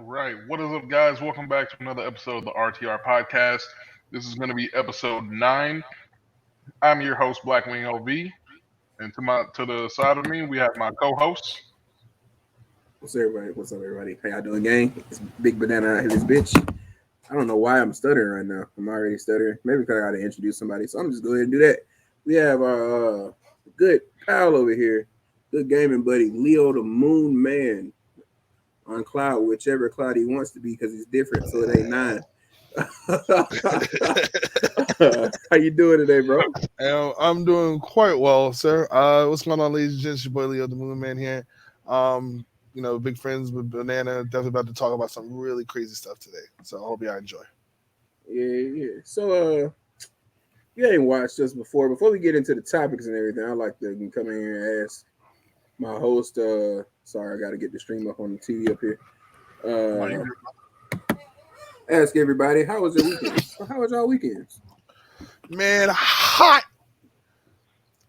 right. What is up, guys? Welcome back to another episode of the RTR podcast. This is going to be episode 9. I'm your host, Blackwing OV. And to the side of me, we have my co-host. What's everybody? What's up, everybody? How y'all doing, gang? It's Big Banana out here, this bitch. I don't know why I'm stuttering right now. I'm already stuttering. Maybe because I got to introduce somebody. So I'm just going to go ahead and do that. We have our good pal over here, good gaming buddy, Leo the Moon Man on cloud, whichever cloud he wants to be because he's different. So it ain't 9. How you doing today, bro? I'm doing quite well, sir. What's going on, ladies and gents? Your boy Leo, the Moon Man here. Big friends with Banana. Definitely about to talk about some really crazy stuff today. So I hope y'all enjoy. Yeah. So, you ain't watched us before. Before we get into the topics and everything, I'd like to come in here and ask my host. Sorry, I got to get the stream up on the TV up here. Ask everybody, how was your weekend? How was y'all weekends? Man, hot.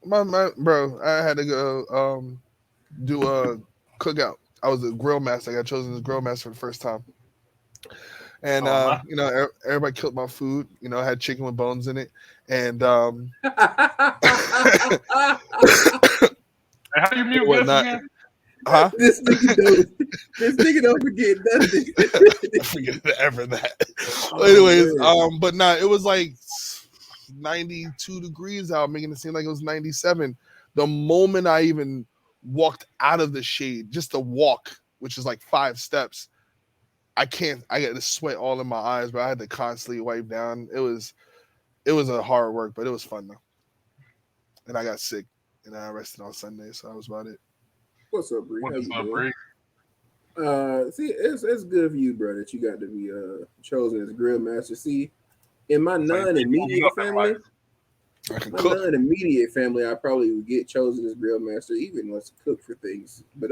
My bro, I had to go do a cookout. I was a grill master. I got chosen as grill master for the first time. And everybody killed my food. I had chicken with bones in it. And How you mute this again? Huh? This nigga don't forget nothing. I forget ever that. Anyways, but it was like 92 degrees out, making it seem like it was 97. The moment I even walked out of the shade, just to walk, which is like 5 steps, I got the sweat all in my eyes, but I had to constantly wipe down. It was a hard work, but it was fun though. And I got sick and I rested on Sunday, so that was about it. What's up, Bree? What's up, Bree? See, it's good for you, bro, that you got to be chosen as grill master. See, in my non-immediate family, I probably would get chosen as grill master, even let's cook for things. But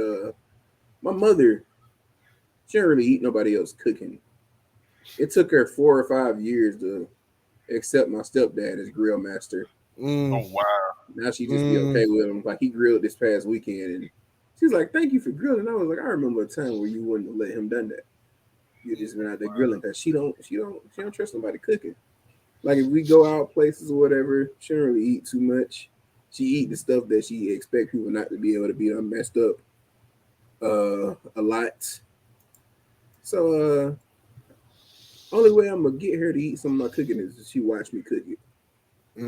my mother, she didn't really eat nobody else cooking. It took her 4 or 5 years to accept my stepdad as grill master. Oh wow! Now she just be okay with him. Like he grilled this past weekend, and she's like, "Thank you for grilling." I was like, "I remember a time where you wouldn't have let him done that. You just been out there grilling because she don't trust nobody cooking. Like if we go out places or whatever, she don't really eat too much. She eat the stuff that she expect people not to be able to be messed up a lot. So only way I'm gonna get her to eat some of my cooking is if she watch me cook it,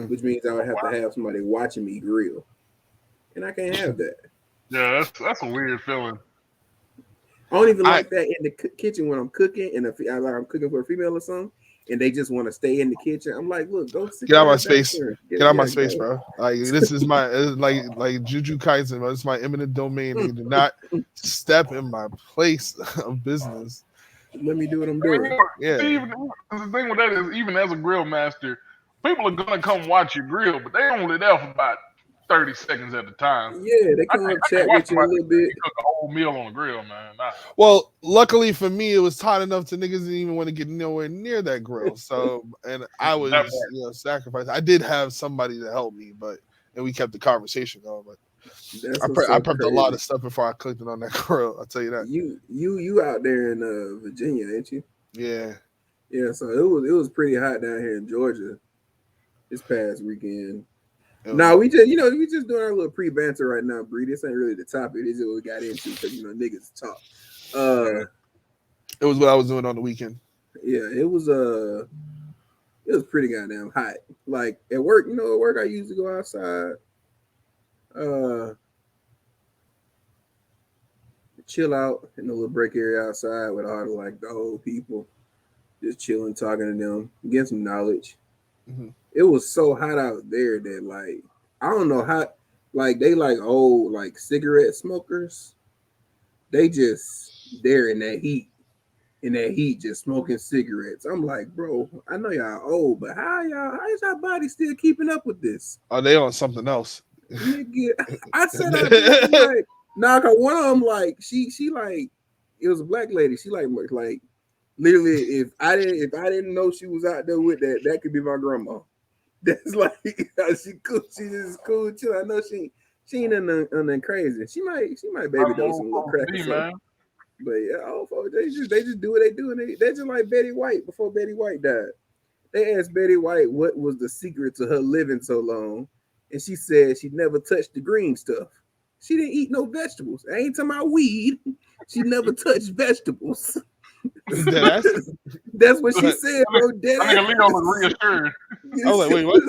which means I would have to have somebody watching me grill, and I can't have that. Yeah, that's a weird feeling. I don't even like that in the kitchen when I'm cooking, and if I'm cooking for a female or something, and they just want to stay in the kitchen. I'm like, look, go sit get out my space. Get out my space, bro. Like this is my like Juju Kaisen, bro. This is my eminent domain. You do not step in my place of business. Let me do what I'm doing. Yeah. The thing with that is, even as a grill master, people are gonna come watch you grill, but they only there for about 30 seconds at a time. Yeah, they come up chat with you a little bit. Cook a whole meal on the grill, man. Nah. Well, luckily for me, it was hot enough to niggas didn't even want to get nowhere near that grill. So, and I was sacrificed. I did have somebody to help me, and we kept the conversation going. But I prepped a lot of stuff before I cooked it on that grill. I'll tell you that. You out there in Virginia, ain't you? Yeah. Yeah. So it was pretty hot down here in Georgia this past weekend. No, we just doing our little pre-banter right now, Bree. This ain't really the topic. This is what we got into because niggas talk. It was what I was doing on the weekend. Yeah, it was pretty goddamn hot. Like at work, at work I used to go outside, chill out in the little break area outside with all the old people, just chilling, talking to them, getting some knowledge. Mm-hmm. It was so hot out there that I don't know how they old cigarette smokers. They just there in that heat just smoking cigarettes. I'm like, bro, I know y'all old, but how is y'all body still keeping up with this? Are they on something else? Nigga, I said cause one of them she it was a black lady. She literally if I didn't know she was out there with that could be my grandma. That's she cool. She just cool, chill. I know she ain't nothing crazy. She might baby dose some little crack or something. But yeah, old folks, they just do what they do, and they're just like Betty White before Betty White died. They asked Betty White what was the secret to her living so long, and she said she never touched the green stuff. She didn't eat no vegetables. I ain't talking about weed. She never touched vegetables. That's what she said, bro. Dead I think Leo was reassured. I was like, wait, what?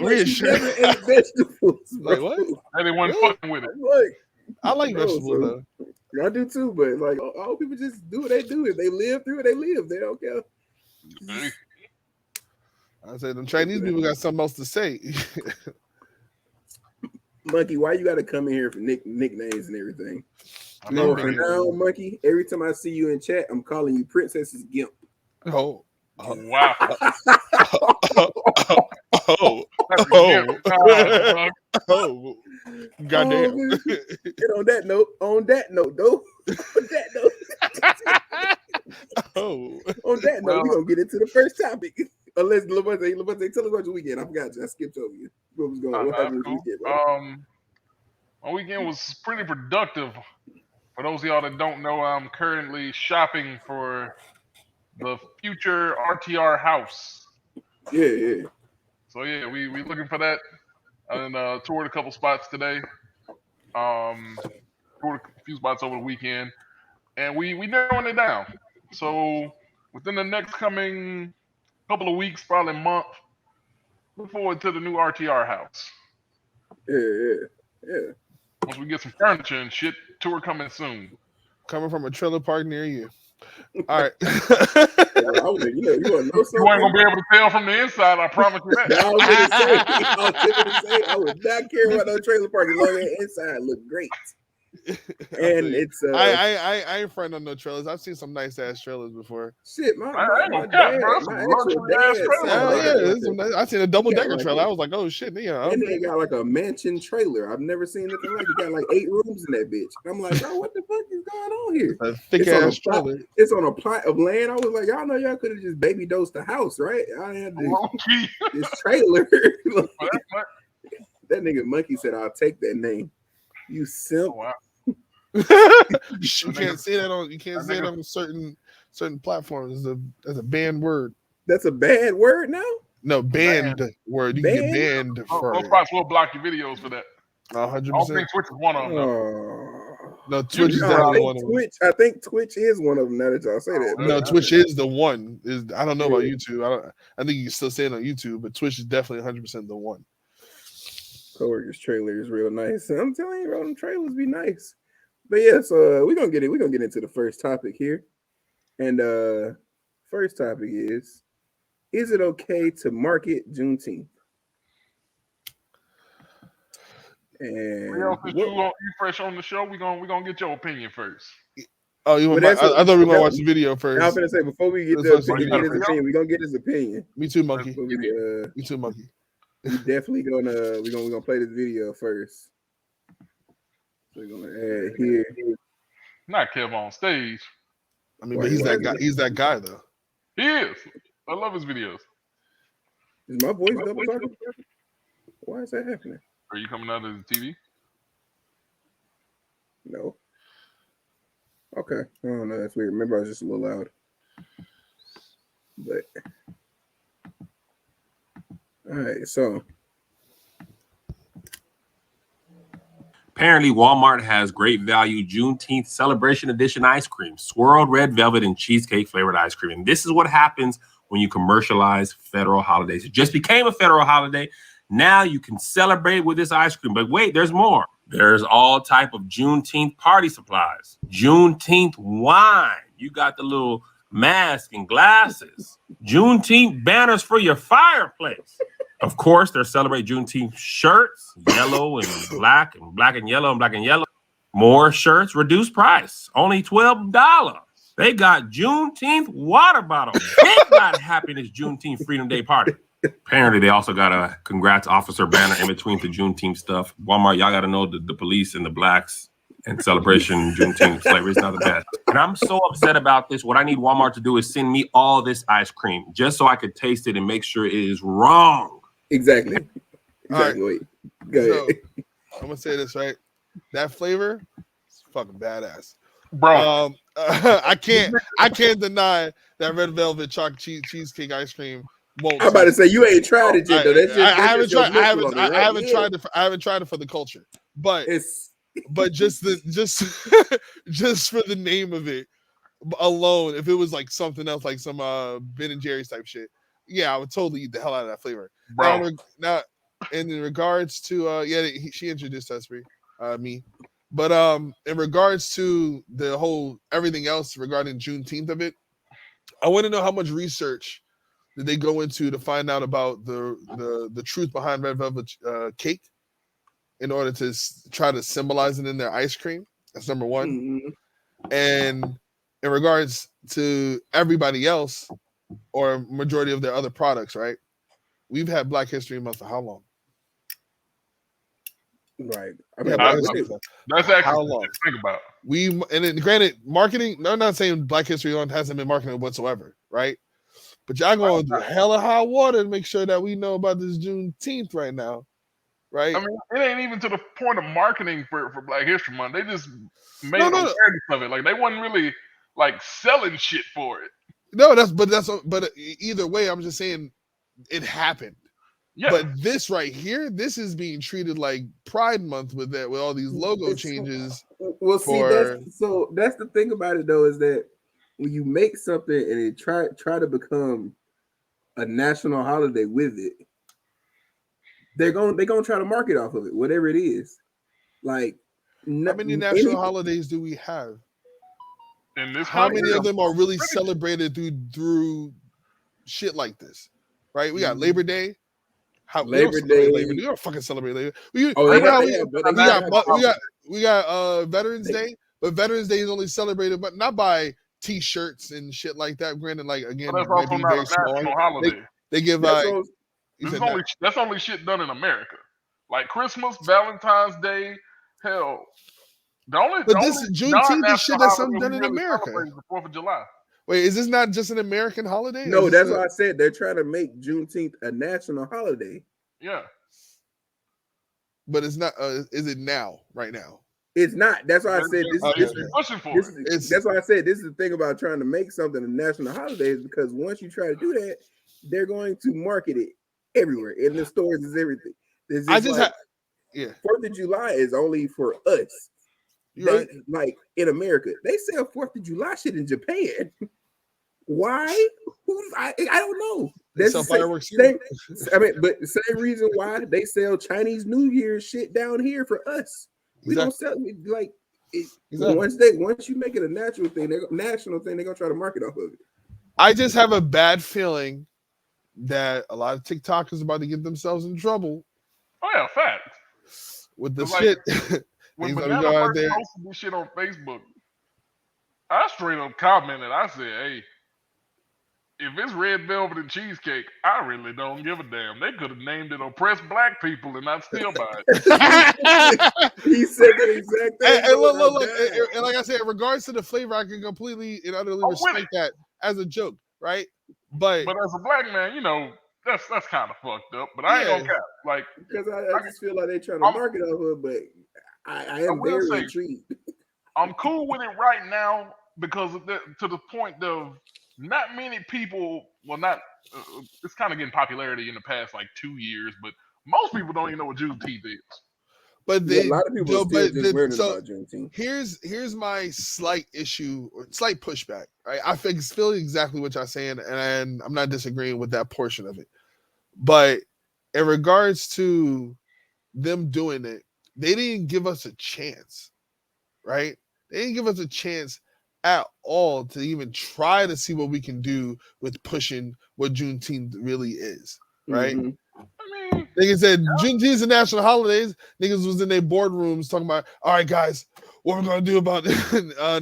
Reassured. She never ate vegetables. Bro. Like what? And they wasn't fucking with it. I like vegetables though. I do too, but like all people just do what they do. If they live through it, they live. They don't care. I said the Chinese people got something else to say. Monkey, why you got to come in here for nicknames and everything? No, for now, Monkey. Every time I see you in chat, I'm calling you Princess's Gimp. Oh, wow. Goddamn. And on that note, though, on that note, we're gonna get into the first topic. Unless Levante, tell us about your weekend. I forgot you. I skipped over you. What was going on? What happened with your weekend, bro? My weekend was pretty productive. For those of y'all that don't know, I'm currently shopping for the future RTR house. Yeah. So yeah, we looking for that. And toured a couple spots today. Toured a few spots over the weekend, and we narrowing it down. So within the next coming couple of weeks, probably a month, look forward to the new RTR house. Yeah. Once we get some furniture and shit, tour coming soon. Coming from a trailer park near you. All right. You want to know something? You ain't gonna be able to tell from the inside. I promise you that. I was gonna say, I would not care about no trailer park as long as the inside look great. And it's I ain't friend on no trailers. I've seen some nice ass trailers before. Shit, my actual dad. I seen a double decker trailer. I was like, oh shit, yeah. And they got like a mansion trailer. I've never seen anything like it. Got like 8 rooms in that bitch. I'm like, bro, what the fuck is going on here? A thick ass trailer. It's on a plot of land. I was like, y'all know y'all could have just baby dosed the house, right? I had this trailer. That nigga Monkey said, I'll take that name. You simp. Oh, wow. You can't say that on certain platforms. That's a banned word. That's a bad word now? No, banned word. You can get banned for it. Spots will block your videos for that. 100%. I don't think Twitch is one of them. No, Twitch is definitely one of them. I think Twitch is one of them. Now that y'all say that. No, Twitch is the one. I don't know about YouTube. I think you can still say it on YouTube, but Twitch is definitely 100% the one. Coworker's trailer is real nice. I'm telling you, bro, them trailers be nice. But yeah, so we're gonna get into the first topic here. And first topic is it okay to market Juneteenth? And you fresh on the show, we're gonna get your opinion first. Oh, you want I thought we were gonna watch the video first. I was gonna say before we get his opinion, we're gonna get his opinion. Me too, Monkey. Me too, Monkey. We're gonna play this video first. So we're gonna add here. Not Kev on stage. I mean, but he's that guy. He's that guy, though. He is. I love his videos. Is my voice double talking? Why is that happening? Are you coming out of the TV? No. Okay. I don't know. That's weird. Maybe I was just a little loud. But all right. So. Apparently, Walmart has great value Juneteenth celebration edition ice cream, swirled red velvet and cheesecake flavored ice cream. And this is what happens when you commercialize federal holidays. It just became a federal holiday. Now you can celebrate with this ice cream. But wait, there's more. There's all type of Juneteenth party supplies, Juneteenth wine. You got the little mask and glasses, Juneteenth banners for your fireplace. Of course, they're celebrating Juneteenth shirts, yellow and black and yellow and black and yellow. More shirts, reduced price, only $12. They got Juneteenth water bottles. They got Happiness Juneteenth Freedom Day party. Apparently, they also got a congrats officer banner in between the Juneteenth stuff. Walmart, y'all got to know the police and the blacks and celebration Juneteenth slavery is not the best. And I'm so upset about this. What I need Walmart to do is send me all this ice cream just so I could taste it and make sure it is wrong. Exactly. Right. Go ahead. I'm gonna say this right. That flavor is fucking badass. bro. I can't deny that red velvet chocolate cheesecake ice cream won't. I'm about to say you ain't tried it yet though. That's just I haven't tried. I haven't Yeah. tried it. I haven't tried it for the culture, but just just for the name of it alone, if it was like something else, like some Ben and Jerry's type shit, yeah, I would totally eat the hell out of that flavor. Bro. Now in regards to she introduced us me. But in regards to the whole everything else regarding Juneteenth of it, I want to know how much research did they go into to find out about the truth behind red velvet cake in order to try to symbolize it in their ice cream. That's number one. Mm-hmm. And in regards to everybody else or majority of their other products, right? We've had Black History Month for how long? Right. I mean, that's actually how long? Think about. And then granted, marketing. No, I'm not saying Black History Month hasn't been marketed whatsoever, right? But y'all going through hell of hot water to make sure that we know about this Juneteenth right now, right? I mean, it ain't even to the point of marketing for Black History Month. They just made awareness of it. Like they wasn't really like selling shit for it. No, but either way, I'm just saying it happened. Yeah. But this right here, this is being treated like Pride Month with all these logo changes. Well, see, that's the thing about it though, is that when you make something and it try to become a national holiday with it, they're gonna try to market off of it, whatever it is. Like, how many national holidays do we have? How many of them are really celebrated through shit like this? Right? We got Labor Day. Labor Day. We don't fucking celebrate Labor Day. We got Veterans Day, but Veterans Day is only celebrated, but not by T-shirts and shit like that. Granted, like again, that's also not a national holiday. They give that's only shit done in America, like Christmas, Valentine's Day, hell. This Juneteenth is shit that's something done in America. The 4th of July. Wait, is this not just an American holiday? No, that's what I said. They're trying to make Juneteenth a national holiday. Yeah. But it's not. Is it now? Right now? It's not. That's why I said that's why I said this is the thing about trying to make something a national holiday, is because once you try to do that, they're going to market it everywhere in the stores. Is everything. 4th of July is only for us. Right. Like in America, they sell 4th of July shit in Japan. Why? I don't know. They sell fireworks here. But the same reason why they sell Chinese New Year shit down here for us. We don't sell like it, once you make it a national thing, they're gonna try to market off of it. I just have a bad feeling that a lot of TikTokers are about to get themselves in trouble. Oh yeah, fact. With the shit. When Banana first posted this shit on Facebook, I straight up commented. I said, "Hey, if it's red velvet and cheesecake, I really don't give a damn. They could have named it Oppressed Black People and I'd still buy it." He said the exact thing. And look, and like I said, in regards to the flavor, I can completely and utterly respect that as a joke, right? But as a black man, you know, that's kind of fucked up. But I ain't gonna cap, like, because I just feel like they trying to market off of it, but I am very intrigued. I'm cool with it right now because to the point of not many people. Well, not it's kind of getting popularity in the past like 2 years, but most people don't even know what Juneteenth is. But a lot of people still just learning about Juneteenth. Here's my slight issue or slight pushback. Right, I feel exactly what you're saying, and I'm not disagreeing with that portion of it. But in regards to them doing it, they didn't give us a chance, right? They didn't give us a chance at all to even try to see what we can do with pushing what Juneteenth really is, right? Mm-hmm. I mean, niggas said Juneteenth's a national holidays. Niggas was in their boardrooms talking about, all right, guys, what we're gonna do about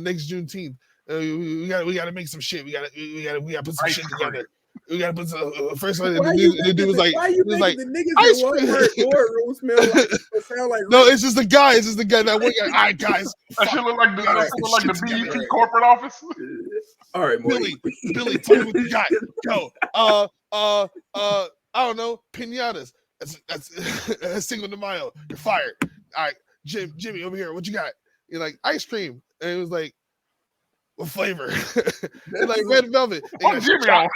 next Juneteenth? We got to make some shit. We got to put some shit together. We got to put some. First one, the dude was like, "Why you making the niggas in Walmart boardroom sound like?" No, it's just the guy. It's just the guy that one guy. All right, guys. That should look like the BET corporate office. All right, Billy, tell me what you got. Go. I don't know. Pinatas. That's Cinco de Mayo. You're fired. All right, Jimmy over here. What you got? You're like ice cream, and it was like, What flavor? Like red velvet. What Jimmy on?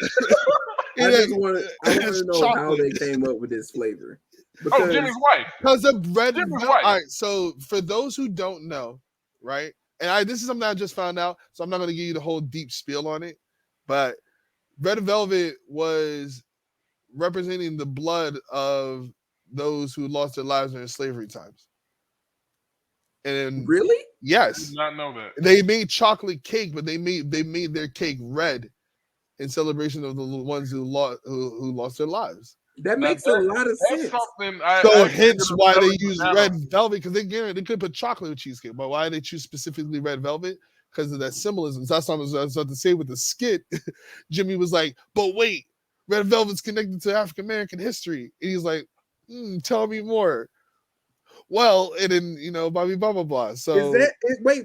I want to know how they came up with this flavor. Because, Jimmy's wife. Because of red Jimmy's velvet. wife. All right, so for those who don't know, right? And this is something I just found out, so I'm not going to give you the whole deep spiel on it. But red velvet was representing the blood of those who lost their lives during slavery times. And really? Yes. I did not know that. They made chocolate cake, but they made their cake red in celebration of the ones who lost their lives. That makes a lot of sense. Hence why they use red velvet, because they could put chocolate with cheesecake, but why they choose specifically red velvet? Because of that symbolism. So that's what I was about to say with the skit. Jimmy was like, but wait, red velvet's connected to African American history. And he's like, tell me more. Well, and then blah blah blah. So is that why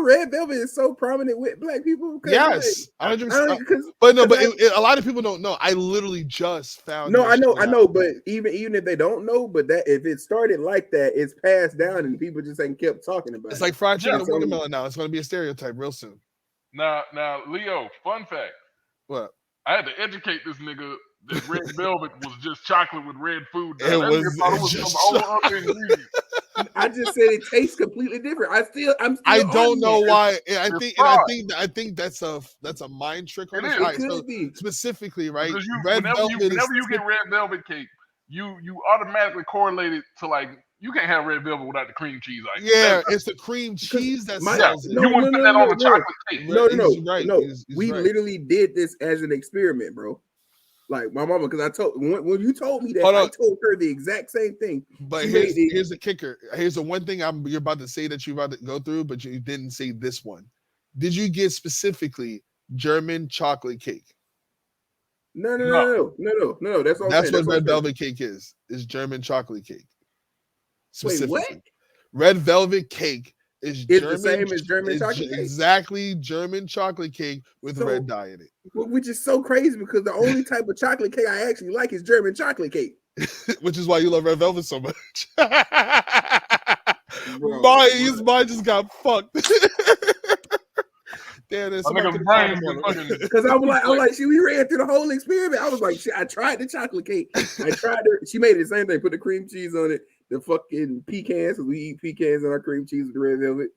red velvet is so prominent with black people? Yes, 100%. But no, but a lot of people don't know. I literally just found. No, I know, but even if they don't know, but that if it started like that, it's passed down and people just ain't kept talking about it. It's like fried chicken and watermelon now. It's going to be a stereotype real soon. Now, Leo, fun fact. What? I had to educate this nigga that red velvet was just chocolate with red food. It was just some other ingredient. I just said it tastes completely different. I don't know why. I think that's a mind trick on it. Right, so specifically, right? Whenever you get red velvet cake, you automatically correlate it to like you can't have red velvet without the cream cheese. It's the cream cheese that sells it. You wouldn't put that on the chocolate cake. No. We literally did this as an experiment, bro. Like my mama, because when you told me that, I told her the exact same thing. But here's the kicker. Here's the one thing you're about to say that you're about to go through, but you didn't say this one. Did you get specifically German chocolate cake? No. That's what red velvet cake is. Is German chocolate cake. Specifically. Wait, what? Red velvet cake is the same as German chocolate cake? Exactly, German chocolate cake with red dye in it. Which is so crazy because the only type of chocolate cake I actually like is German chocolate cake. Which is why you love red velvet so much. His mind just got fucked. Damn, because I'm like, we ran through the whole experiment. I was like, I tried the chocolate cake. She made it the same thing. Put the cream cheese on it. The fucking pecans, because we eat pecans on our cream cheese with the red velvet.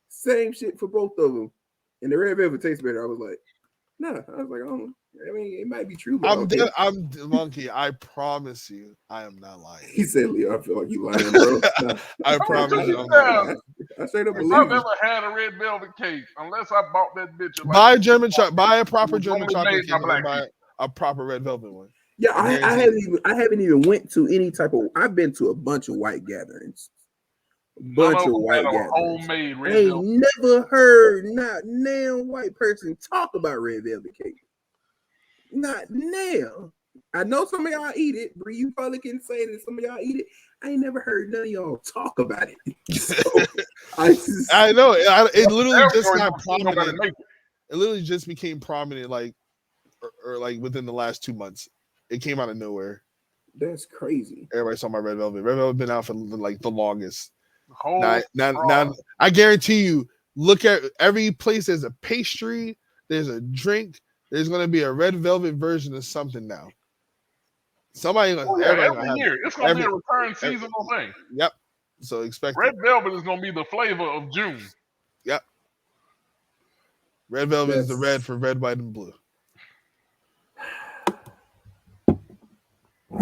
Same shit for both of them. And the red velvet tastes better. I was like, no. I was like, oh, I mean, it might be true. I'm Monkey. I promise you, I am not lying. He said, Leo, I feel like you lying, bro. I promise you, I'm not lying. I straight up believe I've never had a red velvet cake unless I bought that bitch. Buy a proper German chocolate cake. Buy a proper red velvet one. Yeah, I haven't even went to any type of. I've been to a bunch of white gatherings. Homemade red velvet. Never heard not now white person talk about red velvet cake. Not now. I know some of y'all eat it. Bree, you probably can say that some of y'all eat it. I ain't never heard none of y'all talk about it. So, I know. It literally just got prominent. It literally just became prominent like within the last 2 months. It came out of nowhere. That's crazy. Everybody saw my red velvet. Red velvet been out for like the longest. Now, I guarantee you, look at every place. There's a pastry. There's a drink. There's going to be a red velvet version of something now. Every year. It's going to be a recurring seasonal thing. Yep. So expect red velvet is going to be the flavor of June. Yep. Red velvet is the red for red, white, and blue.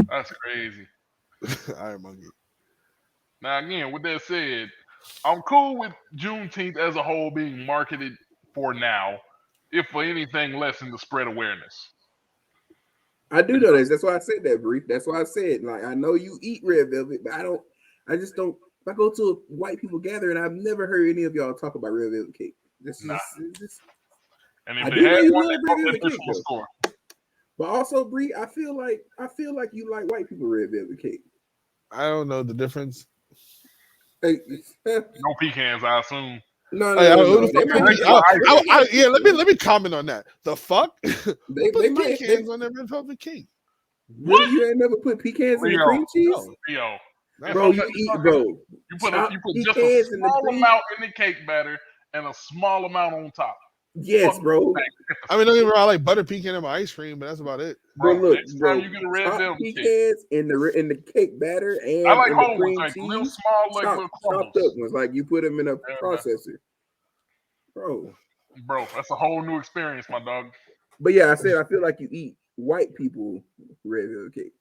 That's crazy. Iron Monkey. Now, again, with that said, I'm cool with Juneteenth as a whole being marketed for now, if for anything less than to spread awareness. I do know this. That's why I said that, Bree. That's why I said, like, I know you eat red velvet, but I just don't. If I go to a white people gathering, I've never heard any of y'all talk about red velvet cake. And if they had one, they put the score. But also, Bree, I feel like you like white people red velvet cake. I don't know the difference. Hey, no pecans, I assume. No. Let me comment on that. The fuck? They put pecans on their red velvet cake. Really? You ain't never put pecans in the cream cheese? No. Bro, you put just a small amount in the cake batter, and a small amount on top. Yes, bro. I mean, don't get me wrong, I like butter pecan in my ice cream, but that's about it. Bro, look, next bro. time you get a red Top velvet pecans in the cake batter and I like in the whole ones, cream like real cheese, small, like little crumbles. chopped up ones, like you put them in a Yeah, processor, bro. Bro, that's a whole new experience, my dog. But yeah, I said I feel like you eat white people red velvet cake.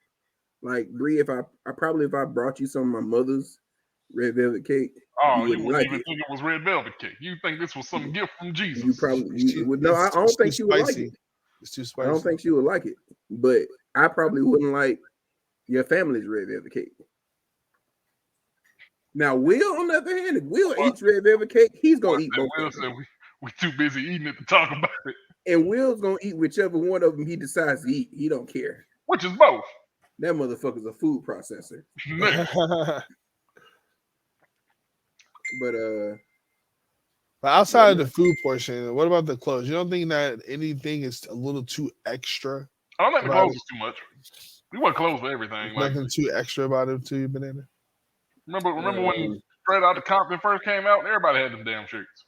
Like Bree, if I brought you some of my mother's red velvet cake, Oh, you you wouldn't even think it was red velvet cake. You think this was some gift from Jesus. You probably would. No, I don't think she would like it. It's too spicy. I don't think she would like it. But I probably wouldn't like your family's red velvet cake. Now, Will, on the other hand, if Will eats red velvet cake, he's gonna eat both. Will said we too busy eating it to talk about it. And Will's gonna eat whichever one of them he decides to eat. He don't care. Which is both. That motherfucker's a food processor. But outside of the food portion, what about the clothes? You don't think that anything is a little too extra? I don't think the clothes is too much. We want clothes for everything. Nothing too extra about it to you, Banana? Remember when Straight Outta Compton first came out and everybody had them damn shirts.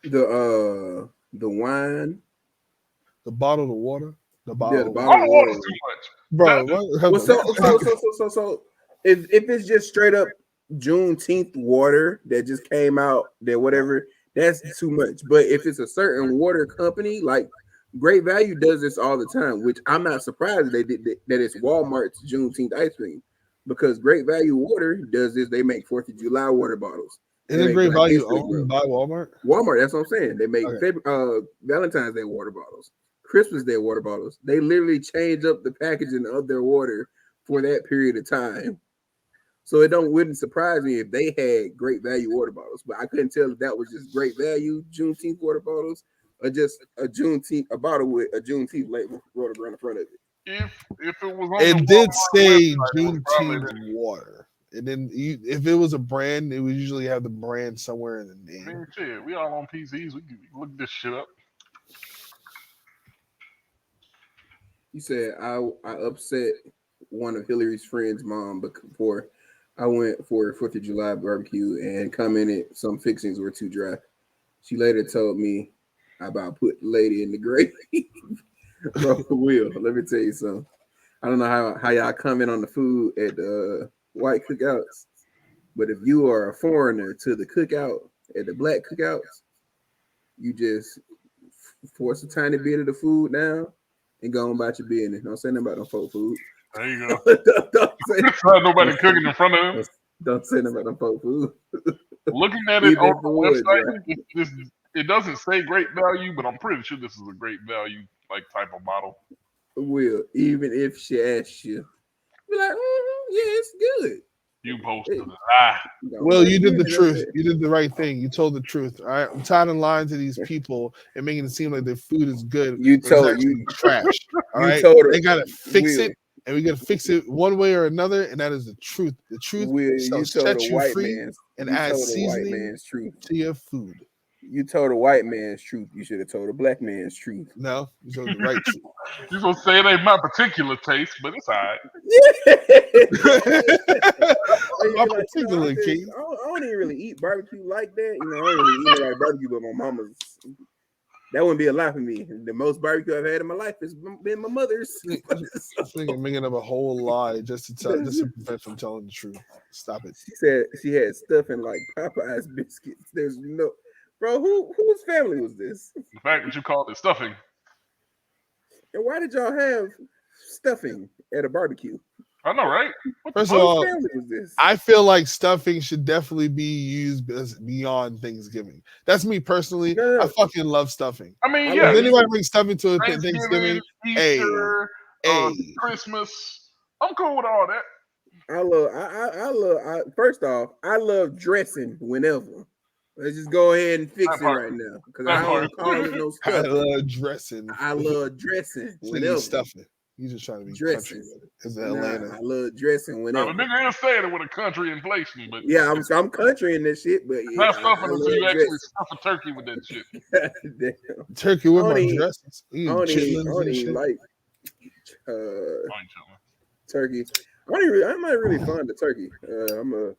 The wine, the bottle of water, the bottle. Yeah, the bottle of water is too much, bro. So if it's just straight up Juneteenth water that just came out, that whatever, that's too much. But if it's a certain water company, like Great Value does this all the time, which I'm not surprised they did that it's Walmart's Juneteenth ice cream, because Great Value Water does this. They make 4th of July water bottles. Isn't Great Value owned by Walmart? Walmart, that's what I'm saying. They make Valentine's Day water bottles, Christmas Day water bottles. They literally change up the packaging of their water for that period of time. So it wouldn't surprise me if they had Great Value water bottles, but I couldn't tell if that was just Great Value Juneteenth water bottles or just a bottle with a Juneteenth label wrote around the front of it. If it was on it did say Juneteenth water. And then if it was a brand, it would usually have the brand somewhere in the name. I mean, shit, we all on PCs. We can look this shit up. You said I upset one of Hillary's friends' mom before I went for 4th of July barbecue and commented some fixings were too dry. She later told me about put the lady in the grave. Bro, Will, let me tell you something. I don't know how y'all comment on the food at white cookouts, but if you are a foreigner to the cookout at the black cookouts, you just force a tiny bit of the food down and go on about your business. Don't say nothing about no folk food. There you go. don't say nobody cooking in front of them. Don't say nothing about no folk food. Looking at it on the website, right? It doesn't say Great Value, but I'm pretty sure this is a Great Value like type of bottle. Will, even if she asks you, be like, yeah, it's good. You posted a lie. Well, you did the truth. You did the right thing. You told the truth. All right, I'm tired of lying to these people and making it seem like their food is good. You told you trash. All right, they gotta fix it, and we gotta fix it one way or another, and that is the truth. The truth shall set you free and add seasoning to your food. You told a white man's truth. You should have told a black man's truth. No, you told the right truth. You're gonna say it ain't my particular taste, but it's all right. My particular case. I don't even really eat barbecue like that. You know, I don't really eat like barbecue, but my mama's. That wouldn't be a lie for me. The most barbecue I've had in my life has been my mother's. I'm making up a whole lie just to prevent from telling the truth. Stop it. She said she had stuffing like Popeye's biscuits. There's no. Bro, whose family was this? The fact that you called it stuffing. And why did y'all have stuffing at a barbecue? I know, right? First of all, I feel like stuffing should definitely be used beyond Thanksgiving. That's me personally. No. I fucking love stuffing. I mean, yeah. If anybody brings stuffing to Thanksgiving, Easter, Christmas, I'm cool with all that. I love. First off, I love dressing whenever. Let's just go ahead and fix it right now because I don't call it no stuffing. I love dressing. I love dressing whenever. Stuffing. You just trying to be dressing. Atlanta. I love dressing whenever. The nigga is saying it with a country inflation, but yeah, I'm country in this shit, but yeah, not stuffing until you actually stuff a turkey with that shit. Turkey with my dresses. I don't even like turkey. I'm not really fond of turkey. I'm a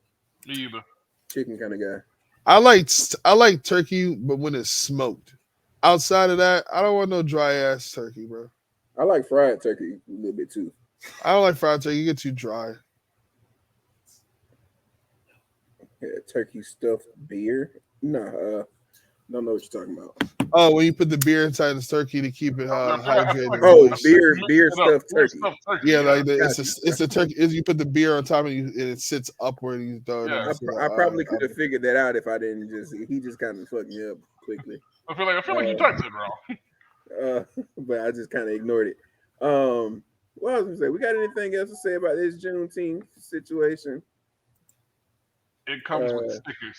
Me either. Chicken kind of guy. I like turkey, but when it's smoked. Outside of that, I don't want no dry ass turkey, bro. I like fried turkey a little bit too. I don't like fried turkey. You get too dry. Yeah, turkey stuffed beer. Nah, don't know what you're talking about. Oh, when you put the beer inside the turkey to keep it hydrated. Oh, beer stuffed turkey. Yeah, like it's a turkey. You put the beer on top and it sits upward. And you throw it. Yeah. I probably could have figured that out if I didn't he just kind of fucked me up quickly. I feel like you typed it wrong. But I just kind of ignored it. What else was I say? We got anything else to say about this Juneteenth situation? It comes with stickers.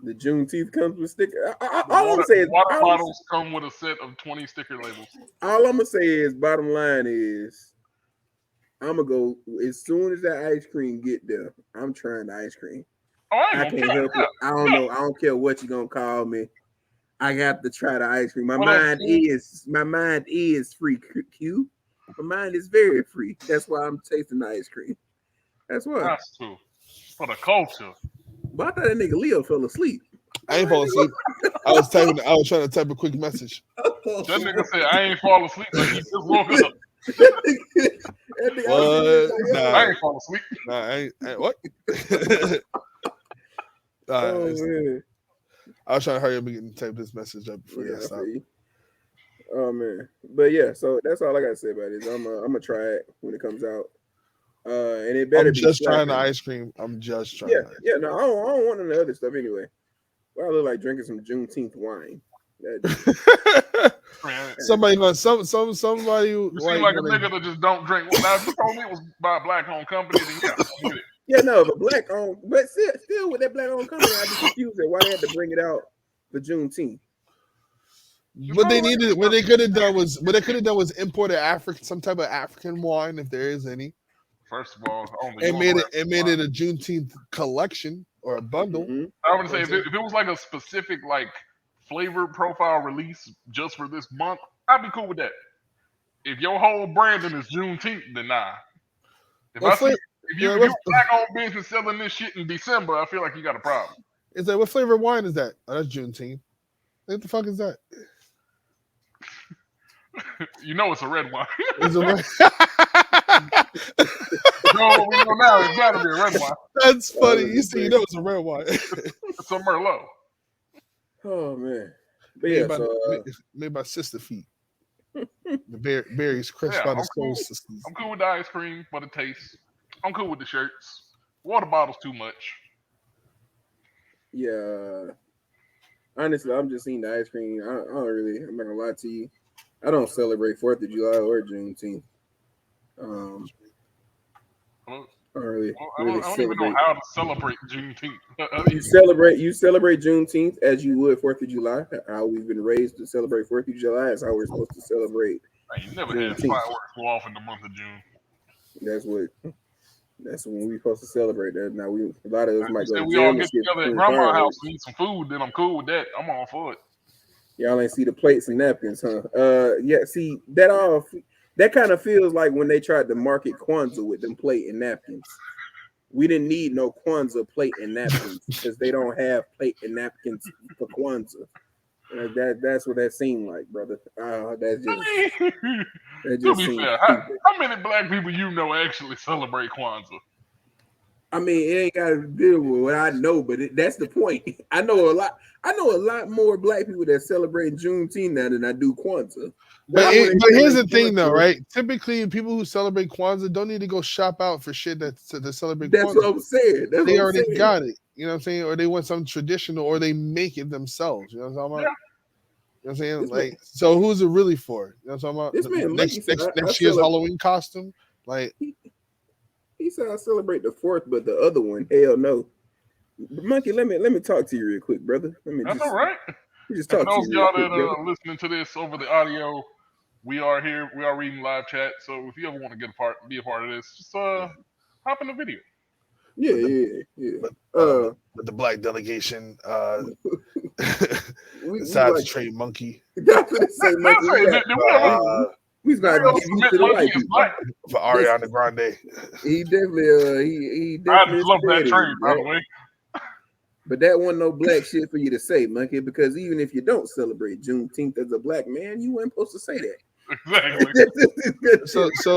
The Juneteenth comes with stickers. All I'm saying is water bottles come with a set of 20 sticker labels. All I'm gonna say is, bottom line is, I'm gonna go as soon as that ice cream get there. I'm trying the ice cream. Oh, I can't help it. I don't know. I don't care what you're gonna call me. I got to try the ice cream. My mind is free. Q. My mind is very free. That's why I'm tasting the ice cream. That's why. That's true. For the culture. But I thought that nigga Leo fell asleep. I ain't falling asleep. I was trying to type a quick message. That nigga said I ain't fall asleep. Like he just woke up. Nah, I ain't fall asleep. Nah, I ain't what? Man. I was trying to hurry up and type this message up before you stop. Oh man, but yeah, so that's all I gotta say about it. I'm gonna try it when it comes out. And it better be just trying the ice cream. I'm just trying. Yeah, no, I don't want any other stuff anyway. Well, I look like drinking some Juneteenth wine. Somebody. You seem like a nigga that just don't drink. Well, now, if you told me it was by a black-owned company, then yeah. Yeah, no, but black-owned, but still with that black-owned company, I'd be confused at why they had to bring it out for Juneteenth. What they could have done was imported some type of African wine, if there is any. First of all, and made it a Juneteenth collection or a bundle. Mm-hmm. I would say if it was like a specific like flavor profile release just for this month, I'd be cool with that. If your whole branding is Juneteenth, then nah. If you're black-owned business selling this shit in December, I feel like you got a problem. Is that what flavor wine is that? Oh, that's Juneteenth. What the fuck is that? You know it's a red wine. It's a red. No, we know now it's got to be a red wine. That's funny. You know it's a red wine. It's a Merlot. Oh man, but made by Sister Feet. The berries crushed by the Soul Sisters. I'm cool with the ice cream for the taste. I'm cool with the shirts. Water bottles too much. Yeah. Honestly, I'm just eating the ice cream. I don't really. I'm not gonna lie to you. I don't celebrate 4th of July or Juneteenth. I don't even know how to celebrate Juneteenth. You celebrate Juneteenth as you would 4th of July. How we've been raised to celebrate 4th of July is how we're supposed to celebrate. You never had fireworks go off in the month of June. That's when we're supposed to celebrate that. Now a lot of us might go. We all get together at grandma's house and eat some food. Then I'm cool with that. I'm all for it. Y'all ain't see the plates and napkins, huh? Yeah. See that kind of feels like when they tried to market Kwanzaa with them plate and napkins. We didn't need no Kwanzaa plate and napkins because they don't have plate and napkins for Kwanzaa. That's what that seemed like, brother. That just to be fair, how many black people you know actually celebrate Kwanzaa? I mean, it ain't got to deal with what I know, but that's the point. I know a lot more black people that celebrate Juneteenth now than I do Kwanzaa. But here's the thing, though, right? Typically, people who celebrate Kwanzaa don't need to go shop out for shit to celebrate. That's Kwanzaa. What I'm saying. They already got it. You know what I'm saying? Or they want something traditional, or they make it themselves. You know what I'm talking about? Yeah. You know what I'm saying? Like, so who's it really for? You know what I'm talking about? Next year's Halloween costume, like. He said I celebrate the 4th, but the other one, hell no. Monkey, let me talk to you real quick, brother. That's all right. Just talk to those you y'all quick, that are listening to this over the audio, we are here. We are reading live chat. So if you ever want to be a part of this, just hop in the video. Yeah. With the black delegation, besides Trey Monkey. That's what it say, Monkey. He's not gonna give you to the white people. For Ariana Grande. He definitely I just love that trade, by the way. But that wasn't no black shit for you to say, monkey, because even if you don't celebrate Juneteenth as a black man, you weren't supposed to say that. Exactly.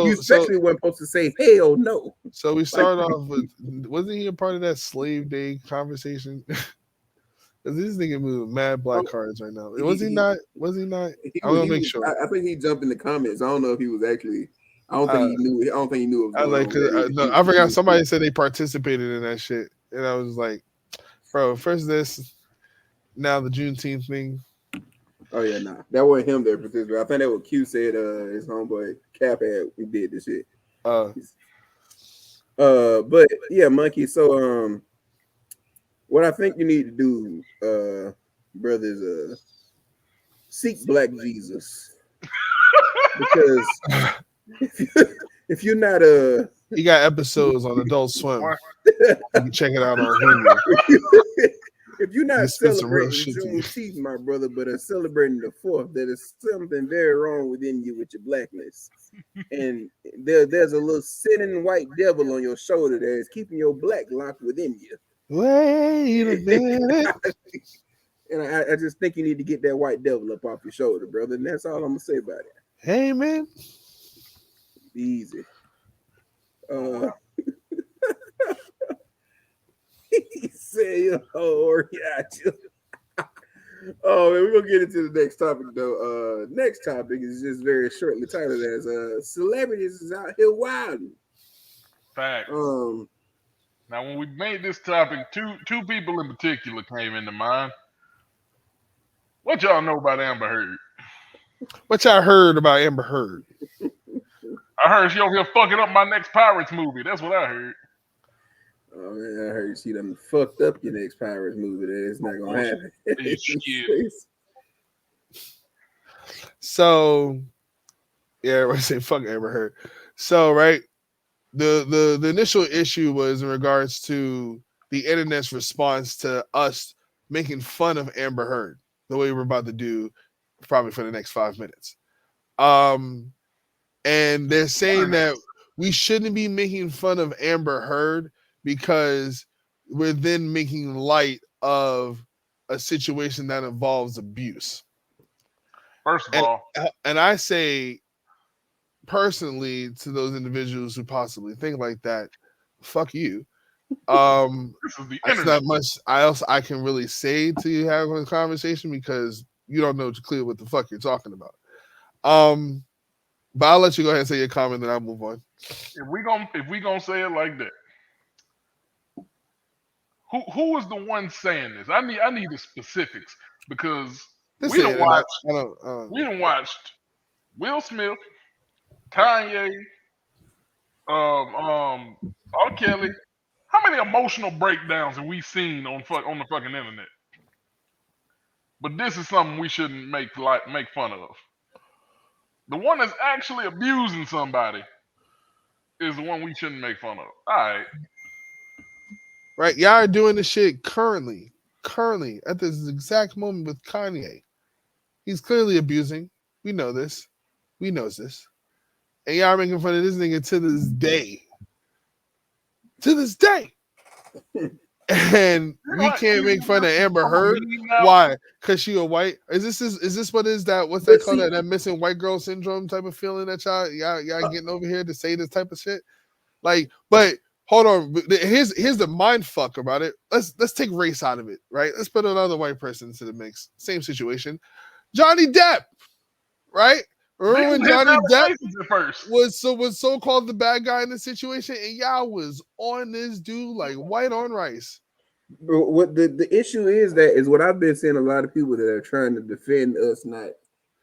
You especially weren't supposed to say hell no. So we started off with, wasn't he a part of that slave day conversation? Because this nigga moving mad black cards right now. Was he not? Was he not? I want to make sure. I think he jumped in the comments. I don't know if he was actually. I don't think he knew. I don't think he knew it was going on. No, I forgot. Somebody said they participated in that shit, and I was like, bro, first this, now the Juneteenth thing. Oh yeah, nah, that wasn't him that participated. I think that was Q said. His homeboy Cap had we did this shit. But yeah, monkey. So what I think you need to do, brothers, seek Black Jesus, because if you're not he got episodes on Adult Swim. You can check it out on Hulu. If you're not celebrating Juneteenth, my brother, but are celebrating the 4th, there is something very wrong within you with your blackness. And there's a little sinning white devil on your shoulder that is keeping your black locked within you. Wait a minute. And I just think you need to get that white devil up off your shoulder, brother. And that's all I'm going to say about it. Hey, man. Easy. He said, "Oh, yeah." Oh man, we're gonna get into the next topic though. Next topic is just very shortly titled as "Celebrities is out here wilding." Fact. Now, when we made this topic, two people in particular came into mind. What y'all know about Amber Heard? What y'all heard about Amber Heard? I heard she over here fucking up my next Pirates movie. That's what I heard. Oh man, I heard she done fucked up your next Pirates movie. It's not gonna happen. So, yeah, I say fuck Amber Heard. So, right, the initial issue was in regards to the internet's response to us making fun of Amber Heard the way we're about to do, probably for the next 5 minutes. And they're saying that we shouldn't be making fun of Amber Heard because we're then making light of a situation that involves abuse. First of all, and I say personally to those individuals who possibly think like that, fuck you. That's not much I can really say to you having a conversation because you don't know clearly what the fuck you're talking about. But I'll let you go ahead and say your comment, then I'll move on. If we gonna say it like that, who is the one saying this? I need the specifics because we done watched Will Smith, Kanye, R. Kelly. How many emotional breakdowns have we seen on the fucking internet? But this is something we shouldn't make fun of. The one that's actually abusing somebody is the one we shouldn't make fun of. All right. Right, y'all are doing this shit currently at this exact moment with Kanye. He's clearly abusing. We know this. We knows this. And y'all are making fun of this nigga to this day. To this day. And we can't make fun of Amber Heard. Why? Because she a white. Is this what is that? What's that called? That missing white girl syndrome type of feeling that y'all getting over here to say this type of shit? Like, but hold on. Here's the mind fuck about it. Let's take race out of it, right? Let's put another white person into the mix. Same situation. Johnny Depp, right? Remember when Johnny Depp was so-called the bad guy in the situation, and y'all was on this dude like white on rice. What the issue is what I've been seeing a lot of people that are trying to defend us not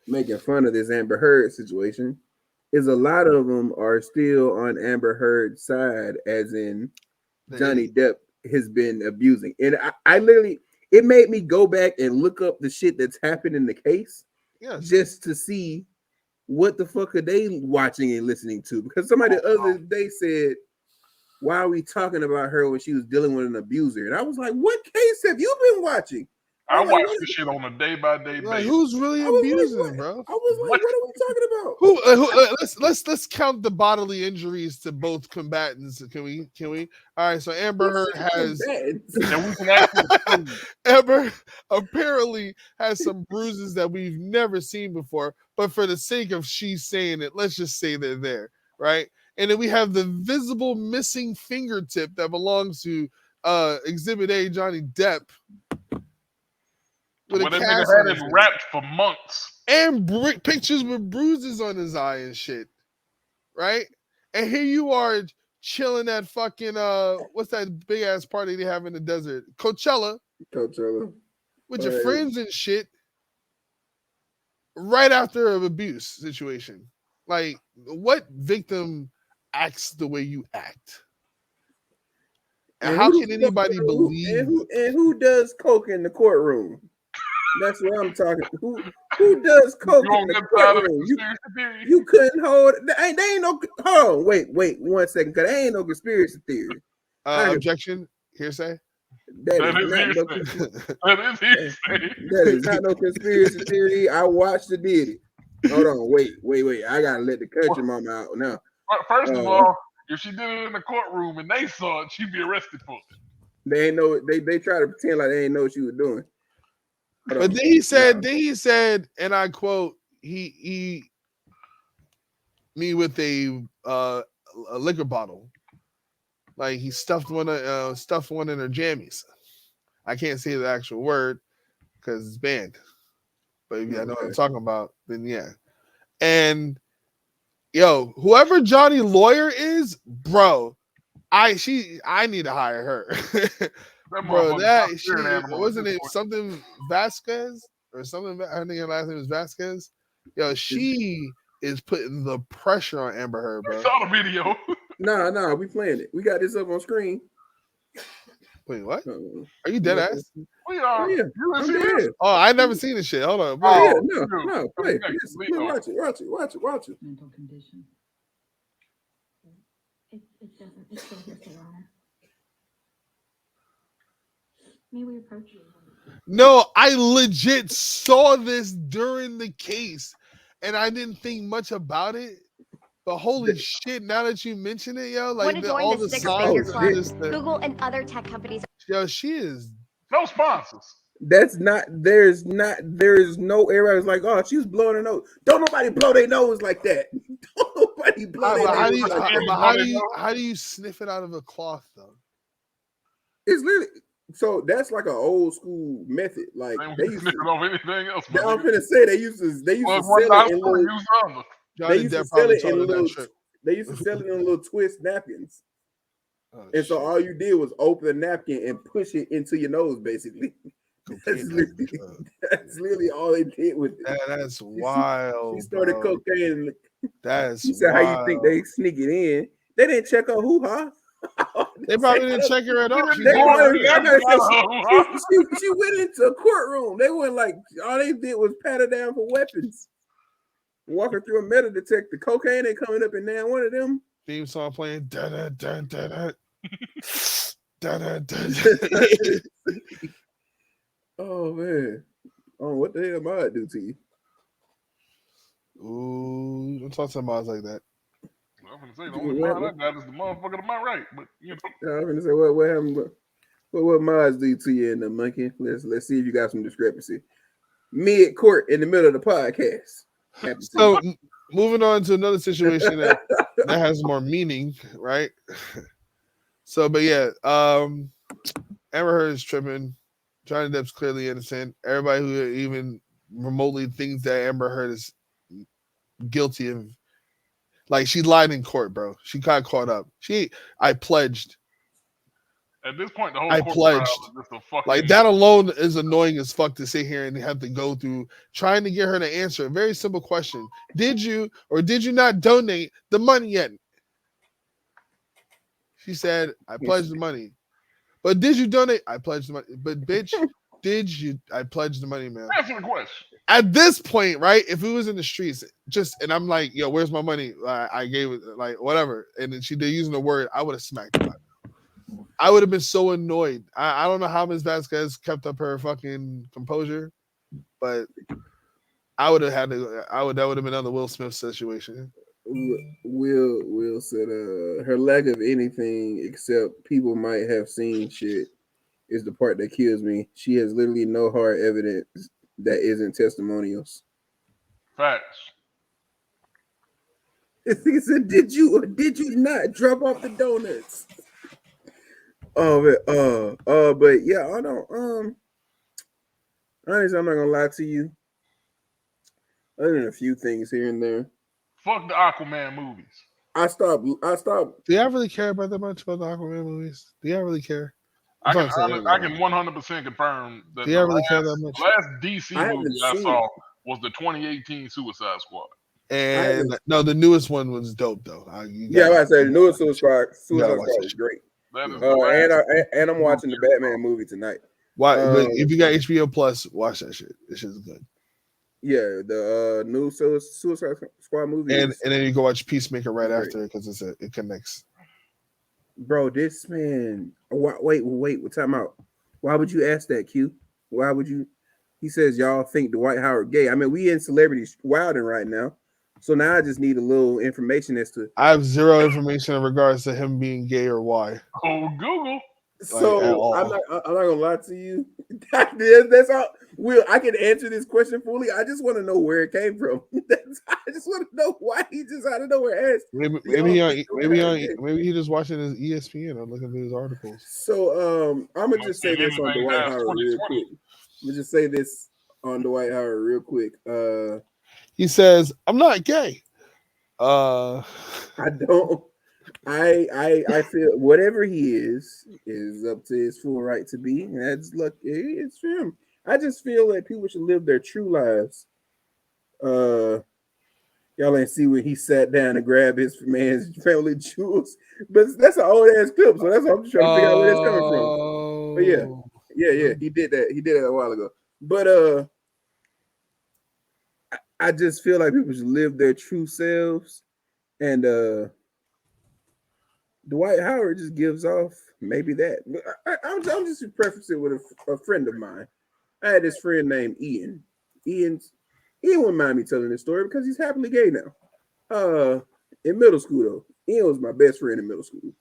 making fun of this Amber Heard situation is a lot of them are still on Amber Heard's side, as in Johnny Depp has been abusing. And I literally, it made me go back and look up the shit that's happened in the case, just to see what the fuck are they watching and listening to. Because somebody the other day said, why are we talking about her when she was dealing with an abuser? And I was like, what case have you been watching? I watch this shit on a day-by-day Like, basis. who's really abusing, bro? I was like, what are we talking about? Let's count the bodily injuries to both combatants. Can we? All right. So Amber Heard has Amber apparently has some bruises that we've never seen before. But for the sake of she's saying it, let's just say they're there, right? And then we have the visible missing fingertip that belongs to Exhibit A, Johnny Depp. With a cast had it wrapped for months. And pictures with bruises on his eye and shit. Right? And here you are chilling at fucking what's that big ass party they have in the desert? Coachella. With your friends and shit. Right after an abuse situation. Like, what victim acts the way you act? And how can anybody believe? And who does coke in the courtroom? That's what I'm talking. Who does coke in the courtroom? You couldn't hold. They ain't no. Hold on, wait 1 second, because there ain't no conspiracy theory. Objection. Hearsay. That is not no conspiracy theory. I watched the Diddy. Hold on, wait. I gotta let the country mama out now. First of all, if she did it in the courtroom and they saw it, she'd be arrested for it. They ain't know. They try to pretend like they ain't know what she was doing. But then he said, and I quote, he me with a liquor bottle. Like he stuffed one in her jammies. I can't say the actual word because it's banned. But if you know what I'm talking about, then yeah. And yo, whoever Johnny Lawyer is, bro, I need to hire her. Bro, that she wasn't it something Vasquez or something. I think her last name is Vasquez. Yo, she is putting the pressure on Amber Heard, bro. I saw the video. Nah, we playing it. We got this up on screen. Wait, what? Are you dead ass? We are. Oh, yeah. I'm dead. Oh, I never seen this shit. Hold on, bro. Oh, yeah, no. Play. Watch it. Mental condition. It doesn't. It's still here, Your Honor. May we approach you? No, I legit saw this during the case, and I didn't think much about it. But holy shit! Now that you mention it, yo, like all the signs, Google and other tech companies. Yo, she is no sponsors. There's no everybody's like, oh, she's blowing her nose. Don't nobody blow their nose like that. Don't nobody blow their nose like that. How do you sniff it out of a cloth though? It's literally. So that's like an old school method. Like they used to over anything else. I'm gonna say they used to sell it in little. They used to sell it in little twist napkins. And so all you did was open the napkin and push it into your nose, basically. That's literally all they did with it. That's wild. She started cocaine. She said, "How you think they sneak it in? They didn't check her hoo-ha. They probably didn't check her at all. She went into a courtroom. They weren't like, all they did was pat her down for weapons. Walking through a metal detector, cocaine ain't coming up in there. One of them. Theme song playing. Da da da da da. Da da da. Oh man. Oh, what the hell might I do to you? Ooh, don't talk to Miles like that. I'm gonna say the only mind I got is the motherfucker to my right, but you know. I'm gonna say what happened. What Miles do to you in the monkey? Let's see if you got some discrepancy. Mid court in the middle of the podcast. So moving on to another situation that has more meaning, right? So, but yeah, Amber Heard is tripping. Johnny Depp's clearly innocent. Everybody who even remotely thinks that Amber Heard is guilty of, like, she lied in court, bro. She got caught up. I pledged. At this point, the whole I pledged. Like, that alone is annoying as fuck to sit here and have to go through trying to get her to answer a very simple question. Did you or did you not donate the money yet? She said, I pledged the money. But did you donate? I pledged the money. But bitch, did you? I pledged the money, man. Answer the question. At this point, right? If it was in the streets, and I'm like, yo, where's my money? I gave it, like, whatever. And then they're using the word, I would have smacked her. I would have been so annoyed. I don't know how Ms. Vasquez kept up her fucking composure, but I would have had to. That would have been another Will Smith situation. Will said her lack of anything except people might have seen shit is the part that kills me. She has literally no hard evidence that isn't testimonials. Facts. He said, "Did you or did you not drop off the donuts?" Oh, but yeah, I don't. Honestly, I'm not gonna lie to you. Other than a few things here and there, Fuck the Aquaman movies. I stopped. Do y'all really care about that much about the Aquaman movies? Do y'all really care? I can 100% confirm that Do y'all really care that much? last DC I movie I saw was the 2018 Suicide Squad. And no, the newest one was dope though. I say the newest Suicide Squad was great. That is the last and I'm watching the Batman movie tonight. Why? But if you got HBO Plus, watch that shit. This shit's good. Yeah, the new Suicide Squad movie, and then you go watch Peacemaker right after because it connects. Bro, this man. Wait, time out. Why would you ask that, Q? Why would you? He says y'all think Dwight Howard gay. I mean, we in celebrities wilding right now, so now I just need a little information as to. I have zero information in regards to him being gay or why. Oh, Google. So I'm not gonna lie to you. That's all. Will, I can answer this question fully. I just want to know where it came from. I just want to know why he just out of nowhere asked. Maybe he just watching his ESPN or looking through his articles. So I'm gonna just say this on Dwight Howard real quick. I'm gonna just say this on Dwight Howard real quick. He says, "I'm not gay." I don't. I feel whatever he is up to his full right to be. That's lucky. It's for him. I just feel like people should live their true lives. Y'all ain't see when he sat down and grabbed his man's family jewels, but that's an old ass clip, so that's what I'm just trying to figure out where that's coming from. But yeah, he did that. He did it a while ago. But I just feel like people should live their true selves, and Dwight Howard just gives off maybe that. I'm just prefacing with a friend of mine. I had this friend named Ian. Ian wouldn't mind me telling this story because he's happily gay now. In middle school though, Ian was my best friend in middle school.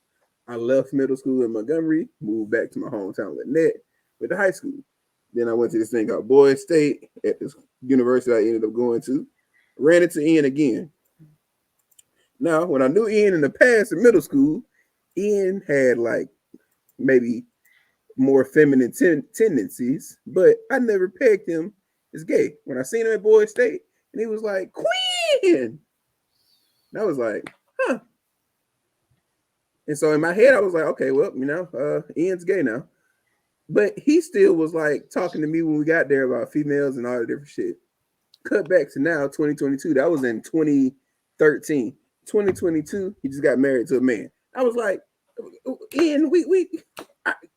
I left middle school in Montgomery, moved back to my hometown Lynette with the high school. Then I went to this thing called Boyd State at this university I ended up going to. Ran into Ian again. Now, when I knew Ian in the past in middle school, Ian had like maybe more feminine tendencies, but I never pegged him as gay. When I seen him at Boyd State, and he was like, "Queen," and I was like, "Huh." And so in my head, I was like, "Okay, well, Ian's gay now," but he still was like talking to me when we got there about females and all the different shit. Cut back to now, 2022. That was in 2013. 2022, he just got married to a man. I was like, Ian,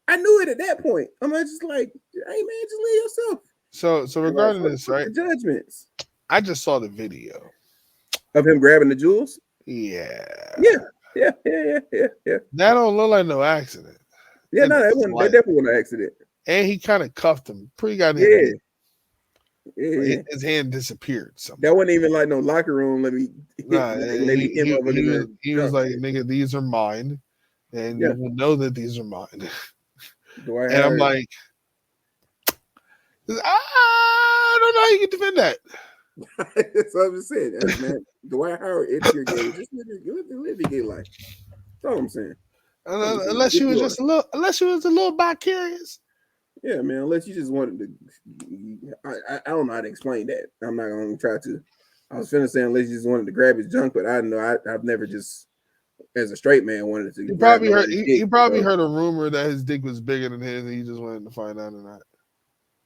I knew it at that point. I'm just like, hey man, just leave yourself. So regarding this, right? Judgments. I just saw the video of him grabbing the jewels. Yeah. That don't look like no accident. Yeah, no, that definitely wasn't an accident. And he kind of cuffed him. Pretty goddamn. Yeah. His hand disappeared. That wasn't even like no locker room. He was like, "Nigga, these are mine, and you will know that these are mine." And I'm like, I don't know how you can defend that. That's what I'm just saying, man. Dwight Howard, it's your game. Just live your gay life. That's all I'm saying. Unless you was a little vicarious. Yeah, man. Unless you just wanted to, I don't know how to explain that. I'm not gonna try to. I was finna say unless you just wanted to grab his junk, but I know I've never just, as a straight man, wanted to. You probably heard. You probably heard a rumor that his dick was bigger than his, and he just wanted to find out or not.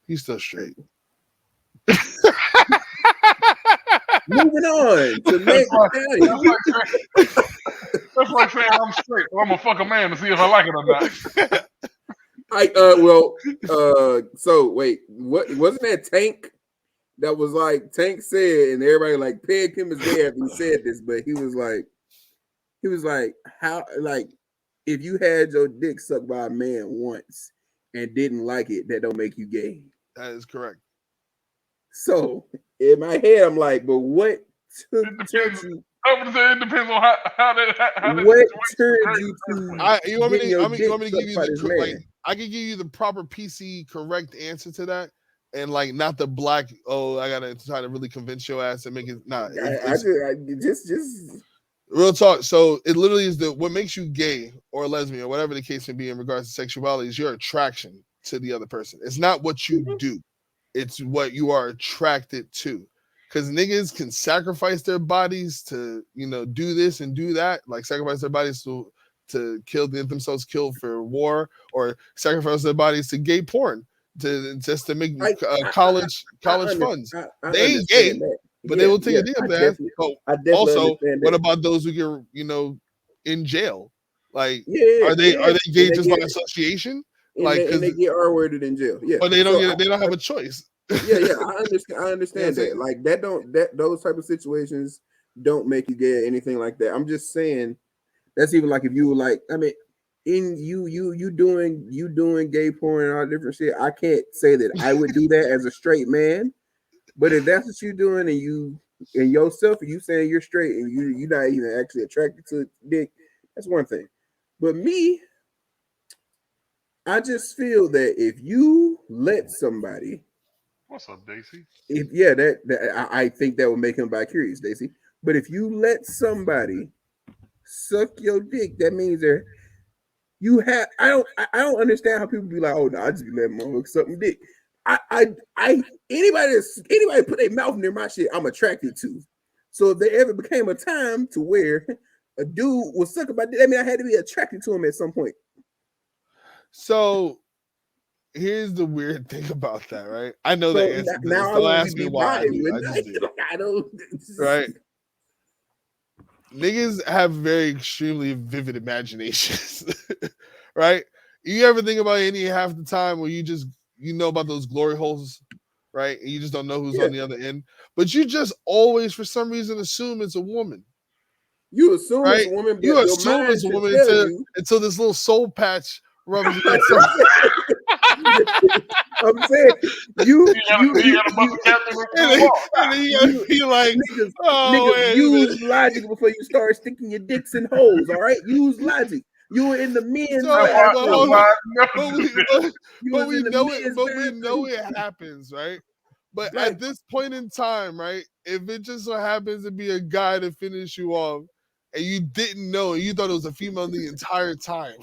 He's still straight. Moving on to next. That's like saying I'm straight. Well, I'm gonna fuck a man to see if I like it or not. So wait, what wasn't that Tank? That was like Tank said, and everybody like pegged him as gay after he said this, but he was like, how, like, if you had your dick sucked by a man once and didn't like it, that don't make you gay. That is correct. So in my head, I'm like, but what turned you? I'm gonna say it depends on how that What situation turned occurs. you to You want me getting to? your You dick want me to give sucked you by the this man? like? I can give you the proper PC correct answer to that, and like not the black. Oh, I gotta try to really convince your ass and make it. Nah, I just real talk. So it literally is what makes you gay or lesbian or whatever the case may be in regards to sexuality is your attraction to the other person. It's not what you do; it's what you are attracted to. Because niggas can sacrifice their bodies to, do this and do that, like sacrifice their bodies to get themselves killed for war, or sacrifice their bodies to gay porn just to make college funds. They ain't gay, that. but they will take a damn bath. But I definitely also, understand what that. about those who get in jail? Like, Yeah, are they gay just by get, association? And Like, they get R-worded in jail. Yeah, but they don't have a choice. Yeah, I understand that. Like those type of situations don't make you gay or anything like that. I'm just saying that's even like if you were like, I mean, in you doing gay porn and all different shit. I can't say that I would do that as a straight man, but if that's what you're doing and you and yourself and you saying you're straight and you're not even actually attracted to dick, that's one thing. But me, I just feel that if you let somebody, What's up, Daisy? I think that would make him bi-curious, Daisy. But if you let somebody suck your dick, that means you have. I don't understand how people be like, oh no, I just be letting motherfuckers suck my dick. Anybody put their mouth near my shit, I'm attracted to. So if there ever became a time to where a dude was sucking my dick, I mean, I had to be attracted to him at some point. So here's the weird thing about that, right? I know the answer. Now Don't ask me why. I just do. I don't. Right? Niggas have very extremely vivid imaginations, right? You ever think about any half the time where you know about those glory holes, right? And you just don't know who's on the other end, but you just always, for some reason, assume it's a woman. You assume right? it's a woman, but You your assume mind it's a should woman tell until this little soul patch rubs against I'm saying you gotta bust a cap through the wall. and then you gotta be like, niggas use logic before you start sticking your dicks in holes. All right, use logic. You were in the men's bathroom. But we know it happens, right? But at this point in time, right? If it just so happens to be a guy to finish you off, and you didn't know, and you thought it was a female the entire time.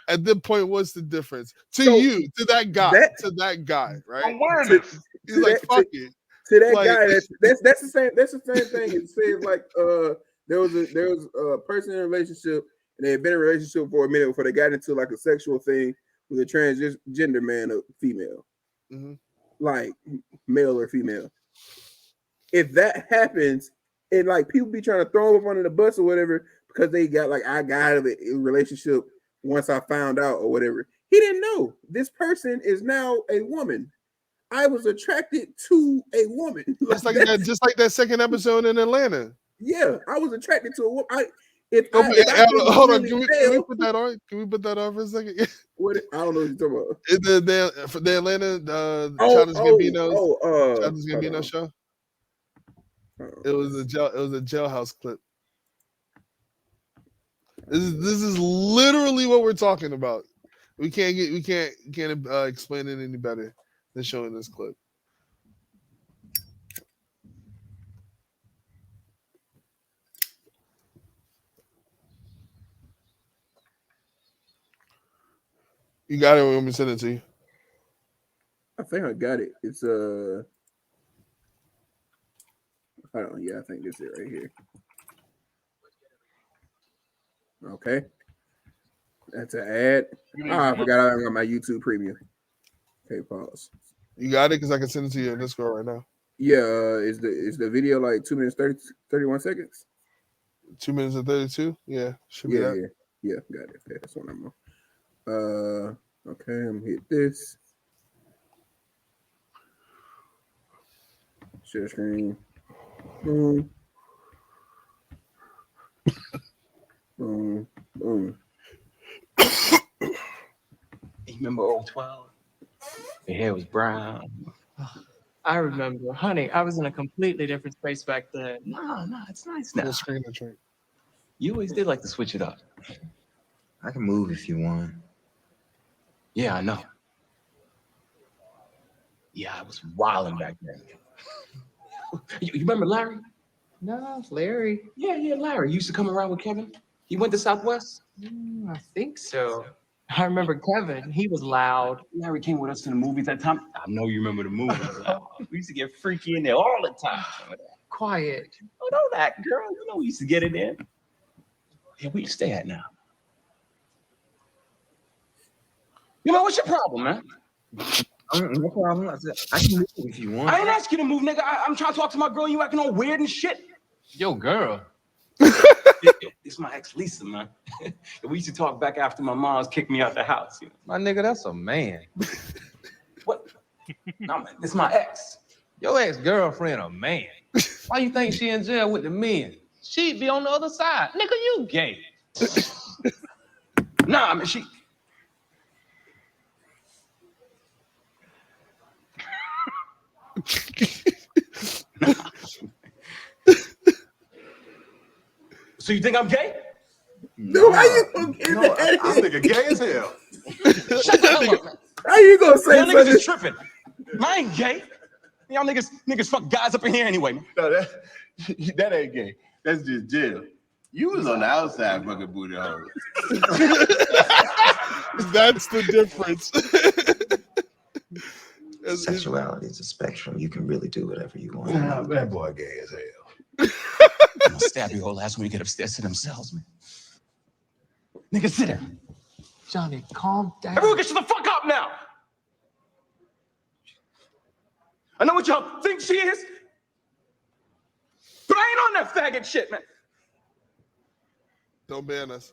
At that point, what's the difference to that guy, right? Awareness. He's like, fuck it. To that guy, that's the same. That's the same thing. It says like there was a person in a relationship and they had been in a relationship for a minute before they got into like a sexual thing with a transgender man or female, like male or female. If that happens, and like people be trying to throw him up under the bus or whatever because they got like I got out of a relationship once I found out or whatever. He didn't know this person is now a woman. I was attracted to a woman. Just like that second episode in Atlanta. Yeah, I was attracted to a woman. Hold on, can we put that on? Can we put that on for a second? What I don't know what you're talking about. The Atlanta Childish Gambino show. It was a jailhouse clip. This is literally what we're talking about. We can't explain it any better than showing this clip. You got it. We want me to send it to you. I think I got it. It's hold on. Yeah, I think this is it right here. Okay. That's an ad. I forgot I got my YouTube premium. Okay, pause. You got it because I can send it to you in Discord right now. Yeah, is the video like 2 minutes 31 seconds? 2 minutes and 32? Yeah, should be that. Yeah, got it. Okay, that's what I'm on. Okay, I'm gonna hit this. Share screen. Boom. Boom. Boom. remember 012? The hair was brown. I remember. Honey, I was in a completely different space back then. No, it's nice now. Full screen the joint. You always did like to switch it up. I can move if you want. Yeah, I know. Yeah, I was wilding back then. You remember Larry? No, Larry. Yeah, Larry. You used to come around with Kevin. He went to Southwest. I think so. I remember Kevin. He was loud. Larry came with us to the movies that time. I know you remember the movies. We used to get freaky in there all the time. Quiet. Oh, know that, girl. You know we used to get it in. Yeah, where you stay at now? You know, what's your problem, man? No problem. I can move if you want. I ain't ask you to move, nigga. I'm trying to talk to my girl. You acting all weird and shit. Yo, girl. It's my ex Lisa, man. We used to talk back after my mom's kicked me out the house. You know? My nigga, that's a man. What? No, man, it's my ex. Your ex-girlfriend a man. Why you think she in jail with the men? She'd be on the other side. Nigga, you gay. Nah, I mean, she... So you think I'm gay? No, how you gonna get that? I think gay as hell. Shut the hell up, man. How you gonna say Y'all niggas something? is tripping. I ain't gay. Y'all niggas fuck guys up in here anyway, man. No, that ain't gay. That's just jail. You was on the outside fucking booty hole. That's the difference. Sexuality is a spectrum. You can really do whatever you want. Nah, that boy gay as hell. I'm gonna stab your whole ass when we get upstairs to themselves, man. Nigga, sit there. Johnny, calm down. Everyone get shut the fuck up now. I know what y'all think she is, but I ain't on that faggot shit, man. Don't ban us.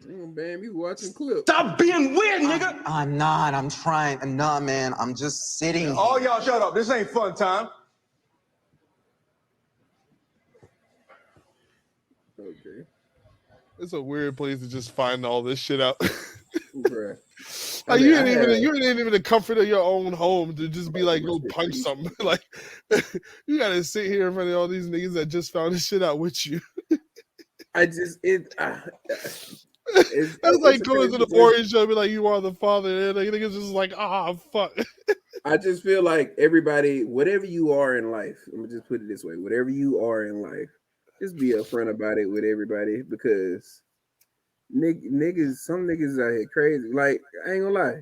Man, you watching clips. Stop being weird, nigga. I'm not. I'm trying. Nah, man. I'm just sitting. All y'all shut up. This ain't fun time. Okay. It's a weird place to just find all this shit out. Bruh. Like you ain't even the comfort of your own home to just be like, go punch something. Like you gotta sit here in front of all these niggas that just found this shit out with you. That's like going to the Warriors show and be like, you are the father. And like, niggas just like, fuck. I just feel like everybody, whatever you are in life, let me just put it this way: whatever you are in life, just be upfront about it with everybody, because niggas, some niggas out here crazy. Like, I ain't gonna lie.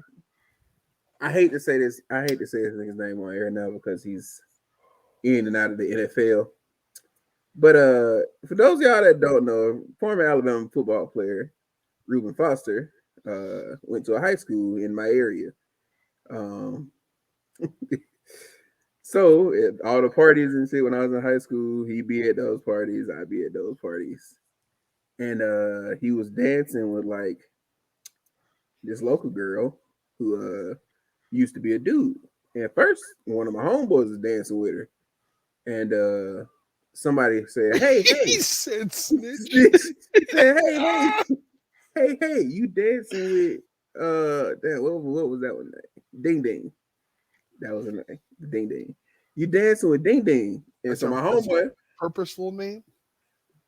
I hate to say this. I hate to say this nigga's name on air now because he's in and out of the NFL. But for those of y'all that don't know, former Alabama football player Reuben Foster went to a high school in my area. So at all the parties and shit when I was in high school, he'd be at those parties, I'd be at those parties. And he was dancing with like this local girl who used to be a dude. And at first, one of my homeboys was dancing with her. And somebody said, hey, He said snitch. said, hey, you dancing with damn, what was that one name? Ding Ding. That was her name. Ding Ding. You dancing with Ding Ding. And so my homeboy. Purposeful name?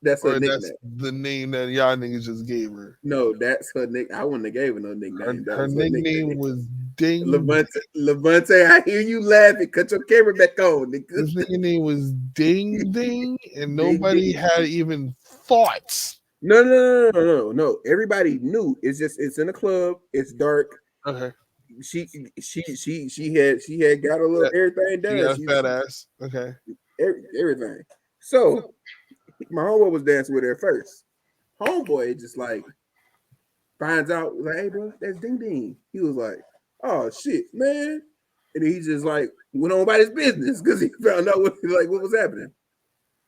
That's her or nickname. that's the name that y'all niggas just gave her. No, that's her nick. I wouldn't have gave her no nickname. Her nickname was Ding. Levante, I hear you laughing. Cut your camera back on, nigga. His nickname was Ding Ding, and nobody had even thoughts. No. Everybody knew. It's just it's in a club. It's dark. Okay. She had got a little everything done. She got fat ass. Okay. Everything. So my homeboy was dancing with her first. Homeboy just like finds out like, hey bro, that's Ding Ding. He was like, oh shit, man. And he just like went on about his business because he found out what was happening.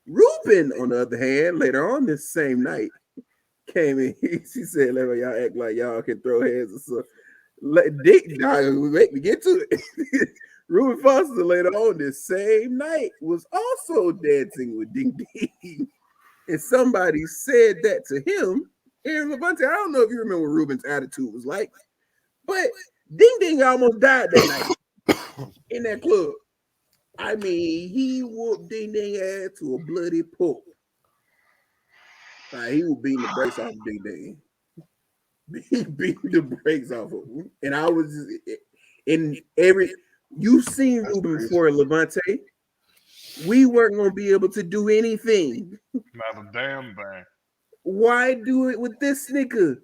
Reuben, on the other hand, later on this same night, came in. She said, let me y'all act like y'all can throw hands or something. Dick, make me get to it. Reuben Foster later on this same night was also dancing with Ding Ding. And somebody said that to him. Aaron Levante, I don't know if you remember what Reuben's attitude was like, But Ding Ding almost died that night in that club. I mean, he whooped Ding Ding ass to a bloody pulp. Like, he was beating the brakes off Ding Ding. He beat the brakes off of him. And I was just, in every, you've seen Ruben before, Levante. We weren't going to be able to do anything. Not a damn thing. Why do it with this nigga?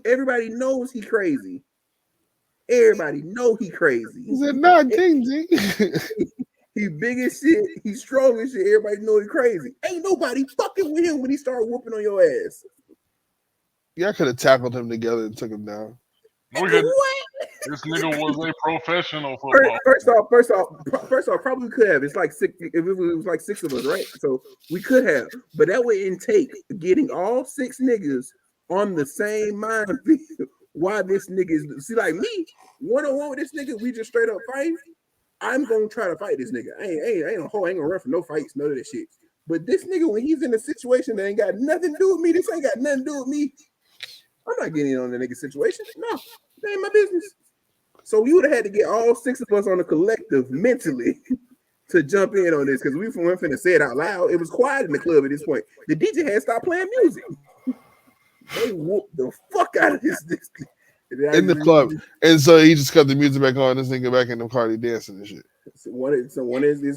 Everybody knows he crazy. Everybody know he crazy. He said, "Nah, Ding Ding." He big as shit. He strong as shit. Everybody know he crazy. Ain't nobody fucking with him when he started whooping on your ass. Y'all could have tackled him together and took him down. No, we couldn't. This nigga was a professional football. First off, probably could have. It's like six. If it was like six of us, right? So we could have, but that would intake getting all six niggas on the same mind. Why this nigga is like me, 1-on-1 with this nigga? We just straight up fight. I'm gonna try to fight this nigga. I ain't gonna run for no fights, none of that shit. But this nigga, when he's in a situation that ain't got nothing to do with me, this ain't got nothing to do with me. I'm not getting in on the nigga situation. No, that ain't my business. So you would have had to get all six of us on a collective mentally to jump in on this, because we weren't finna say it out loud. It was quiet in the club at this point. The DJ had stopped playing music. They whooped the fuck out of this in the club, and so he just cut the music back on. This nigga back in the party dancing and shit. So one of his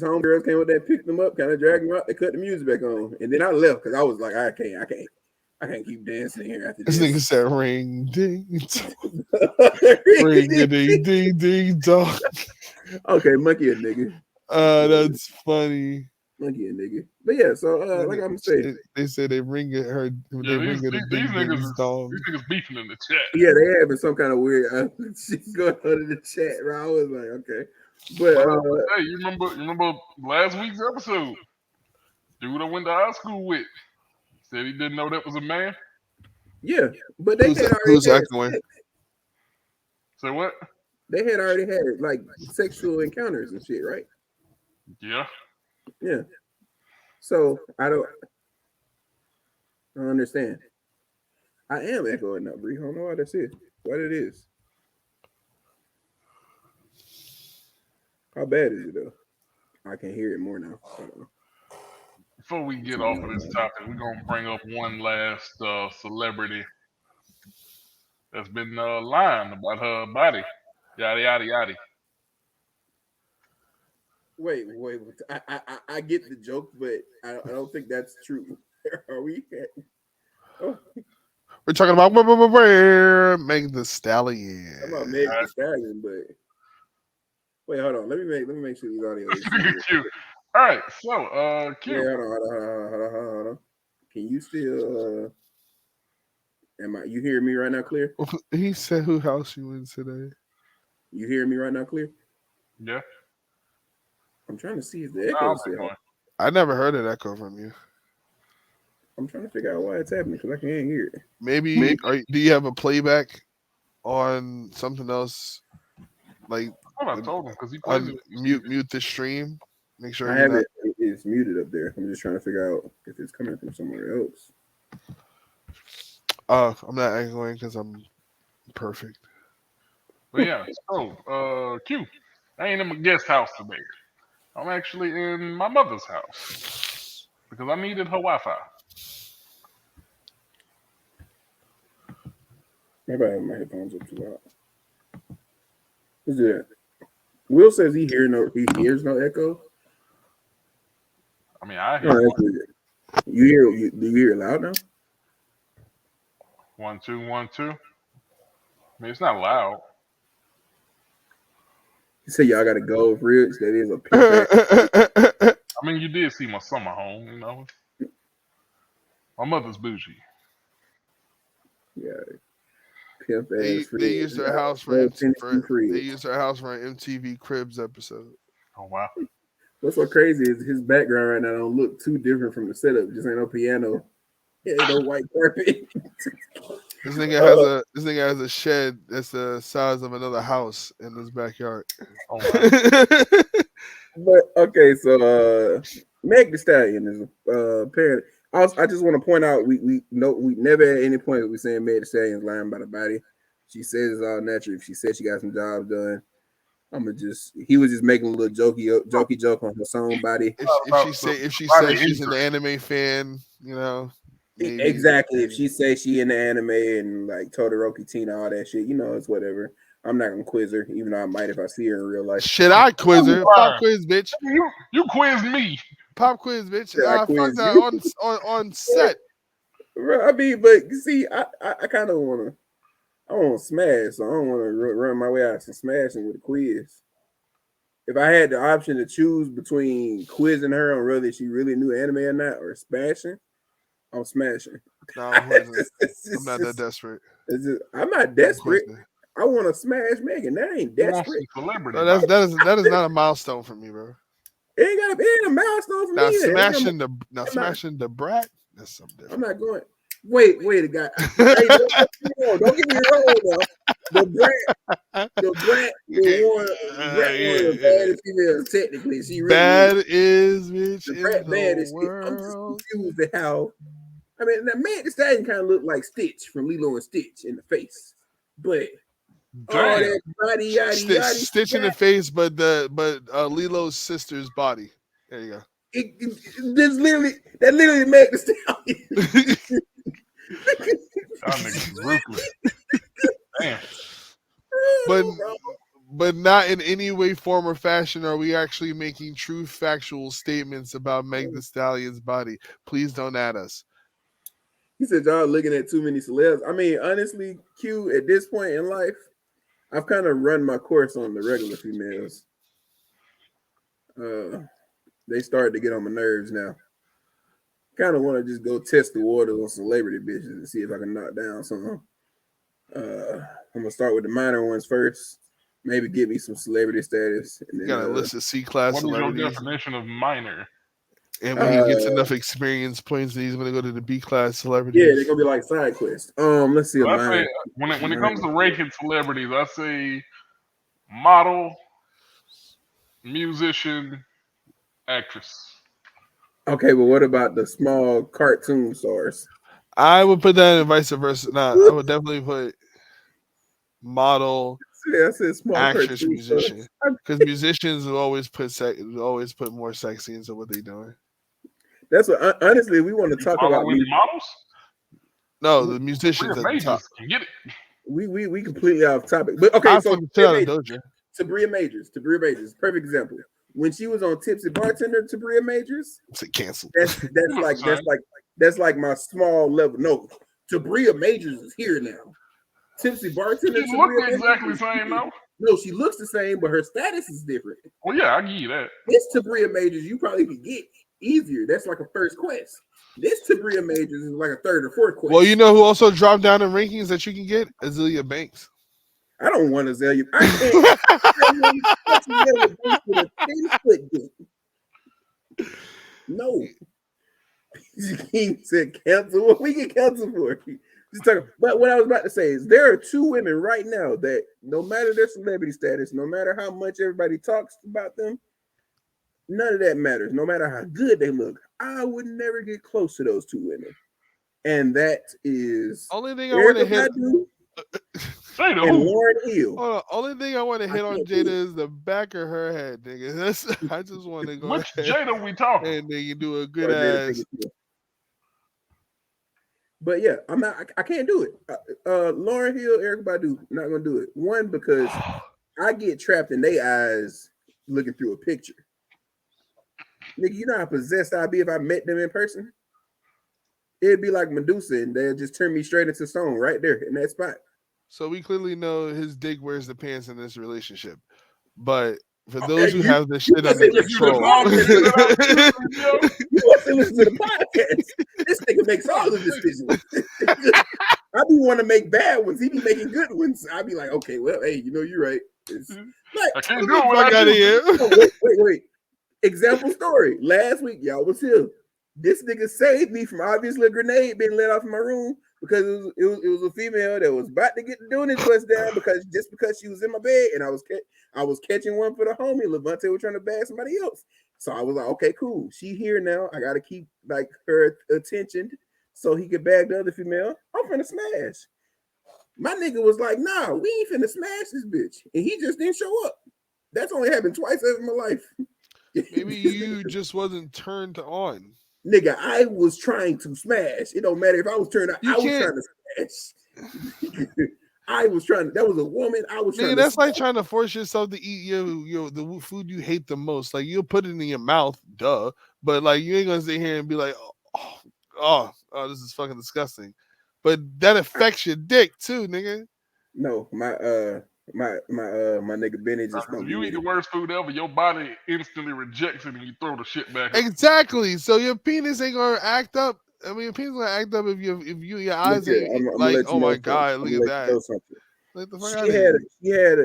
homegirls came with that, picked them up, kind of dragged them out. They cut the music back on, and then I left because I was like, I can't keep dancing here after this. This nigga said, "Ring ding, ring ding ding ding dong." Okay, monkey a nigga. That's funny. Monkey a nigga. But yeah, so like I'm saying, they said they ring it her. Yeah, these niggas beefing in the chat. Yeah, they having some kind of weird shit going on in the chat. Bro, I was like, okay, but hey, you remember last week's episode? Dude I went to high school with said he didn't know that was a man. Yeah, but they had who's already echoing? Say what? They had already had like sexual encounters and shit, right? Yeah. Yeah. So I don't understand. I am echoing now, Bree. I don't know why that's it. What it is. How bad is it though? I can hear it more now. Before we get off of this topic, we're gonna bring up one last celebrity that's been lying about her body. Yada yada yada. Wait. I get the joke, but I don't think that's true. Are we? Oh. We're talking about Meg the Stallion. I'm about Meg the Stallion, but wait, hold on. Let me make sure these audio is Q. All right, so Q. Yeah, hold on. Can you still you hear me right now clear? He said who house you in today. You hear me right now clear? Yeah. I'm trying to see if the echo is still. I never heard an echo from you. I'm trying to figure out why it's happening because I can't hear it. Maybe do you have a playback on something else? Like I told him because he plays it. Mute the stream. Make sure I have it. It's muted up there. I'm just trying to figure out if it's coming from somewhere else. I'm not echoing because I'm perfect. But yeah, so Q. I ain't in my guest house today. I'm actually in my mother's house because I needed her Wi-Fi. Maybe I have my headphones up too loud. Let's do that. Will says he hears no echo. I mean, I hear. Do you hear it loud now? 1 2 1 2. I mean, it's not loud. You say y'all got a gold fridge that is a pimp. I mean, you did see my summer home, you know. My mother's bougie. Yeah. Pimp ass They used their house for they used their house for an MTV Cribs episode. Oh wow. What's so crazy is his background right now don't look too different from the setup. Just ain't no piano. Ain't no white carpet. This nigga has a shed that's the size of another house in his backyard. Oh wow. But okay, so Meg the Stallion is parent. I just want to point out we never at any point we saying Meg the Stallion's lying about the body. She says it's all natural. If she said she got some jobs done, he was just making a little jokey joke on her song body. If she says she's an anime fan, you know, maybe. Exactly. If she says she in the anime and like Todoroki Tina, all that shit, you know, it's whatever. I'm not gonna quiz her, even though I might if I see her in real life. Shit, I quiz her. Pop quiz, bitch. You quizzed me. Pop quiz, bitch. Yeah, Fuck that on set. I mean, but you see, I kind of want to smash, so I don't want to run my way out to smashing with a quiz. If I had the option to choose between quizzing her on whether she really knew anime or not, or smashing, I'm smashing. No, I'm not that desperate. I'm not desperate. I want to smash Megan. That ain't desperate. No, that is not a milestone for me, bro. It ain't a milestone for me. Smashing the brat. That's something different. I'm not going. Wait, a guy. Hey, don't get me wrong now. The brat one of the baddest females. Technically, she really bad is bitch. The brat bad is. I'm just confused at how. I mean, that man, the stallion kind of looked like Stitch from Lilo and Stitch in the face, but that body, yaddy, Stitch in the face, but Lilo's sister's body. There you go. That literally made the stallion. Y'all niggas ruthless. Damn. But not in any way, form, or fashion are we actually making true factual statements about Meg the Stallion's body. Please don't add us. He said y'all looking at too many celebs. I mean, honestly, Q, at this point in life, I've kind of run my course on the regular females. They started to get on my nerves now. Kind of want to just go test the waters on celebrity bitches and see if I can knock down some. I'm gonna start with the minor ones first. Maybe get me some celebrity status. And then, you got a list of C-class celebrities. What is your definition of minor? And when he gets enough experience points, he's gonna go to the B-class celebrity. Yeah, they're gonna be like side quests. Let's see. When it comes to ranking celebrities, I say model, musician, actress. Okay, but what about the small cartoon stars? I would put that in vice versa. I would definitely put model, I said small actress, musician, because musicians will always put more sex scenes in what they're doing. That's what. Honestly, we want to talk about models. No, the musicians at the top. Get it. We completely off topic. But okay, so Tabria Majors, perfect example. When she was on Tipsy Bartender, Tabria Majors, it's canceled. That's like my small level. No, Tabria Majors is here now. Tipsy Bartender. She looks exactly the same though. No, she looks the same, but her status is different. Well, yeah, I give you that. This Tabria Majors you probably could get easier. That's like a first quest. This Tabria Majors is like a third or fourth quest. Well, you know who also dropped down in rankings that you can get? Azealia Banks. I don't want Azealia. I can't. No. King said cancel. What we get cancel for? But what I was about to say is there are two women right now that no matter their celebrity status, no matter how much everybody talks about them, none of that matters. No matter how good they look, I would never get close to those two women. And that is only thing I want to hit. And Lauren Hill. Only thing I want to hit on Jada is the back of her head, nigga. I just want to go. Which Jada we talking? And then you do a good ass. But yeah, I can't do it. Lauren Hill, Erykah Badu, not gonna do it. One, because I get trapped in their eyes looking through a picture. Nigga, you know how possessed I'd be if I met them in person? It'd be like Medusa, and they'll just turn me straight into stone right there in that spot. So we clearly know his dick wears the pants in this relationship. But for those who have this shit under control, you want to listen to the podcast. This nigga makes all the decisions. I be want to make bad ones. He be making good ones. I be like, okay, well, hey, you know, you're right. I can't do it without out of here. Wait. Example story. Last week, y'all was here. This nigga saved me from obviously a grenade being let off in my room because it was a female that was about to get doing his bust down because she was in my bed and I was catching one for the homie. Levante was trying to bag somebody else. So I was like, okay, cool. She here now. I gotta keep like her attention so he could bag the other female. I'm finna smash. My nigga was like, nah, we ain't finna smash this bitch. And he just didn't show up. That's only happened twice in my life. Maybe you just wasn't turned on. Nigga, I was trying to smash. It don't matter if I was turned on. I was trying to smash. I was trying to, that was a woman. I was trying to that's smash. like trying to force yourself to eat the food you hate the most. Like you'll put it in your mouth, duh. But like you ain't gonna sit here and be like, oh, this is fucking disgusting. But that affects your dick too, nigga. No, my nigga Benny just if you eat the worst food ever, your body instantly rejects it and you throw the shit back. Exactly. So your penis ain't gonna act up. I mean, your penis gonna act up if your eyes ain't like, oh my god, look at that. Like the fuck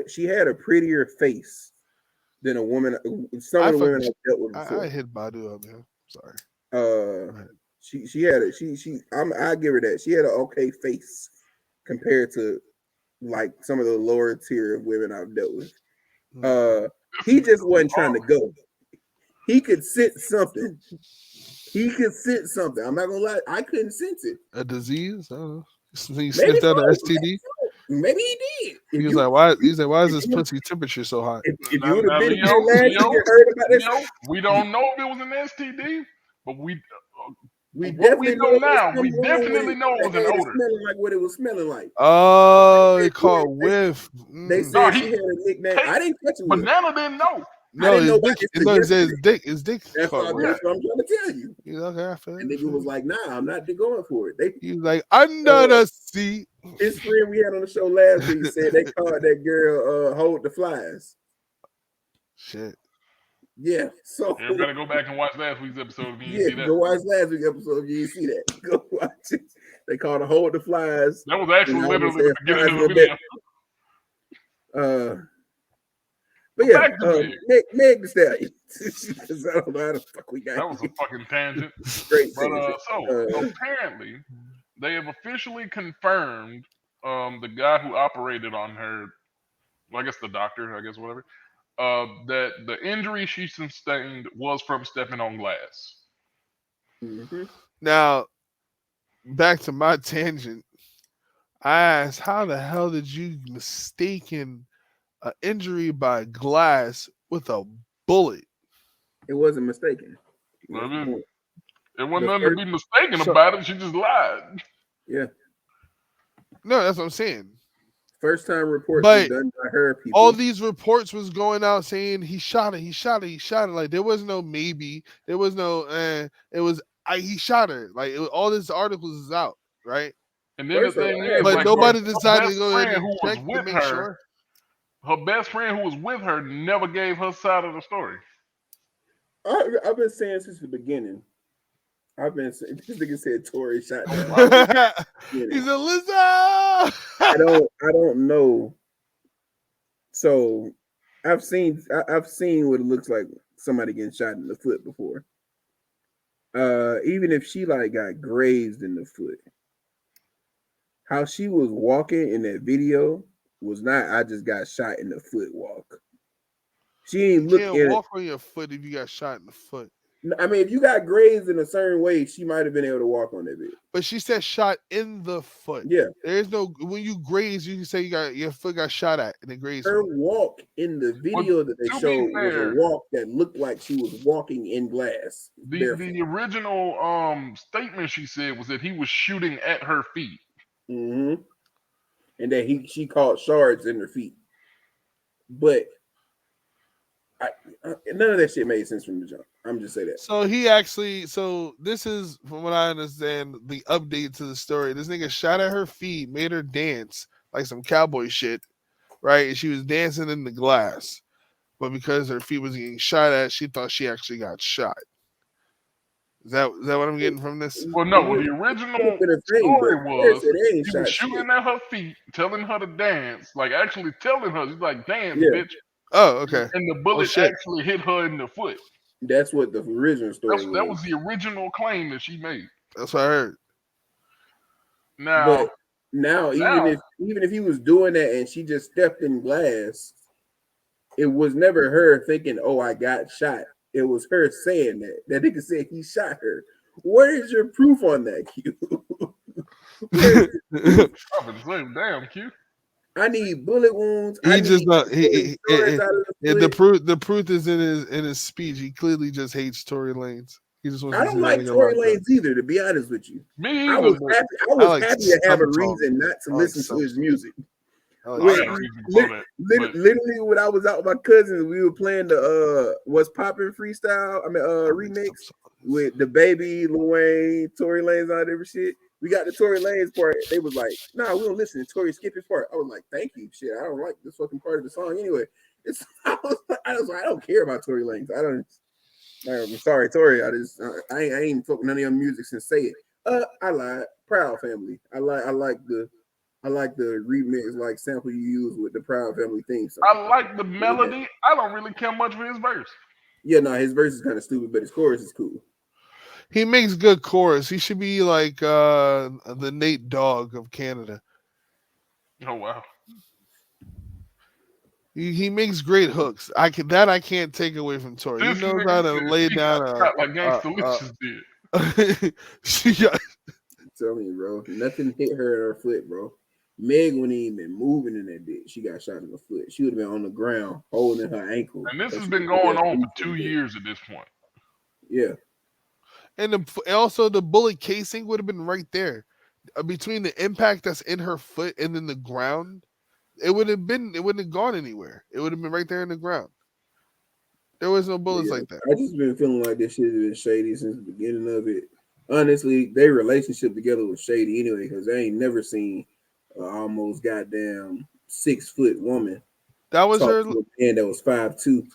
she had a prettier face than a woman. Some of the women I've dealt with before. I hit Badu up, man. Sorry. I give her that. She had an okay face compared to like some of the lower tier of women I've dealt with. He just wasn't trying to go. He could sense something. I'm not gonna lie, I couldn't sense it. A disease? I don't know. He sniffed out an STD. Maybe he did. He was like, "Why? He's like, why is this pussy temperature so hot?" If you would have been here last year, heard about this. We don't know if it was an STD, but we definitely know now. We definitely know it was an odor. Smelling like what it was smelling like. Oh, it caught whiff. They said she had a nickname. I didn't catch it. Banana didn't know. No, his dick. That's what I'm trying to tell you. Okay, I feel and nigga was like, "Nah, I'm not going for it." He's like, "Under the seat." His friend we had on the show last week said they called that girl "Hold the Flies." Shit. Yeah. So you better go back and watch last week's episode if you didn't see that. Go watch last week's episode if you didn't see that. Go watch it. They called her "Hold the Flies." That was actually literally the beginning of the video. But yeah, Meg the Stallion. I don't know how the fuck we got. That was a fucking tangent. Great. But so apparently they have officially confirmed the guy who operated on her, well, I guess the doctor, whatever, that the injury she sustained was from stepping on glass. Mm-hmm. Now, back to my tangent. I asked, how the hell did you mistaken an injury by glass with a bullet? It wasn't mistaken. It wasn't nothing to be mistaken about it. She just lied. Yeah. No, that's what I'm saying. First time reports was done by her people. All these reports was going out saying he shot it. Like there was no maybe. There was no it was he shot her. Like all this articles is out, right? And then the thing is, but nobody decided to go ahead and check to make sure. Her best friend who was with her never gave her side of the story. I've been saying since the beginning. I've been saying this nigga said Tory shot down. He's a lizard. I don't know. So I've seen what it looks like somebody getting shot in the foot before. Even if she like got grazed in the foot, how she was walking in that video was not I just got shot in the foot walk. She ain't look at it. Walk on your foot if you got shot in the foot. I mean, if you got grazed in a certain way, she might have been able to walk on that bit. But she said shot in the foot. Yeah. There's no when you graze, you can say your foot got shot at and it grazed. Her walk in the video that they showed was a walk that looked like she was walking in glass. The original statement she said was that he was shooting at her feet. Mm-hmm. And that she caught shards in her feet. But none of that shit made sense from the jump. I'm just saying that. So this is, from what I understand, the update to the story. This nigga shot at her feet, made her dance like some cowboy shit, right? And she was dancing in the glass. But because her feet was getting shot at, she thought she actually got shot. Is that what I'm getting from this? Well, no. The original story was he was shooting at her feet, telling her to dance, like actually telling her, he's like, dance, bitch. Oh, okay. And the bullet actually hit her in the foot. That's what the original story was. That was the original claim that she made. That's what I heard. Now, even if he was doing that and she just stepped in glass, it was never her thinking, "Oh, I got shot." It was her saying that. That nigga said he shot her. Where is your proof on that, Q? Damn, Q. I need bullet wounds. He I just need not. swords out of the The foot. proof is in his speech. He clearly just hates Tory Lanez. He just wants I to see don't that like nigga Tory locked up. Lanez either, to be honest with you. Me I either. was happy. I was happy to have a reason not to listen to his music. I got a reason for that. But Literally, when I was out with my cousins, we were playing the "What's Poppin" freestyle. I mean, remix with the baby, Lil Wayne, Tory Lanez, all that different shit. We got the Tory Lanez part. They was like, "Nah, we don't listen to Tory. Skip his part." I was like, "Thank you, shit. I don't like this fucking part of the song anyway." I was like, I don't care about Tory Lanez. I'm sorry, Tory. I ain't fucking none of your music since Say It. I lied. Proud Family. I like the remix, like sample you use with the Proud Family theme song. I like the melody. I don't really care much for his verse. Yeah, no, his verse is kind of stupid, but his chorus is cool. He makes good chorus. He should be like the Nate Dogg of Canada. Oh wow. He makes great hooks. I can't take away from Tory. He knows how to lay down like Gangsta Licious did. She got. I'm telling you, bro, nothing hit her in her foot, bro. Meg wouldn't even been moving in that bitch. She got shot in the foot. She would have been on the ground holding her ankle. And this has been going on for 2 years at this point. Yeah. And also the bullet casing would have been right there. Between the impact that's in her foot and then the ground, it wouldn't have gone anywhere. It would have been right there in the ground. There was no bullets like that. I just been feeling like this shit has been shady since the beginning of it. Honestly, their relationship together was shady anyway, because they ain't never seen almost goddamn 6 foot woman. That was her. And that was 5'2".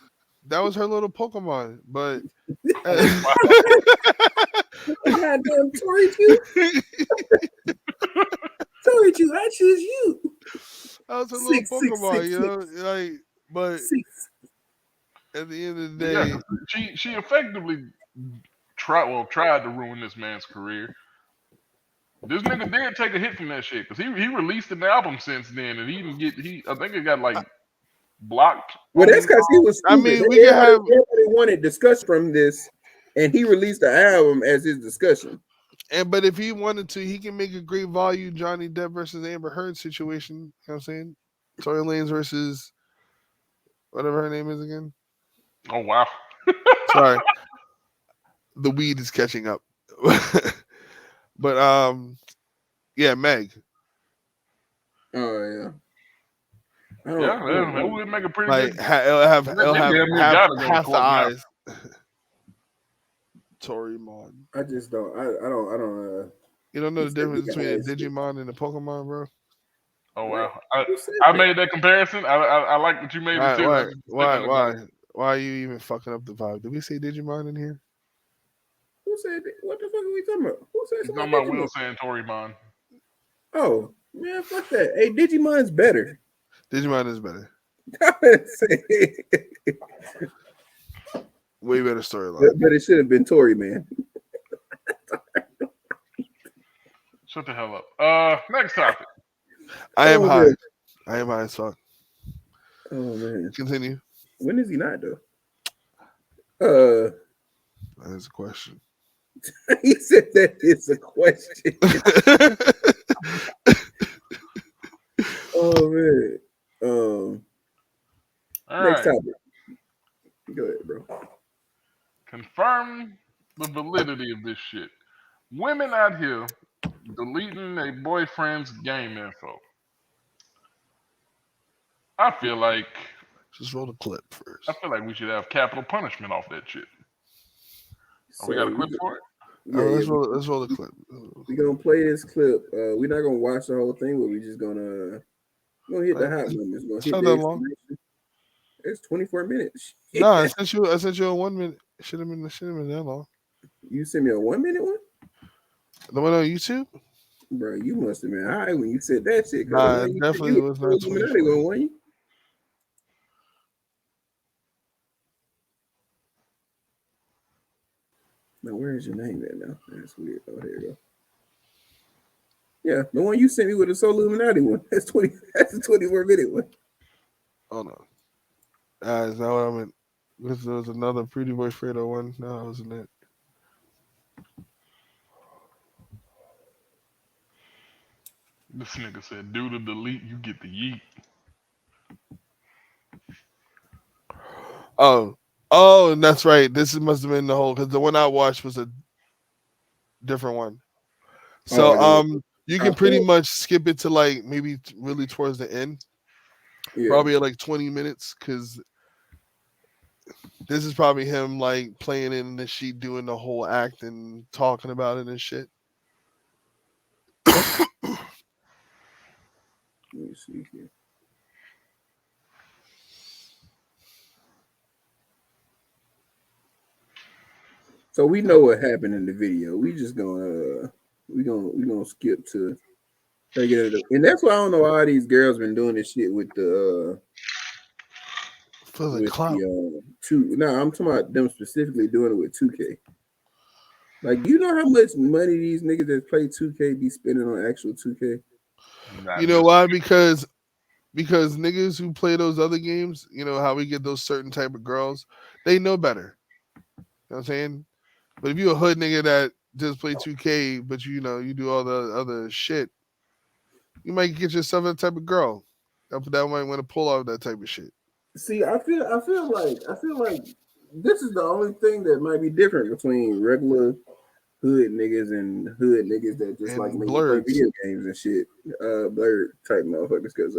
That was her little Pokemon, but goddamn Tory Q. Tory Q, I choose you. That was her little Pokemon, you know, like, but at the end of the day, yeah, she effectively tried to ruin this man's career. This nigga did take a hit from that shit because he released an album since then, and I think it got like blocked. Well, that's because he was stupid. I mean, we can have everybody wanted discussion from this, and he released the album as his discussion. But if he wanted to, he can make a great value Johnny Depp versus Amber Heard situation. You know what I'm saying? Tory Lanez versus whatever her name is again. Oh wow. Sorry. The weed is catching up. But yeah, Meg. Oh yeah. It would make a pretty like good. It'll have half the eyes. Tory Mon. I just don't. I don't. You don't know the difference between a Digimon and a Pokemon, bro? Oh wow! I made that comparison. I like that you made it too. Why are you even fucking up the vibe? Did we say Digimon in here? Who said that? What the fuck are we talking about? Who said something talking about Will saying Torymon. Oh man, fuck that. Hey, Digimon's better. Digimon is better. Way better storyline. But it should have been Tory, man. Shut the hell up. Next topic. I am high. I am high as fuck. Oh man. Continue. When is he not though? That is a question. He said that it's a question. Oh man. All Next right. topic. Go ahead, bro. Confirm the validity of this shit. Women out here deleting their boyfriend's game info. I feel like just roll the clip first. I feel like we should have capital punishment off that shit. We got a clip for it? Yeah, let's roll the clip. We're gonna play this clip. We're not gonna watch the whole thing, but we're just gonna hit the hot numbers. It's not that long. It's 24 minutes. No, I sent you a 1 minute. Should have been that long. You sent me a 1 minute one? The one on YouTube? Bro, you must have been high when you said that shit. Nah, it definitely was not 24. Now, where is your name at now? That's weird. Oh, here you go. Yeah, the one you sent me with the Soul Illuminati one. That's 20. That's a 24 minute one. Oh no. Is that what I meant? Because there was another Pretty Boy Fredo one. No, it wasn't it. This nigga said, "Do the delete, you get the yeet." Oh, and that's right. This must have been the whole because the one I watched was a different one. So you can pretty much skip it to like maybe really towards the end, probably at like 20 minutes, because this is probably him like playing in the sheet, doing the whole act and talking about it and shit. Let me see here. So we know what happened in the video. We just gonna we gonna skip to her get it. And that's why I don't know why these girls been doing this shit with the for the clout. two. No, I'm talking about them specifically doing it with 2K. Like, you know how much money these niggas that play 2K be spending on actual 2K? You know why? Because niggas who play those other games, you know how we get those certain type of girls, they know better. You know what I'm saying? But if you a hood nigga that just play 2K, but you know you do all the other shit, you might get yourself that type of girl that might want to pull off that type of shit. See, I feel like this is the only thing that might be different between regular hood niggas and hood niggas that just like make play video games and shit. Blurred type motherfuckers, because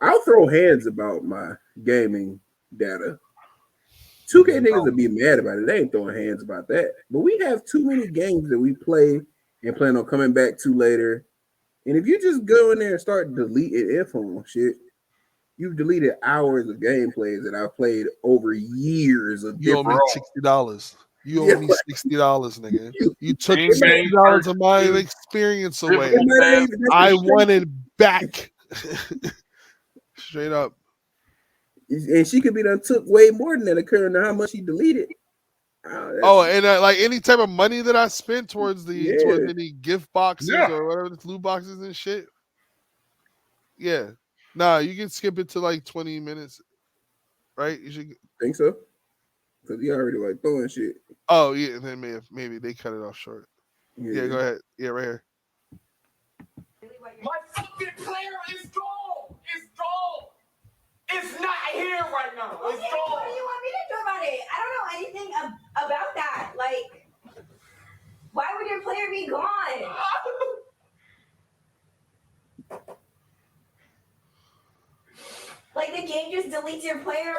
I'll throw hands about my gaming data. 2K niggas will be mad about it. They ain't throwing hands about that. But we have too many games that we play and plan on coming back to later. And if you just go in there and start deleting info shit, you've deleted hours of gameplays that I've played over years of. You owe me $60. You owe me $60, nigga. You took $60 of my experience away. I want it back. Straight up. And she could be done took way more than that, according to how much she deleted. And like any type of money that I spent towards towards any gift boxes or whatever, loot boxes and shit. Yeah. Nah, you can skip it to like 20 minutes. Right? You should think so. Because you already like throwing shit. Oh, yeah, then maybe they cut it off short. Yeah, go ahead. Yeah, right here. My fucking player is gone. It's gone. It's not here right now. It's gone. What do you want me to do about it? I don't know anything about that. Like, why would your player be gone? Like, the game just deletes your player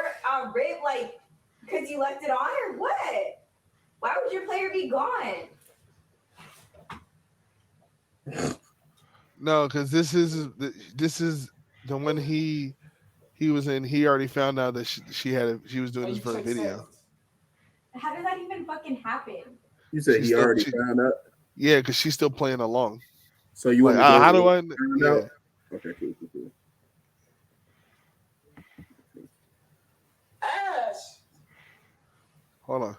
rip, like, because you left it on, or what? Why would your player be gone? No, because this is the one he was in. He already found out that she was doing this for a video. How did that even fucking happen? You said he already found out? Yeah, because she's still playing along. So you like, want to how do I? Yeah. Okay, cool. Ash. Hold on.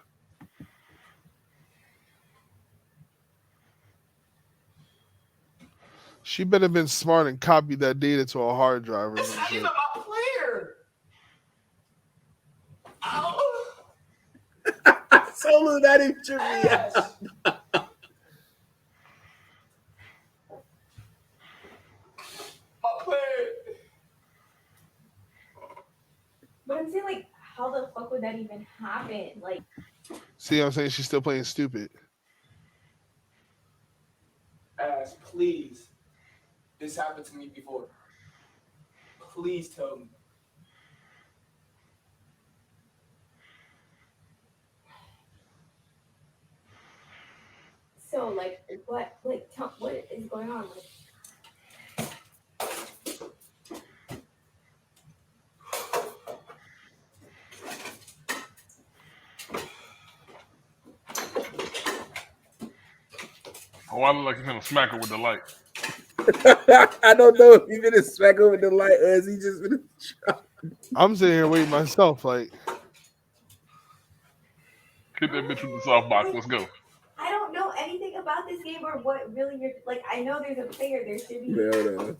She better have been smart and copied that data to a hard drive. It's not even my player. Oh. Solo, that didn't trip me out. My player. But I'm saying, like, how the fuck would that even happen? Like, see what I'm saying? She's still playing stupid. Ash, please. This happened to me before. Please tell me. so, like, what is going on? Like, Oh, I look like he's gonna smack her with the light. I don't know if he's gonna smack her with the light or is he just gonna try. I'm sitting here waiting myself, like. Hit that bitch with the softbox. Let's go. I don't know anything about this game or what really you're like. I know there's a player. There should be. No.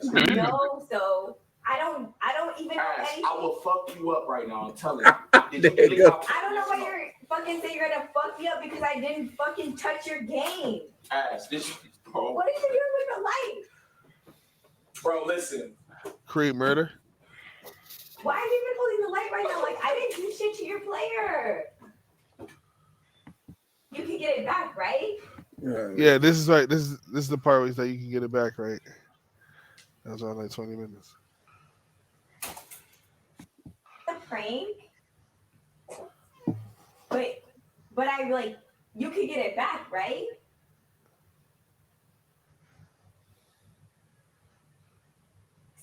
No, so I don't don't even know anything. I will fuck you up right now. I'm telling you. There you go. I don't know why you're fucking saying you're gonna fuck me up because I didn't fucking touch your game. Ass, bro. What are you doing with the light? Bro, listen. Create murder. Why are you even holding the light right now? Like, I didn't do shit to your player. You can get it back, right? Yeah, this is right. This is the part where it's like you can get it back, right? That was on like 20 minutes. A prank? But I like, you can get it back, right?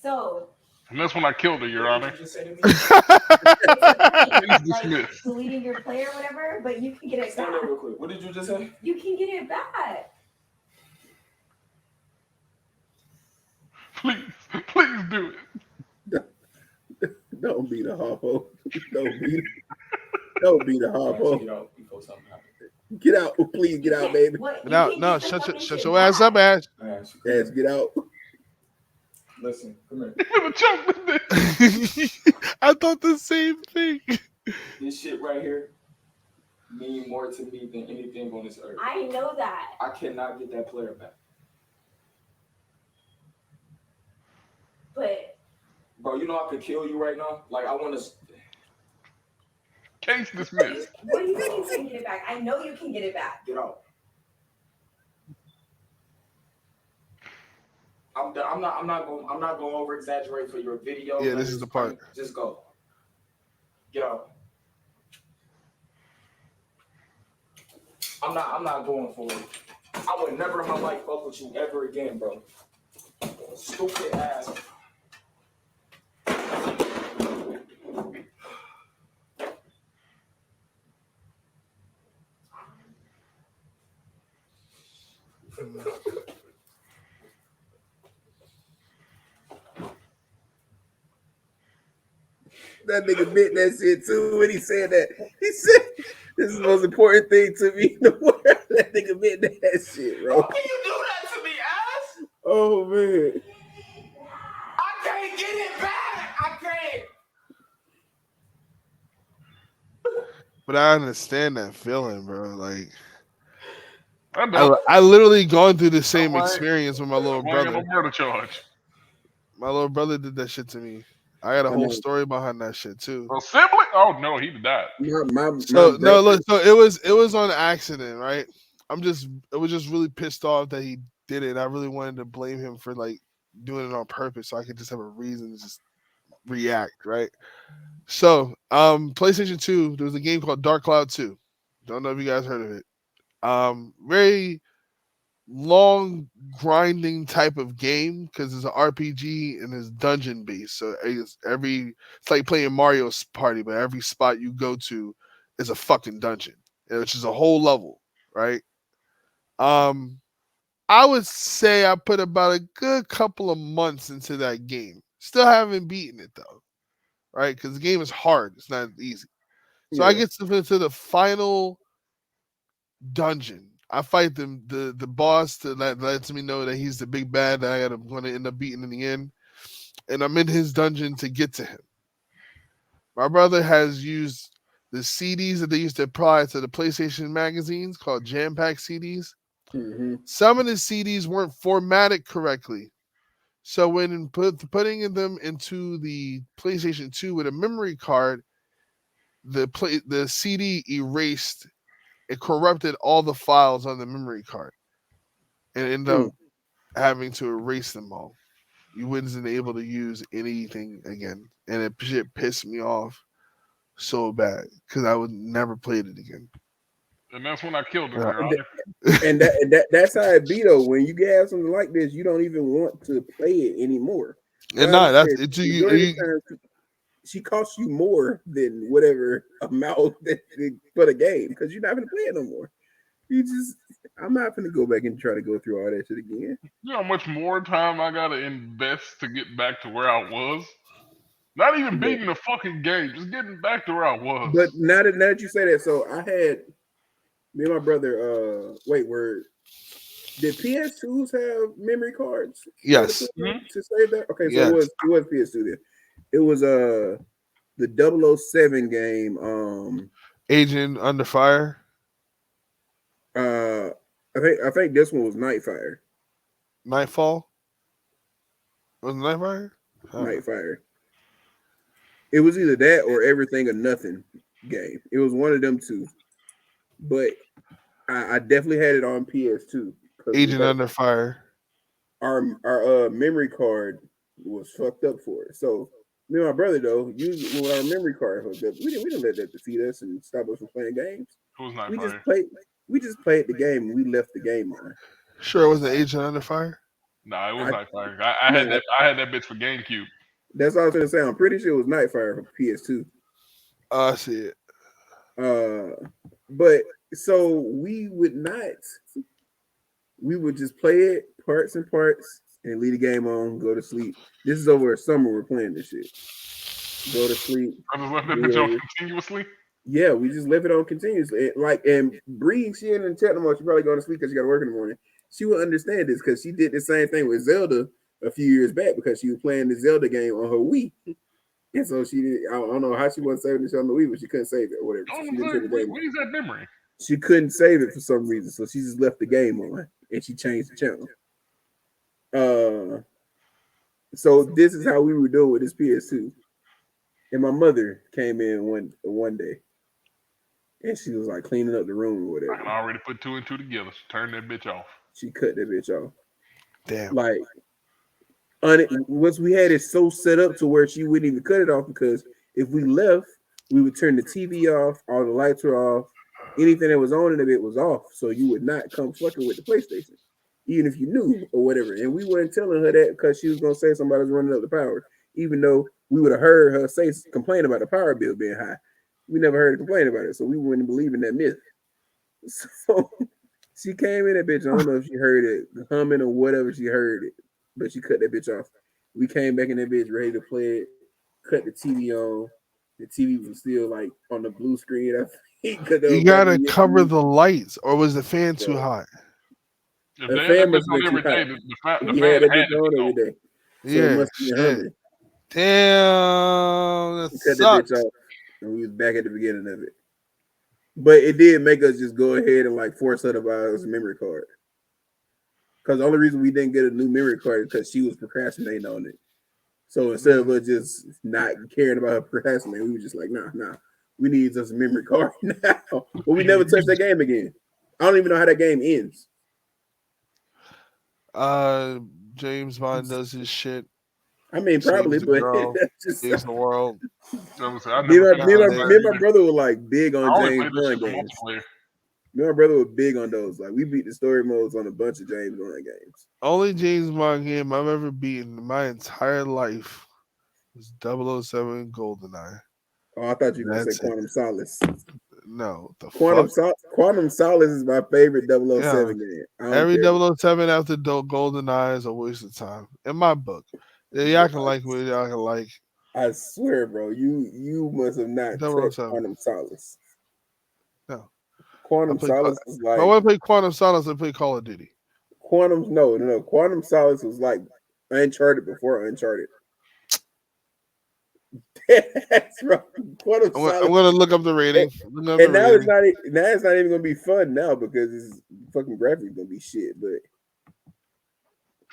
So. And that's when I killed her, Your Honor. Like, deleting your player or whatever, but you can get it back. Stand up real quick. What did you just say? You can get it back. Please do it. Don't be the hoppo. Don't be the hoppo. Get out, please get out, baby. Get out. No, shut your ass up, Ash. Ash, get out. Listen, come here. I thought the same thing. This shit right here mean more to me than anything on this earth. I know that. I cannot get that player back. But bro, you know I could kill you right now. Like I want to. Case dismissed. What do you mean you can get it back? I know you can get it back. Get out. I'm not going over exaggerate for your video. Yeah, this is the part. Just go. Get out. I'm not going for it. I would never in my life fuck with you ever again, bro. Stupid ass. That nigga meant that shit too when he said that. He said, "This is the most important thing to me in the world." That nigga meant that shit, bro. How can you do that to me, ass? Oh man. I can't get it back. I can't. But I understand that feeling, bro. Like, I literally gone through the same experience with my little brother. Murder charge. My little brother did that shit to me. I got a whole story behind that shit too. A sibling? Oh no, he did that. So it was on accident, right? I was just really pissed off that he did it. I really wanted to blame him for like doing it on purpose, so I could just have a reason to just react, right? So, PlayStation 2, there was a game called Dark Cloud 2. Don't know if you guys heard of it. Very long grinding type of game because it's an RPG and it's dungeon based. So it's like playing Mario's Party, but every spot you go to is a fucking dungeon, which is a whole level, right? I would say I put about a good couple of months into that game. Still haven't beaten it though, right? Because the game is hard. It's not easy. So I get to the final dungeon. I fight the boss that lets me know that he's the big bad that I'm going to end up beating in the end. And I'm in his dungeon to get to him. My brother has used the CDs that they used to apply to the PlayStation magazines called Jam Pack CDs. Mm-hmm. Some of the CDs weren't formatted correctly. So when putting them into the PlayStation 2 with a memory card, the CD erased. It corrupted all the files on the memory card and ended up having to erase them all. You wasn't able to use anything again. And it shit pissed me off so bad because I would never play it again. And that's when I killed him. And that's how it be though. When you have something like this, you don't even want to play it anymore. And that's it. She costs you more than whatever amount for the game because you're not going to play it no more. I'm not going to go back and try to go through all that shit again. You know how much more time I got to invest to get back to where I was? Not even beating the fucking game, just getting back to where I was. But now that you say that, so I had me and my brother. Did PS2s have memory cards? Yes. To save that. Okay, so it was PS2 then. It was the 007 game. Agent Under Fire. I think this one was Nightfire. Nightfall. Was it Nightfire? Nightfire. It was either that or Everything or Nothing game. It was one of them two. But I definitely had it on PS2. Agent Under Fire. Our memory card was fucked up for it. So me and my brother though, usually when our memory card hooked up, we didn't let that defeat us and stop us from playing games. It was not We fire. just played the game and we left the game on. Sure, it was the Agent Under Fire. Nah, it was not fire. I had that bitch for GameCube. That's all I was gonna say. I'm pretty sure it was Nightfire for PS2. I see it. But so we would just play it parts and parts and leave the game on, go to sleep. This is over a summer we're playing this shit. Go to sleep. I just left that bitch on continuously. Yeah, we just left it on continuously. And Bree, she in the chat tomorrow, she probably going to sleep because she got to work in the morning. She will understand this because she did the same thing with Zelda a few years back because she was playing the Zelda game on her Wii. And so she did, I don't know how she wasn't saving this on the Wii, but she couldn't save it or whatever. So she didn't take the game. Where's that memory? She couldn't save it for some reason, so she just left the game on and she changed the channel. So this is how we were doing with this PS2. And my mother came in one day, and she was like cleaning up the room or whatever. I can already put two and two together. So turn that bitch off. She cut that bitch off. Damn. Like, once we had it so set up to where she wouldn't even cut it off because if we left, we would turn the TV off, all the lights were off, anything that was on in it was off, so you would not come fucking with the PlayStation, even if you knew or whatever. And we weren't telling her that because she was gonna say somebody's running up the power, even though we would have heard her complain about the power bill being high. We never heard her complain about it, so we wouldn't believe in that myth. So she came in that bitch. I don't know if she heard it humming or whatever she heard it, but she cut that bitch off. We came back in that bitch ready to play it, cut the TV on. The TV was still like on the blue screen. You gotta cover the lights, or was the fan too hot? If The they had fan that must bitch on have been every too day, hot. the We fan had that had bitch to on be every on. day. So Yeah, it must be shit. humming. Damn, that We cut that sucks. bitch off, and we was back at the beginning of it. But it did make us just go ahead and like force her to buy us a memory card. Because the only reason we didn't get a new memory card is because she was procrastinating on it. So instead of us just not caring about her procrastinating, we were just like, nah, we need us a memory card now. But we never touched that game again. I don't even know how that game ends. James Bond does his shit. I mean, probably, saves the but girl, just saves the world. I me never and finished my brother were like big on I only James played this Bond shit for games. multiplayer. Me and my brother were big on those. Like we beat the story modes on a bunch of James Bond games. Only James Bond game I've ever beaten in my entire life was 007 GoldenEye. Oh, I thought you were going to say That's it. Quantum Solace. No, the Quantum fuck? Quantum Solace is my favorite 007 Yeah. game. I don't Every care. 007 after GoldenEye is a waste of time in my book. Y'all can like what y'all can like. I swear, bro, you must have not touched 007. Quantum Solace. No. Quantum Solace was If I like want to play Quantum Solace, I play Call of Duty. No. Quantum Solace was like Uncharted before Uncharted. That's right. Quantum Solace. I'm gonna look up the rating. And now it's not even gonna be fun now because it's fucking graphics gonna be shit. But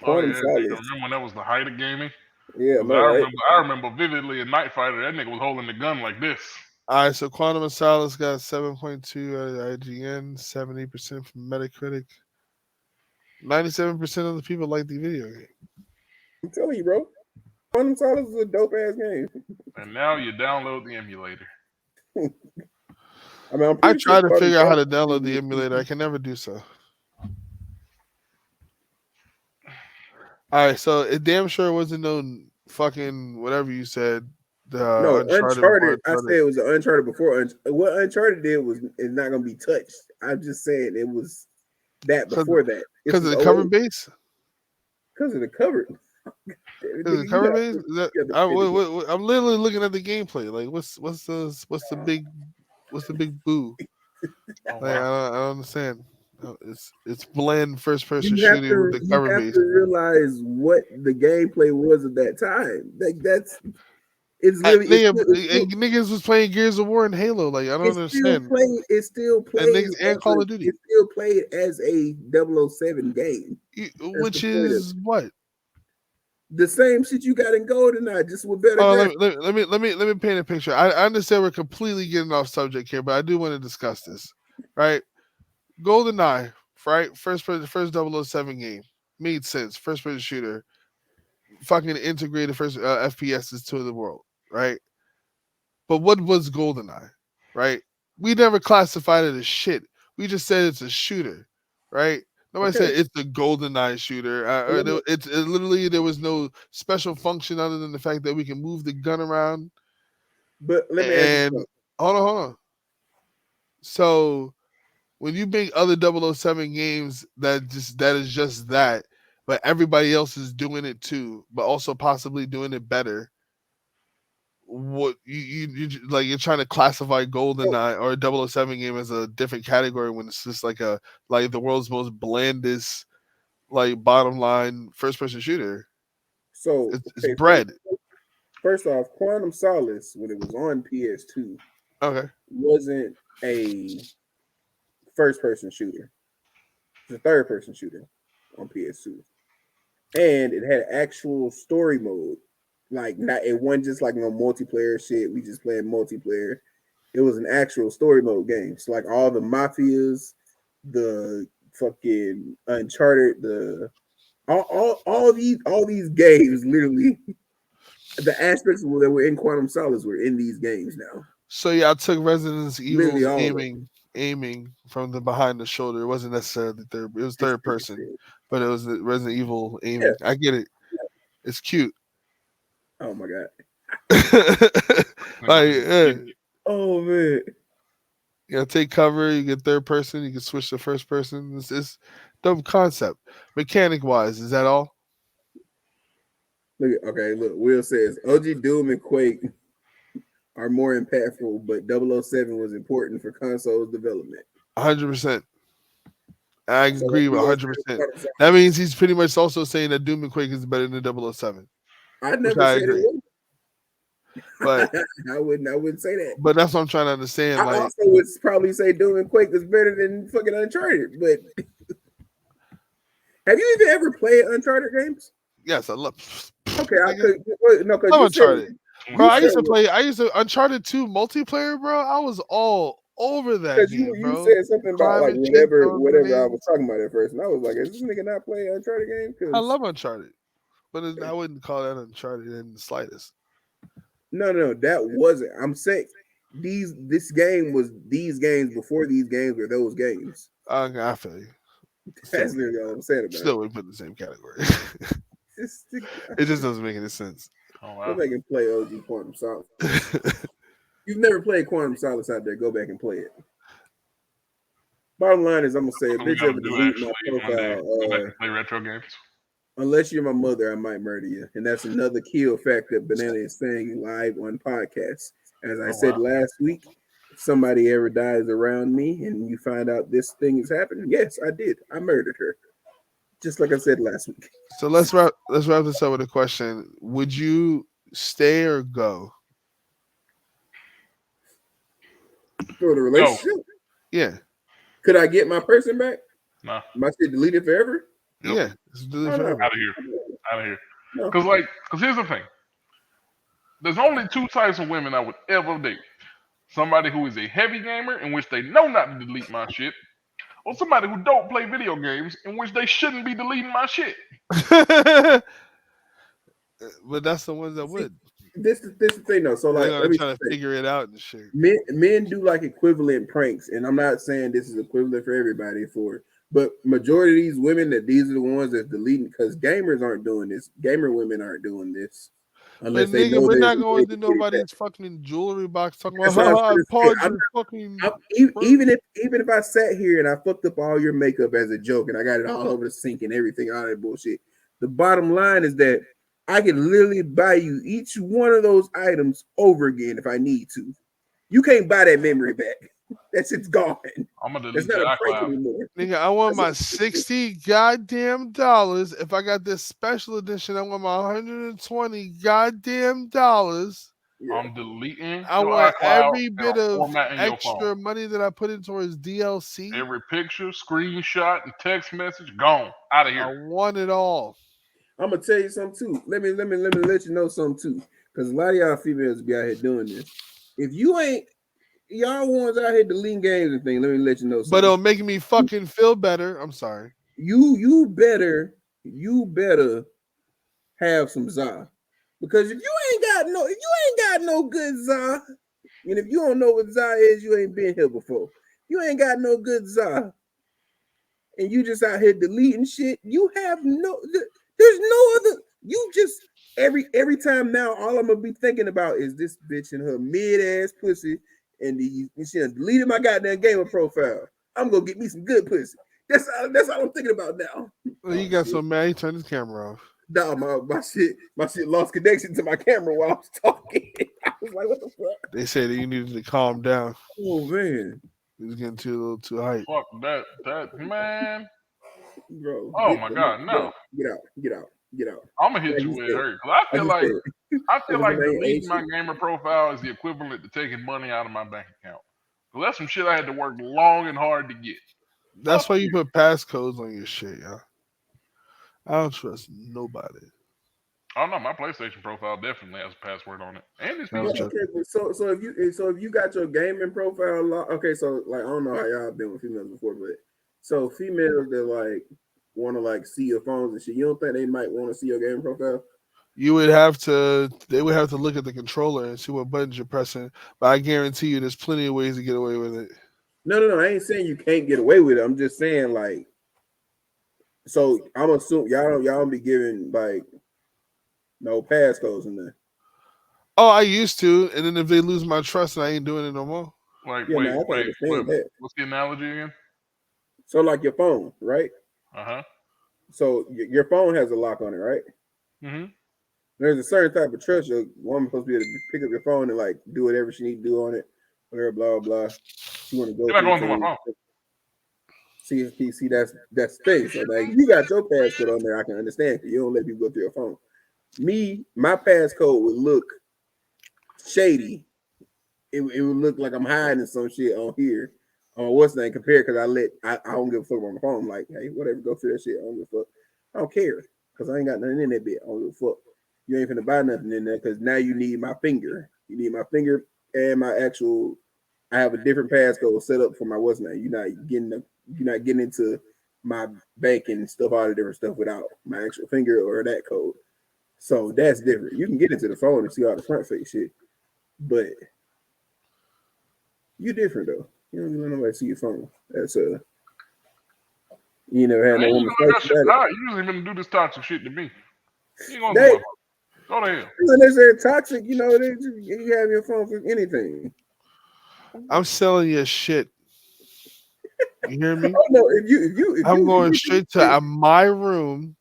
Quantum Nigga, Solace. remember when that was the height of gaming? Yeah, no, I remember vividly in Night Fighter, that nigga was holding the gun like this. All right, so Quantum Solace got 7.2 out of IGN, 70% from Metacritic. 97% of the people like the video game. I'm telling you, bro. Quantum Solace is a dope ass game. And now you download the emulator. I mean, I tried to figure out how to download the emulator. I can never do so. All right, so it damn sure wasn't no fucking whatever you said. No, Uncharted. I said it was an Uncharted before. What Uncharted did was it's not gonna be touched. I'm just saying it was that before that. Because of the cover base. Because of the cover. Because of the cover base. I'm literally looking at the gameplay. Like, what's the big boo? Like, I don't understand. It's blend first person shooting with the cover you have base. to realize what the gameplay was at that time. Like that's It's literally niggas was playing Gears of War and Halo. Like, I don't understand. It still plays And niggas and Call of Duty. It's still played as a 007 game. Which is what? The same shit you got in GoldenEye, just with better. Let me paint a picture. I understand we're completely getting off subject here, but I do want to discuss this. Right? GoldenEye, right? First 007 game. Made sense. First person shooter. Fucking integrated first FPSs to the world, right? But what was GoldenEye, right? We never classified it as shit. We just said it's a shooter, right? Nobody said it's a GoldenEye shooter. It's literally there was no special function other than the fact that we can move the gun around. But let me ask you hold on. So when you make other 007 games that is just that, but everybody else is doing it too, but also possibly doing it better. What you like? You're trying to classify GoldenEye or a 007 game as a different category when it's just like the world's most blandest, like, bottom line first person shooter. So it's bread. First off, Quantum Solace, when it was on PS2, wasn't a first person shooter. It's a third person shooter on PS2. And it had actual story mode. Like, it wasn't just like no multiplayer shit. We just playing multiplayer. It was an actual story mode game. So like all the mafias, the fucking Uncharted, all these games, literally the aspects that were in Quantum Solace were in these games now. So yeah, I took Resident Evil's aiming from the behind the shoulder. It wasn't necessarily third. It was third person, but it was the Resident Evil aiming. Yeah. I get it. It's cute. Oh my god. Oh man. You gotta take cover, you get third person, you can switch to first person. It's dumb concept. Mechanic wise, is that all? Look, Will says OG Doom and Quake are more impactful, but 007 was important for consoles development. 100%. I agree with 100%. That means he's pretty much also saying that Doom and Quake is better than 007. I never said it wasn't. But I wouldn't say that. But that's what I'm trying to understand. I also would probably say Doom and Quake is better than fucking Uncharted. But have you even ever played Uncharted games? Yes, I love. Okay, I love Uncharted. Bro, I used to Uncharted 2 multiplayer, bro. I was all over that game, you said something about like whatever I was talking about at first, and I was like, is this nigga not playing Uncharted game? I love Uncharted, but I wouldn't call that Uncharted in the slightest. No, that wasn't. I'm saying this game was these games before these games were those games. I feel you. That's literally all I'm saying about it. Still would put in the same category. It just doesn't make any sense. Oh, wow. Go back and play OG Quantum Solace. You've never played Quantum Solace out there, go back and play it. Bottom line is, I'm gonna say, a bitch ever delete my profile. Go back and play retro games. Unless you're my mother, I might murder you. And that's another kill fact that Banana is saying live on podcasts. As I said last week, if somebody ever dies around me and you find out this thing is happening, yes, I did. I murdered her. Just like I said last week. So let's wrap this up with a question. Would you stay or go? For the relationship? No. Yeah. Could I get my person back? No. My shit deleted forever? Yep. Yeah. It's deleted forever. Out of here. Because here's the thing. There's only two types of women I would ever date. Somebody who is a heavy gamer, in which they know not to delete my shit, or somebody who don't play video games, in which they shouldn't be deleting my shit. But that's the ones that would. This is the thing though. So like, let me try to figure it out and shit. Men do like equivalent pranks, and I'm not saying this is equivalent for everybody. But majority of these women these are the ones that's deleting because gamers aren't doing this. Gamer women aren't doing this. Unless they know we're not going to nobody's fucking jewelry box talking about how I pawned your fucking. Even if I sat here and I fucked up all your makeup as a joke and I got it all over the sink and everything, all that bullshit. The bottom line is that I can literally buy you each one of those items over again if I need to. You can't buy that memory back. That shit's gone. I'm gonna delete that anymore. Nigga, I want my $60 goddamn dollars. If I got this special edition, I want my $120 goddamn dollars. I'm deleting I your want iCloud every and bit I'm of formatting your phone. extra money that I put in towards DLC. Every picture, screenshot, and text message gone out of I here. want it all. I'm gonna tell you something too. Let me let you know something too. Because a lot of y'all females be out here doing this. If you ain't y'all ones out here deleting games and things, let me let you know something. But it'll make me fucking feel better. I'm sorry. You better have some za. Because if you ain't got no good za, and if you don't know what za is, you ain't been here before. You ain't got no good za, and you just out here deleting shit. You have there's no other. You just every time now, all I'm gonna be thinking about is this bitch and her mid ass pussy, and she done deleted my goddamn gamer profile. I'm gonna get me some good pussy. That's all I'm thinking about now. Well, you got so mad, you turned his camera off. No, my shit lost connection to my camera while I was talking. I was like, what the fuck? They said that you needed to calm down. Oh man, he was getting a little too hype. Fuck that man. Bro. Oh my god, no. Get out. I'm gonna hit you with her. Cause I feel like deleting my gamer profile is the equivalent to taking money out of my bank account. Cause that's some shit I had to work long and hard to get. That's why you put passcodes on your shit, y'all. I don't trust nobody. Oh no, my PlayStation profile definitely has a password on it. And it's PC. Okay, so if you got your gaming profile okay, so like I don't know how y'all been with females before, but so females that like want to like see your phones and shit, you don't think they might want to see your gaming profile? They would have to look at the controller and see what buttons you're pressing. But I guarantee you, there's plenty of ways to get away with it. No. I ain't saying you can't get away with it. I'm just saying like. So I'm assuming y'all don't be giving like no passcodes in there. Oh, I used to, and then if they lose my trust, I ain't doing it no more. Like, Yeah, wait, man, I can understand that. what's the analogy again? So like your phone, right? Uh-huh. So your phone has a lock on it, right? Mm-hmm. There's a certain type of trust your woman supposed to be able to pick up your phone and like do whatever she need to do on it, whatever, blah blah. She want to go. You're not going through my phone. See, that's the thing. So like, you got your passcode on there, I can understand. You don't let people go through your phone. Me, my passcode would look shady. It would look like I'm hiding some shit on here. What's the name compared? Because I don't give a fuck on my phone. I'm like, hey, whatever, go through that shit. I don't give a fuck. I don't care because I ain't got nothing in that bit. I don't give a fuck. You ain't finna buy nothing in there because now you need my finger. You need my finger and my actual. I have a different passcode set up for my what's name. You're not getting into my banking stuff, all the different stuff without my actual finger or that code. So that's different. You can get into the phone and see all the front face shit, but you different though. You don't let nobody see your phone. That's you never had no woman fight you about it. You usually gonna do this toxic shit to me. You ain't gonna go to hell. When they say toxic, you have your phone for anything. I'm selling your shit. You hear me? Oh no! If I'm going straight to my room.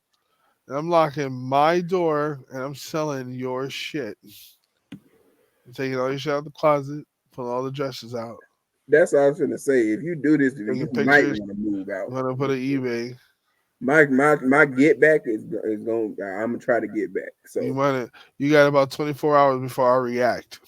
And I'm locking my door, and I'm selling your shit. I'm taking all your shit out of the closet, pulling all the dresses out. That's what I was gonna say. If you do this, you might want to move out. I'm gonna put an eBay. My get back is going. I'm gonna try to get back. So you got about 24 hours before I react.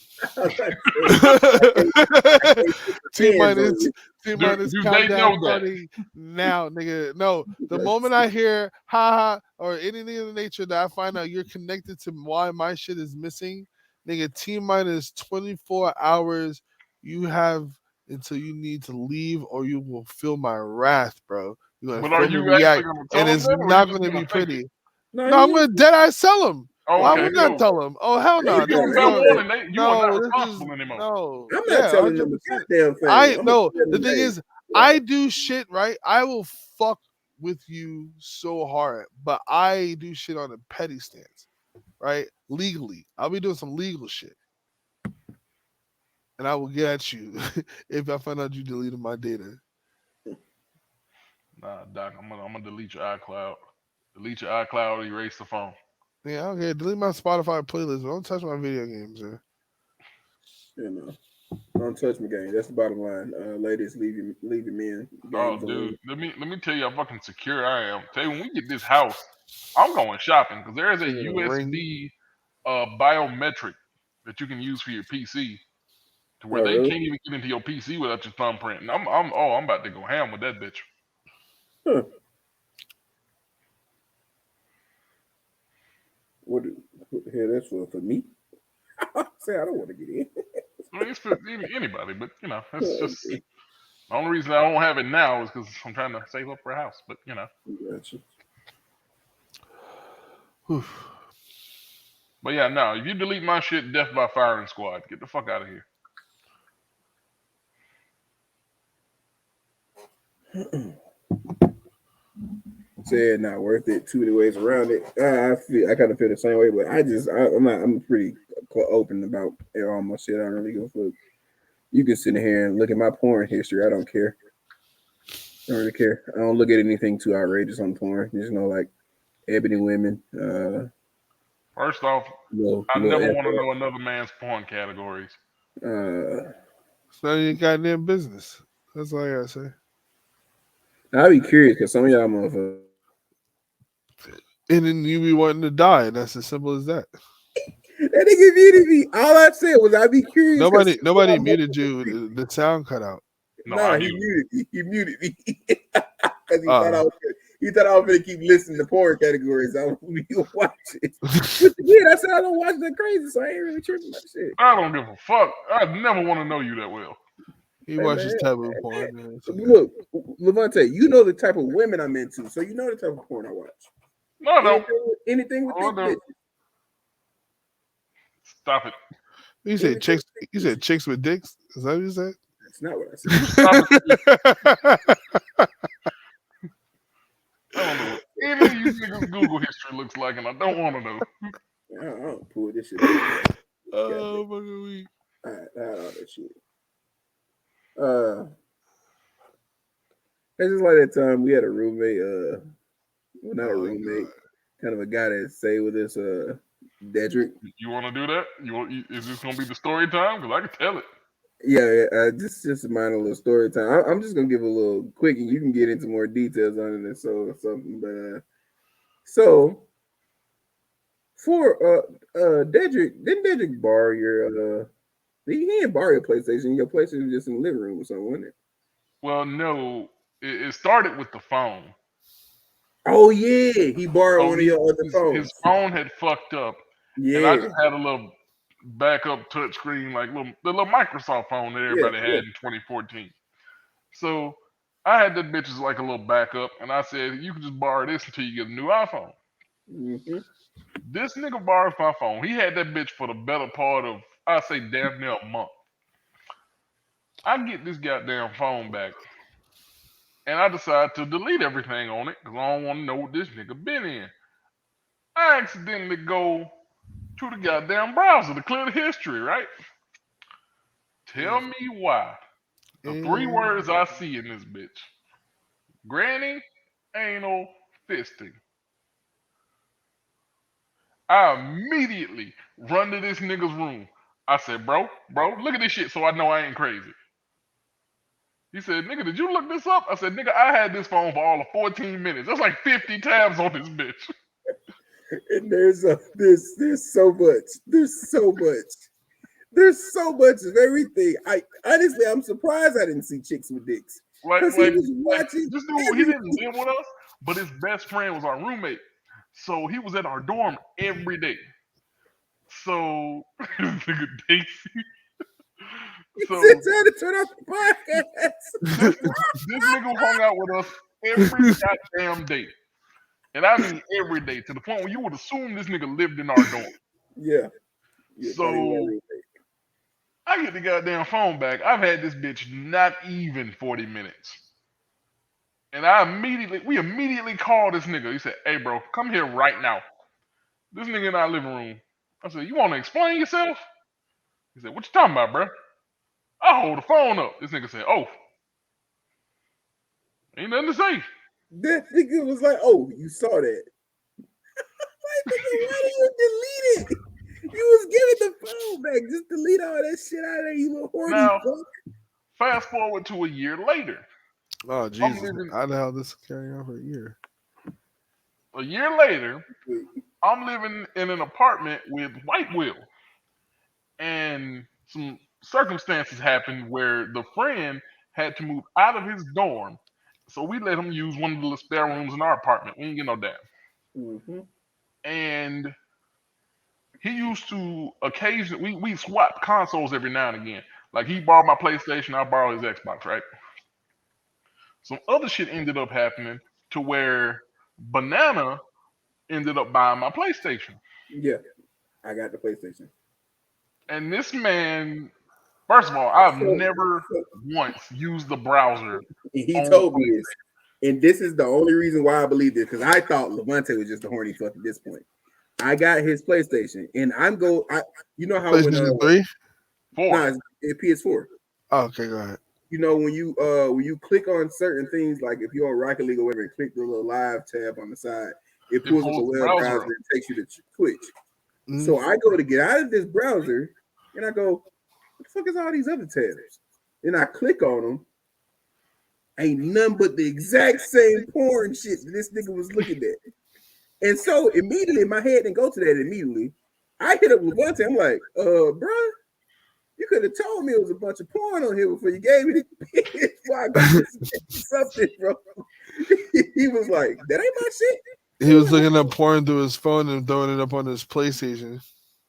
T minus countdown starting now, nigga. No, the moment I hear ha or anything of the nature that I find out you're connected to why my shit is missing, nigga, T minus 24 hours you have until you need to leave or you will feel my wrath, bro. You're gonna feel me react, and it's not gonna be pretty. No, I'm gonna dead eye sell them. Why would I tell them? Oh hell no! You are not responsible anymore. No, I'm not telling them a goddamn thing. The thing is, I do shit right. I will fuck with you so hard, but I do shit on a petty stance, right? Legally, I'll be doing some legal shit, and I will get at you if I find out you deleted my data. Nah, Doc, I'm gonna delete your iCloud. Delete your iCloud. Erase the phone. Yeah, okay. Delete my Spotify playlist. Don't touch my video games, man. Don't touch my game. That's the bottom line. Ladies, leave your men. Oh, dude, let me tell you how fucking secure I am. Tell you, when we get this house, I'm going shopping because there is a USB biometric that you can use for your PC, to where Oh, they really? can't even get into your PC without your thumbprint. And I'm about to go ham with that bitch. Huh. What the hell that's for me? Say I don't want to get in. I mean, it's for anybody, but that's just the only reason I don't have it now is because I'm trying to save up for a house. But Gotcha. But yeah, no. If you delete my shit, death by firing squad. Get the fuck out of here. Said not worth it. 2 ways around it. I kind of feel the same way, but I'm pretty open about all my shit. I don't really go for. You can sit in here and look at my porn history. I don't care. I don't really care. I don't look at anything too outrageous on porn. Just like ebony women. First off, I never want to know another man's porn categories. It's none of your goddamn business. That's all I gotta say. I'd be curious because some of y'all motherfuckers. And then you be wanting to die. That's as simple as that. That nigga muted me. All I said was I'd be curious. Nobody muted you. The sound cut out. No, he muted me. He muted me because he thought I was gonna keep listening to porn categories. I was watching. But again, I said I don't watch that crazy, so I ain't really tripping about shit. I don't give a fuck. I never want to know you that well. He watches taboo porn. Man. Look, Levante, you know the type of women I'm into, so you know the type of porn I watch. No. Anything with thick bitches. Stop it. You said chicks. You said chicks with dicks. Is that what you said? That's not what I said. I don't know what any of you niggas' Google history looks like, and I don't want to know. I don't pull this shit out. Oh, fucking weak. All that shit. It's just like that time we had a roommate. Well, not a roommate, kind of a guy that stayed with us. Dedrick. You want to do that? Is this gonna be the story time? Because I can tell it. Yeah, just a minor little story time. I'm just gonna give a little quick, and you can get into more details on it and so something. But so for Dedrick, didn't Dedrick borrow your he didn't borrow your PlayStation? Your PlayStation was just in the living room or something, wasn't it? Well, no, it started with the phone. Oh yeah, he borrowed one of your other phones. His phone had fucked up. Yeah, and I just had a little backup touchscreen, like the little Microsoft phone that everybody had in 2014. So I had that bitch as like a little backup, and I said, you can just borrow this until you get a new iPhone. Mm-hmm. This nigga borrowed my phone. He had that bitch for the better part of, I say, damn near a month. I get this goddamn phone back, and I decide to delete everything on it because I don't want to know what this nigga been in. I accidentally go to the goddamn browser to clear the history, right? Tell me why. The 3 words I see in this bitch: granny, anal, fisting. I immediately run to this nigga's room. I said, bro, look at this shit so I know I ain't crazy. He said, nigga, did you look this up? I said, nigga, I had this phone for all of 14 minutes. That's like 50 tabs on this bitch. And there's so much. There's so much of everything. I'm surprised I didn't see chicks with dicks. Because he was watching. This dude, he didn't live with us, but his best friend was our roommate. So he was at our dorm every day. So nigga Daisy. So trying to turn off the podcast. This nigga hung out with us every goddamn day. And I mean every day, to the point where you would assume this nigga lived in our dorm. Yeah. So I get the goddamn phone back. I've had this bitch not even 40 minutes. And we immediately called this nigga. He said, hey bro, come here right now. This nigga in our living room. I said, you want to explain yourself? He said, what you talking about, bro? I hold the phone up. This nigga said, oh. Ain't nothing to say. That nigga was like, oh, you saw that. Like, nigga, why did you delete it? You was giving the phone back. Just delete all that shit out of there, you little horny fuck. Fast forward to a year later. Oh, Jesus. How the hell this carry on for a year? A year later, I'm living in an apartment with White Will. and some circumstances happened where the friend had to move out of his dorm. So we let him use one of the spare rooms in our apartment. We didn't get no damn. Mm-hmm. And he used to occasionally we swap consoles every now and again. Like he borrowed my PlayStation, I borrowed his Xbox, right? Some other shit ended up happening to where Banana ended up buying my PlayStation. Yeah, I got the PlayStation. And this man, first of all, I've So, never once used the browser. he on told me this, and this is the only reason why I believe this, because I thought Levante was just a horny fuck at this point. I got his PlayStation, and you know how when PlayStation 3? nah, it's PS4. Oh, okay, go ahead. You know when you click on certain things, like if you're on Rocket League or whatever, and click the little live tab on the side, it pulls up the web browser and takes you to Twitch. Mm-hmm. So I go to get out of this browser, and I go, what the fuck is all these other tabs? Then I click on them. Ain't none but the exact same porn shit that this nigga was looking at. And so immediately my head didn't go to that immediately. I hit up Levante. I'm like, bruh, you could have told me it was a bunch of porn on here before you gave me the why I got something, bro. He was like, that ain't my shit. He was looking up porn through his phone and throwing it up on his PlayStation.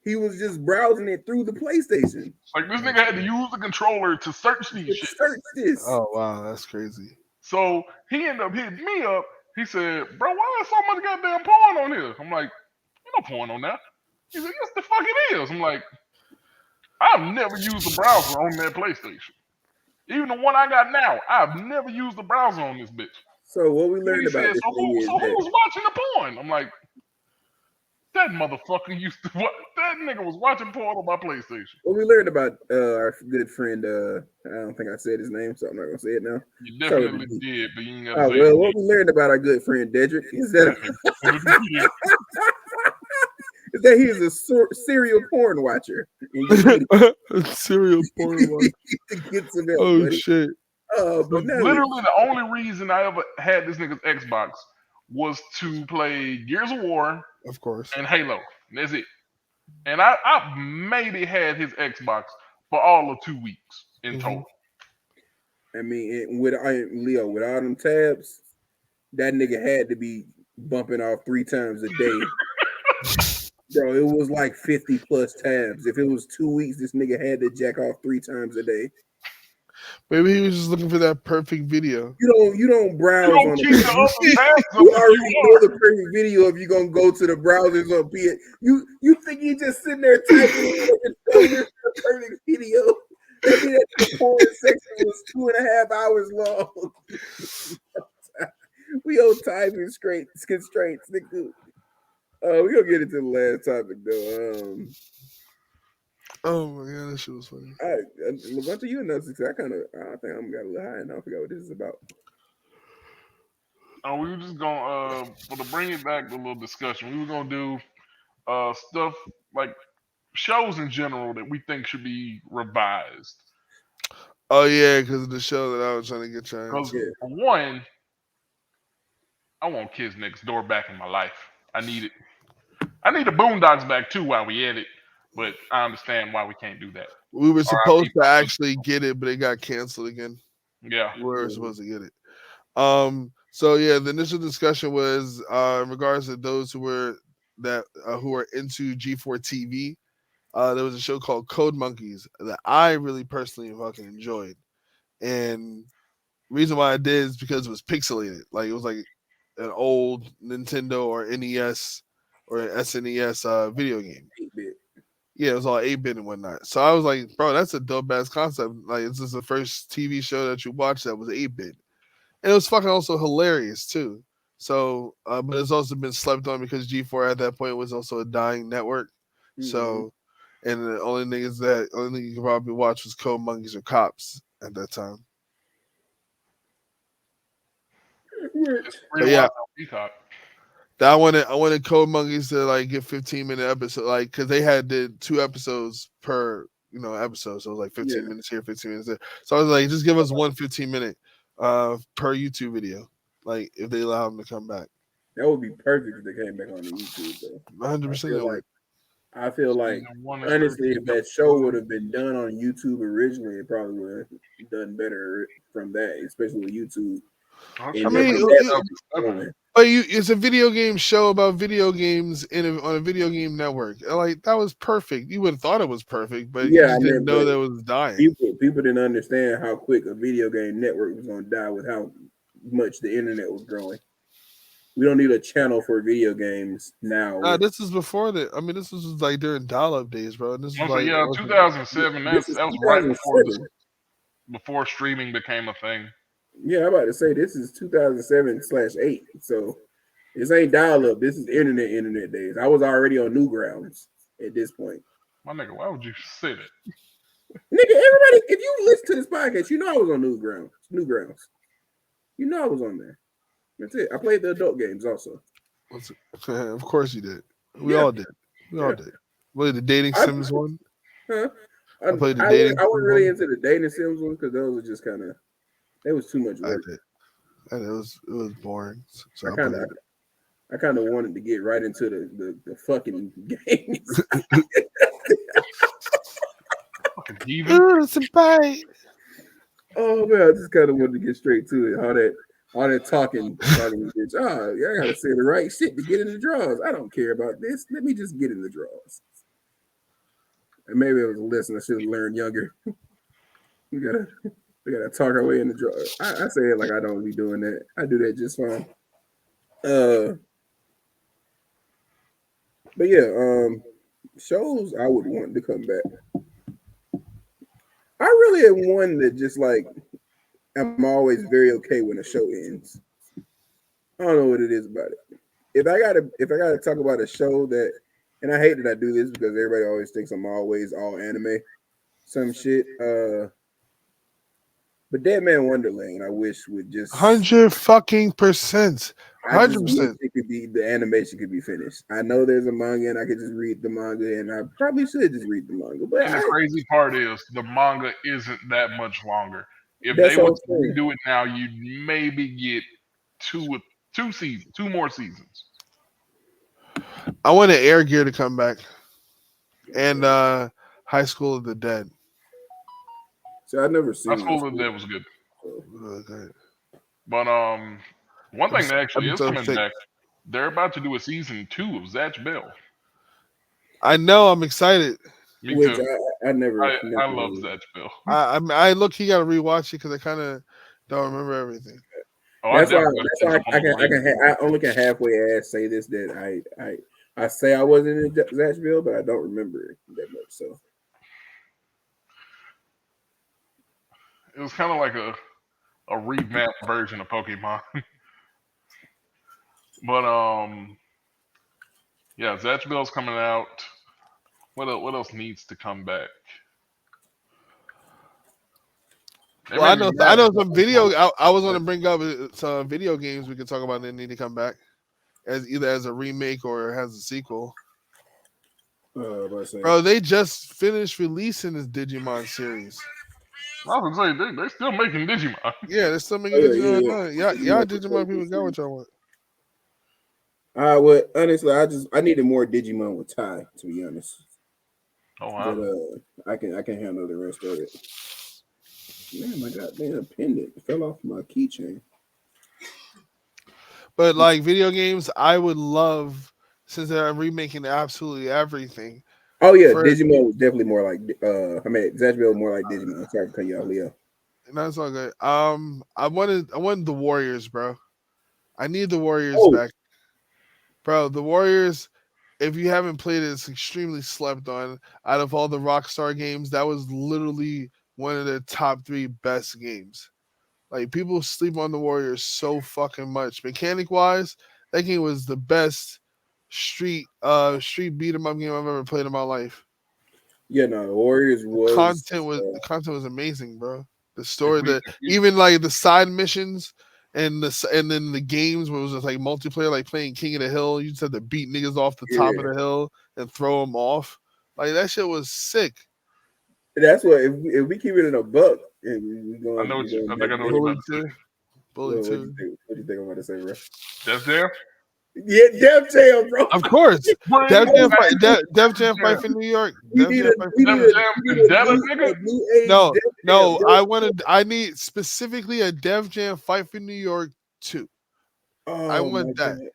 He was just browsing it through the PlayStation. Like this nigga had to use the controller to search these shit. Search this. Oh wow, that's crazy. So he ended up hitting me up. He said, bro, why is so much goddamn porn on here? I'm like, ain't no porn on that. He said, yes, the fuck it is. I'm like, I've never used the browser on that PlayStation. Even the one I got now, I've never used the browser on this bitch. So what we learned about said, this thing is who's watching the porn? I'm like, that motherfucker used to what? That nigga was watching porn on my PlayStation. What we learned about our good friend, I don't think I said his name, so I'm not gonna say it now. You definitely did, but you ain't gotta say well, it. what we learned about our good friend Dedrick is that he is a serial porn watcher. Serial porn watcher. Get some help, Oh buddy. shit. But literally, the only reason I ever had this nigga's Xbox was to play Gears of War, of course, and Halo. That's it. And I maybe had his Xbox for all of 2 weeks in total. I mean, with Leo, with all them tabs, that nigga had to be bumping off 3 times a day. Bro, it was like 50 plus tabs. If it was 2 weeks, this nigga had to jack off 3 times a day. Maybe he was just looking for that perfect video. You don't browse on keep the other tabs up you already know the perfect video if you're gonna go to the browsers on PS. You think you just sitting there typing the perfect video? That mean that the porn section was 2.5 hours long. We on time constraints, nigga. We're gonna get into the last topic though. Oh my god, that shit was funny. Levante, you know, I think I'm got a little high, and I forgot what this is about. We were just gonna to bring it back to a little discussion. We were gonna do stuff like shows in general that we think should be revised. Oh yeah, because of the show that I was trying to get you. Because for one, I want Kids Next Door back in my life. I need it. I need the Boondocks back too while we at it, but I understand why we can't do that. We were supposed to actually get it, but it got canceled again. Yeah, we were supposed to get it. So yeah, the initial discussion was in regards to those who were into G4 TV. There was a show called Code Monkeys that I really personally fucking enjoyed, and the reason why I did is because it was pixelated. Like it was like an old Nintendo or NES or an SNES video game. 8-bit. Yeah, it was all 8-bit and whatnot. So I was like, bro, that's a dope ass concept. Like, this is the first TV show that you watched that was 8-bit. And it was fucking also hilarious too. So, but it's also been slept on because G4 at that point was also a dying network. Mm-hmm. So, and the only thing you could probably watch was Code Monkeys or Cops at that time. But yeah. I wanted Code Monkeys to like get 15-minute episode, like because they did 2 episodes per episode, so it was like 15 minutes here, 15 minutes there. So I was like, just give us 1 15-minute per YouTube video, like if they allow them to come back. That would be perfect if they came back on the YouTube though. 100%. I feel like honestly, if that show would have been done on YouTube originally, it probably would have done better from that, especially with YouTube. I mean, it's a video game show about video games on a video game network. Like that was perfect. You would have thought it was perfect, but you just didn't know that it was dying. People didn't understand how quick a video game network was going to die with how much the internet was growing. We don't need a channel for video games now. This is before that. I mean, this was like during dial-up days, bro. And this is like 2007. That was right before streaming became a thing. Yeah, I'm about to say this is 2007/8. So this ain't dial-up. This is internet days. I was already on Newgrounds at this point. My nigga, why would you say that? Nigga, everybody, if you listen to this podcast, you know I was on Newgrounds. You know I was on there. That's it. I played the adult games also. Of course you did. We all did. We all did. Played the dating Sims one. Huh? I played the dating. I wasn't really into the dating Sims one because those were just kind of. It was too much work. It was boring. So I kind of wanted to get right into the fucking games. Oh man, I just kind of wanted to get straight to it. All that talking, bitch. Oh, yeah, I gotta say the right shit to get in the draws. I don't care about this. Let me just get in the draws. And maybe it was a lesson I should have learned younger. We gotta talk our way in the draws. I say it like I don't be doing that. I do that just fine. But yeah, shows I would want to come back. I really am one that just like I'm always very okay when a show ends. I don't know what it is about it. If I gotta talk about a show that, and I hate that I do this because everybody always thinks I'm always all anime, some shit. But Dead Man Wonderland, I wish would just 100%. 100%. It could be the animation could be finished. I know there's a manga and I could just read the manga, and I probably should just read the manga. But the crazy part is the manga isn't that much longer. If they would do it now, you'd maybe get two more seasons. I want an Air Gear to come back, and High School of the Dead. So I've never seen. High School of the Dead was good. But one thing that actually is coming back, they're about to do a season 2 of Zatch Bell. I know. I'm excited. Me too. I love Zatch Bell. I look. He got to rewatch it because I kind of don't remember everything. That's why I only can halfway say this that I say I wasn't in Zatch Bell, but I don't remember it that much. So it was kind of like a revamped version of Pokemon. But yeah, Zatch Bell's coming out. What else needs to come back? Well, I know some video. I was going to bring up some video games we could talk about that need to come back as either as a remake or as a sequel. Bro, they just finished releasing this Digimon series. I was gonna say they're still making Digimon. Yeah, they're still making Digimon. Yeah. Y'all Digimon people got what y'all want. Well, honestly, I needed more Digimon with Ty, to be honest. Oh wow. But I can handle the rest of it. Man, my goddamn pendant fell off my keychain. But like video games, I would love, since they're remaking absolutely everything. Oh yeah, Digimon was definitely more like Zatch Bell more like Digimon. Sorry to cut you off, Leo. That's all good. I wanted the Warriors, bro. I need the Warriors back. Bro, the Warriors, if you haven't played it, it's extremely slept on. Out of all the Rockstar games, that was literally one of the top 3 best games. Like, people sleep on the Warriors so fucking much. Mechanic wise, that game was the best street beat 'em up game I've ever played in my life. Yeah, no, the Warriors was the content was amazing, bro. The story, even like the side missions and then the games where it was just like multiplayer, like playing King of the Hill. You just had to beat niggas off the top of the hill and throw them off. Like, that shit was sick. That's what if we keep it in a buck and we going. I know what you're about to say. Bully 2. What do you think I'm about to say, bro? That's there. Yeah, Def Jam, bro. Of course. Bring Def Jam back fight. Def Jam Jam. fight for New York. We Def need Jam a fight for we New need York. Def a, Jam we need Vendetta, a nigga. new age No, Def no. Jam, bro. I need specifically a Def Jam fight for New York 2. I Oh my want that. god,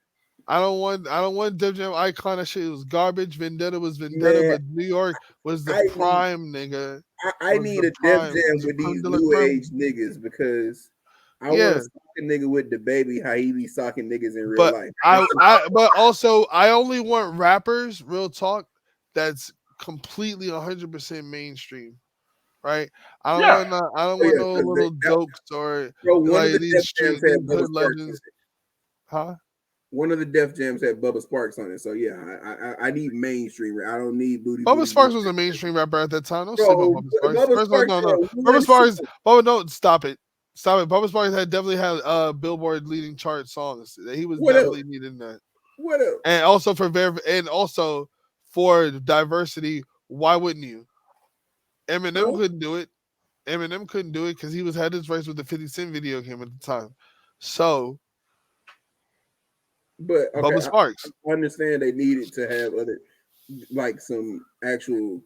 I don't want Def Jam Icon. That shit was garbage. Vendetta was Vendetta, man! but New York was the I need prime, nigga. I Was need the a Def prime. Jam Was the with creme these de la new creme. age niggas because I want Yeah. to sock a nigga with the baby how he be socking niggas in real But life. but also I only want rappers, real talk, that's completely 100% mainstream, right? I don't Yeah. want Oh, yeah, no 'cause little jokes or bro, one of like the these Def street Jams these had Bubba hood Sparks on legends. it. Huh? One of the Def Jams had Bubba Sparks on it. So yeah, I need mainstream. I don't need booty. Bubba Booty, Sparks booty. was a mainstream rapper at that time. Don't sleep on Bro, Bubba Sparks. Bubba First of all, Sparks no. had Bubba one Sparks, song. Bubba, no, stop it. Stop it. Bubba Sparks had definitely had Billboard leading chart songs. He was What else? definitely needing that. What else? And also for diversity, why wouldn't you? Eminem couldn't do it. Eminem couldn't do it because he had his race with the 50 Cent video game at the time. So, But okay, Bubba Sparks. I understand they needed to have other, like some actual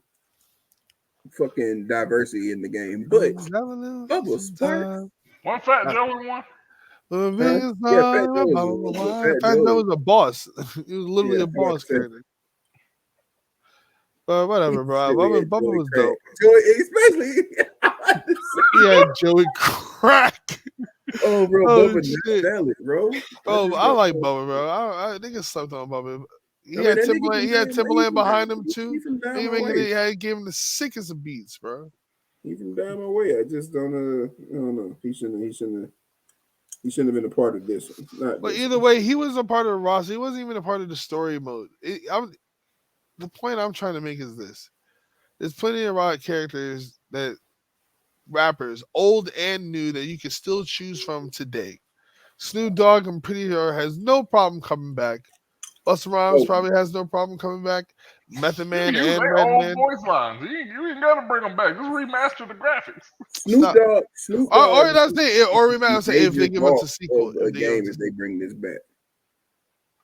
fucking diversity in the game. But Bubba Sparks, One Fat Joe and one. yeah, Fat Joe was Fat Joe was a boss. He was literally Yeah, a boss I'm about to say. character. But whatever, bro. Silly Bubba Joey was Crack. dope. Joey, especially. He had Joey Crack. Oh, bro, Oh, Bubba shit. not valid, bro. Bro, I like Bubba, bro. I niggas slept on Bubba. He I mean, had that nigga Timberland. from He had down- Timberland he from behind down- him he too. from down He my making way. it. He gave him the sickest of beats, bro. He from down my way. I just don't. I don't know. He shouldn't have been a part of this one. Not But this either one. way, he was a part of the roster. He wasn't even a part of the story mode. The point I'm trying to make is this: there's plenty of rock characters that rappers, old and new, that you can still choose from today. Snoop Dogg, I'm pretty sure, has no problem coming back. Busta Rhymes Oh. probably has no problem coming back. Method Man You use and their own Redman. voice lines. You ain't gotta bring them back. Just remaster the graphics. Snoop Dogg. Or that's it. Or remaster Major if they give us a boss sequel. of a game if they bring this back.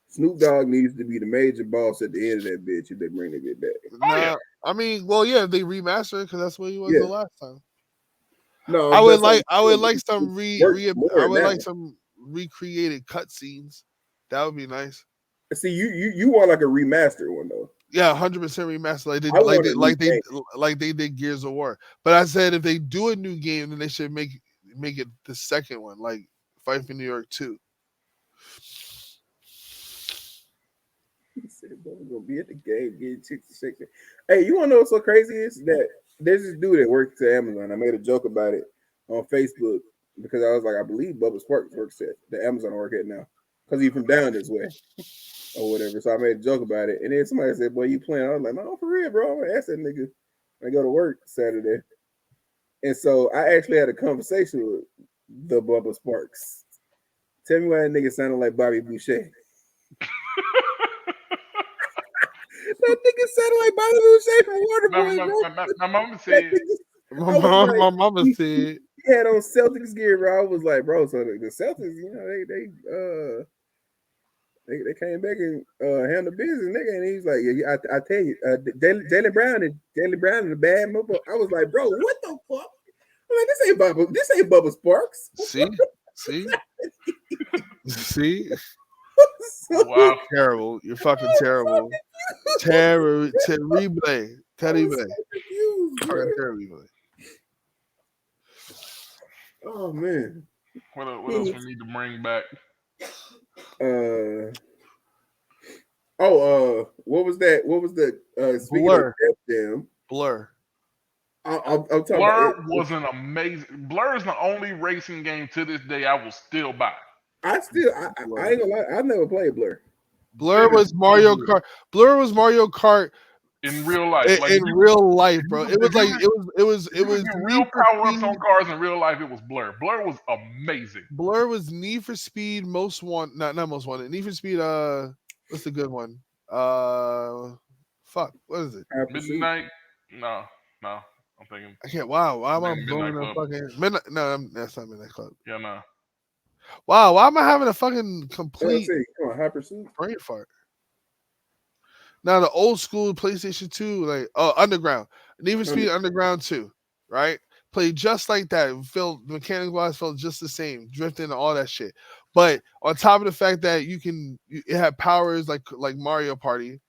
Snoop Dogg needs to be the major boss at the end of that bitch if they bring that bitch back. Nah, I mean, well, yeah, if they remaster it because that's what he was Yeah. the last time. No, I would that's like some some recreated cutscenes. That would be nice. See, you want like a remaster one though. Yeah, 100% remaster like they did Gears of War. But I said if they do a new game, then they should make it the second one, like Fight for New York 2. He said, "Bro, we're gonna be at the game getting 66." Hey, you wanna know what's so crazy is that there's this dude that works at Amazon. I made a joke about it on Facebook because I was like, I believe Bubba Sparks works at the Amazon I work at now because he's from down this way or whatever. So I made a joke about it, and then somebody said, "Boy, you playing?" I was like, "No, for real, bro. I'm gonna ask that nigga when I go to work Saturday." And so I actually had a conversation with the Bubba Sparks. Tell me why that nigga sounded like Bobby Boucher. That nigga sounded like Bobby Boucher from Waterboy, bro. My mama said. My mama said he had on Celtics gear, bro. I was like, bro, so the Celtics, you know, they came back and handled business, nigga. And he's like, yeah, I tell you, Jaylen Brown is a bad motherfucker. I was like, bro, what the fuck? I'm like, this ain't Bubba Sparks. See. Wow. Terrible. You're fucking terrible. Terrible. Terrible. Terrible. Oh man. What else we need to bring back? What was that? What was the speaking Blur. of Def Jam? Blur. I'm talking Blur about was an amazing. Blur is the only racing game to this day I will still buy. I ain't gonna lie, I never played Blur. Blur was Mario Kart. Blur was Mario Kart in real life. In real life, bro. It was like it was real power ups on cars in real life. It was Blur. Blur was amazing. Blur was Need for Speed Most Wanted, not Most Wanted. Need for Speed. What's the good one? Fuck. What is it? Midnight. No. I'm thinking. I can't. Wow. Why am I Midnight blowing Club. a fucking Midnight? No, that's not Midnight Club. Yeah, no. Wow, why am I having a fucking complete Come on, High Pursuit. brain fart? Now the old school PlayStation 2, like Underground, Need for Speed Underground 2, right? Played just like that. Felt mechanical wise felt just the same, drifting and all that shit. But on top of the fact that it had powers like Mario Party,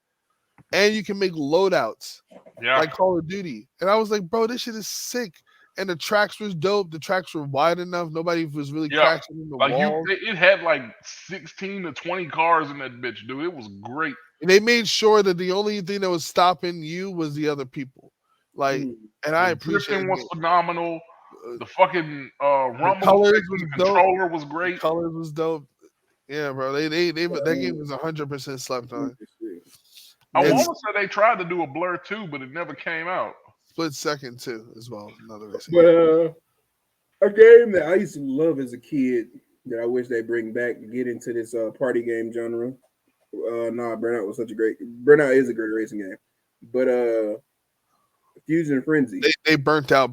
and you can make loadouts like Call of Duty. And I was like, bro, this shit is sick. And the tracks was dope. The tracks were wide enough. Nobody was really crashing in the walls. It had like 16 to 20 cars in that bitch, dude. It was great. And they made sure that the only thing that was stopping you was the other people. Like, and I appreciate it. Was phenomenal. The fucking rumble colors was controller was great. The colors was dope. Yeah, bro. That game was 100% slept on. I want to say they tried to do a Blur too, but it never came out. Split Second too, as well. Another reason. But a game that I used to love as a kid that I wish they bring back to get into this party game genre. Burnout was such a great. Burnout is a great racing game, but Fusion Frenzy. They burnt out.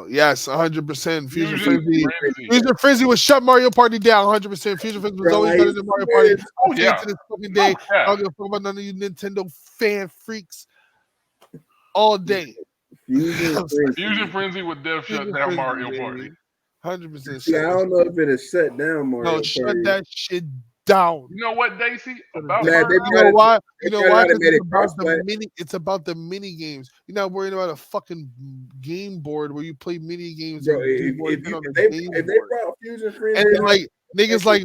Yes, 100%. Fusion Frenzy. Fusion Frenzy would shut Mario Party down. 100%. Fusion Frenzy was always better than Mario Party. Oh yeah. To this fucking day, I don't give a fuck about none of you Nintendo fan freaks. All day. Fusion Frenzy would def shut down Mario Party. 100%. Yeah, I don't know if it'll shut down Mario Party. No, shut that shit down. You know what, Daisy? About you know why? It's about the mini games. You're not worried about a fucking game board where you play mini games. Bro, if they brought Fusion Frenzy, and like niggas like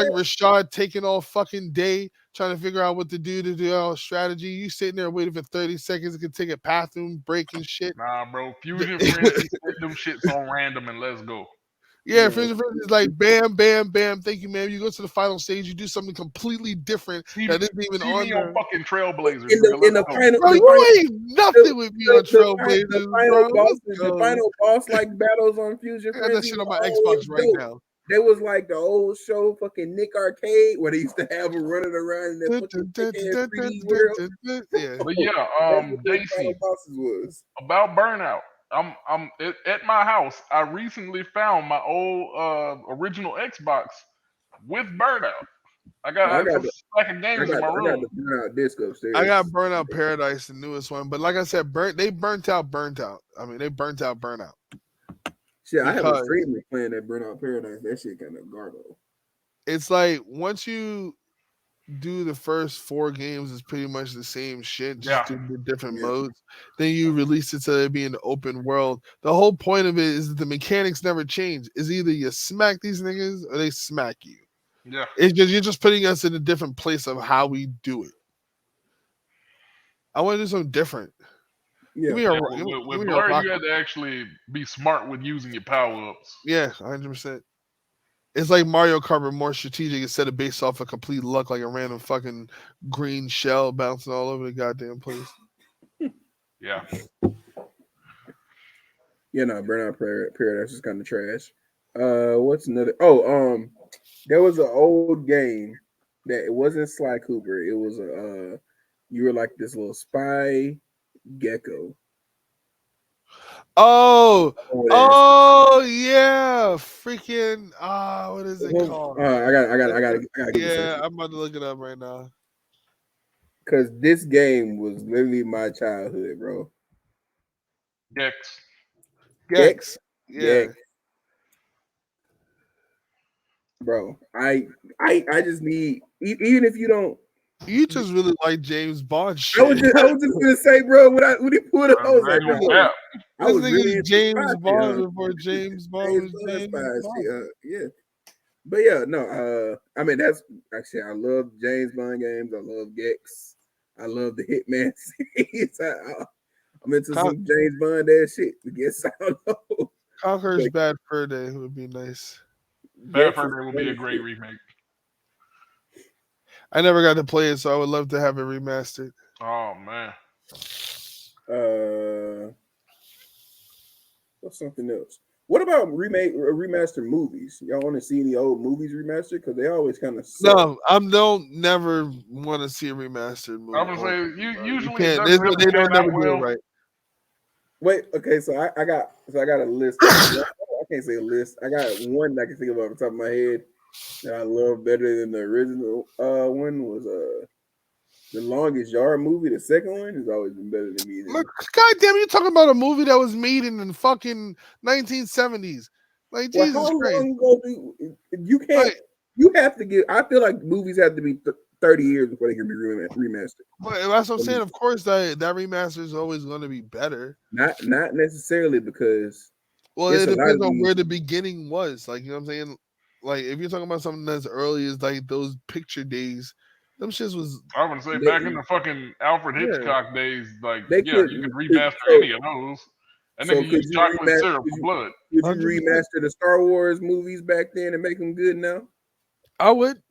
Rashad taking all fucking day trying to figure out what to do our strategy. You sitting there waiting for 30 seconds. It can take a bathroom break and shit. Nah, bro. Fusion Frenzy set them shits on random and let's go. Yeah, Fusion Frenzy is like bam, bam, bam. Thank you, man. You go to the final stage, you do something completely different that isn't even on there. On fucking Trailblazers. In the final, bro, you ain't nothing with me on Trailblazers. The final boss like battles on Fusion I got Frenzy. that shit on my Xbox right now. There was like the old show, fucking Nick Arcade, where they used to have them running around in that fucking 3D world. Yeah, but yeah, Daisy, about Burnout. I'm at my house. I recently found my old original Xbox with Burnout. I got a stack of games in my room. I got the Burnout disc upstairs. I got Burnout Paradise, the newest one. But like I said, they burnt out. I mean, they burnt out Burnout. Shit, I have a streamer playing that Burnout Paradise. That shit kind of gargle. It's like once you do the first 4 games, it's pretty much the same shit, just in the different modes. Then you release it to be an open world. The whole point of it is that the mechanics never change. It's either you smack these niggas or they smack you. Yeah, it's just you're just putting us in a different place of how we do it. I want to do something different. Yeah, with Blur, you had to actually be smart with using your power-ups. Yeah, 100%. It's like Mario Kart, but more strategic instead of based off of complete luck, like a random fucking green shell bouncing all over the goddamn place. Yeah. Yeah, no, Burnout Paradise is kind of trash. What's another? Oh, there was an old game that it wasn't Sly Cooper. It was you were like this little spy gecko. Oh yeah, freaking what is it called? I got. Yeah, I'm about to look it up right now. Cause this game was literally my childhood, bro. Gex. Yeah. Bro, I just need, even if you don't. You just really like James Bond shit. I was just gonna say, bro, when he pulled up, I was like, bro, I was really James Bond before James Bond was James Bond. Yeah. But yeah, no, I mean that's actually I love James Bond games. I love Gex. I love the Hitman series. I'm into some James Bond ass shit. I guess I don't know. Conqueror's Bad Fur Day would be nice. Bad Fur Day would be a great remake. I never got to play it, so I would love to have it remastered. Oh man. What's something else? What about remastered movies? Y'all want to see any old movies remastered? Because they always kind of suck. No, I don't never want to see a remastered movie. I'm gonna say usually they don't never do it right. Wait, okay, so I got a list. I can't say a list. I got one that I can think of off the top of my head. that I love better than the original one was The Longest Yard movie. The second one has always been better than me. Look, God damn, you talking about a movie that was made in the fucking 1970s? Like Well, Jesus how Christ! long ago do you can't? Like, You have to give. I feel like movies have to be 30 years before they can be remastered. but that's what I'm saying. Of course, that remaster is always going to be better. Not necessarily because Well, it's it a lot depends of on these. where the beginning was. Like, you know what I'm saying? Like, if you're talking about something that's early as like those picture days, them shits was. I would say back in the fucking Alfred Yeah. Hitchcock days, like They yeah, could- you could could- remaster so- any of those. And So nigga could use you chocolate remaster? syrup for blood. Could you 100%. remaster the Star Wars movies back then and make them good now? I would.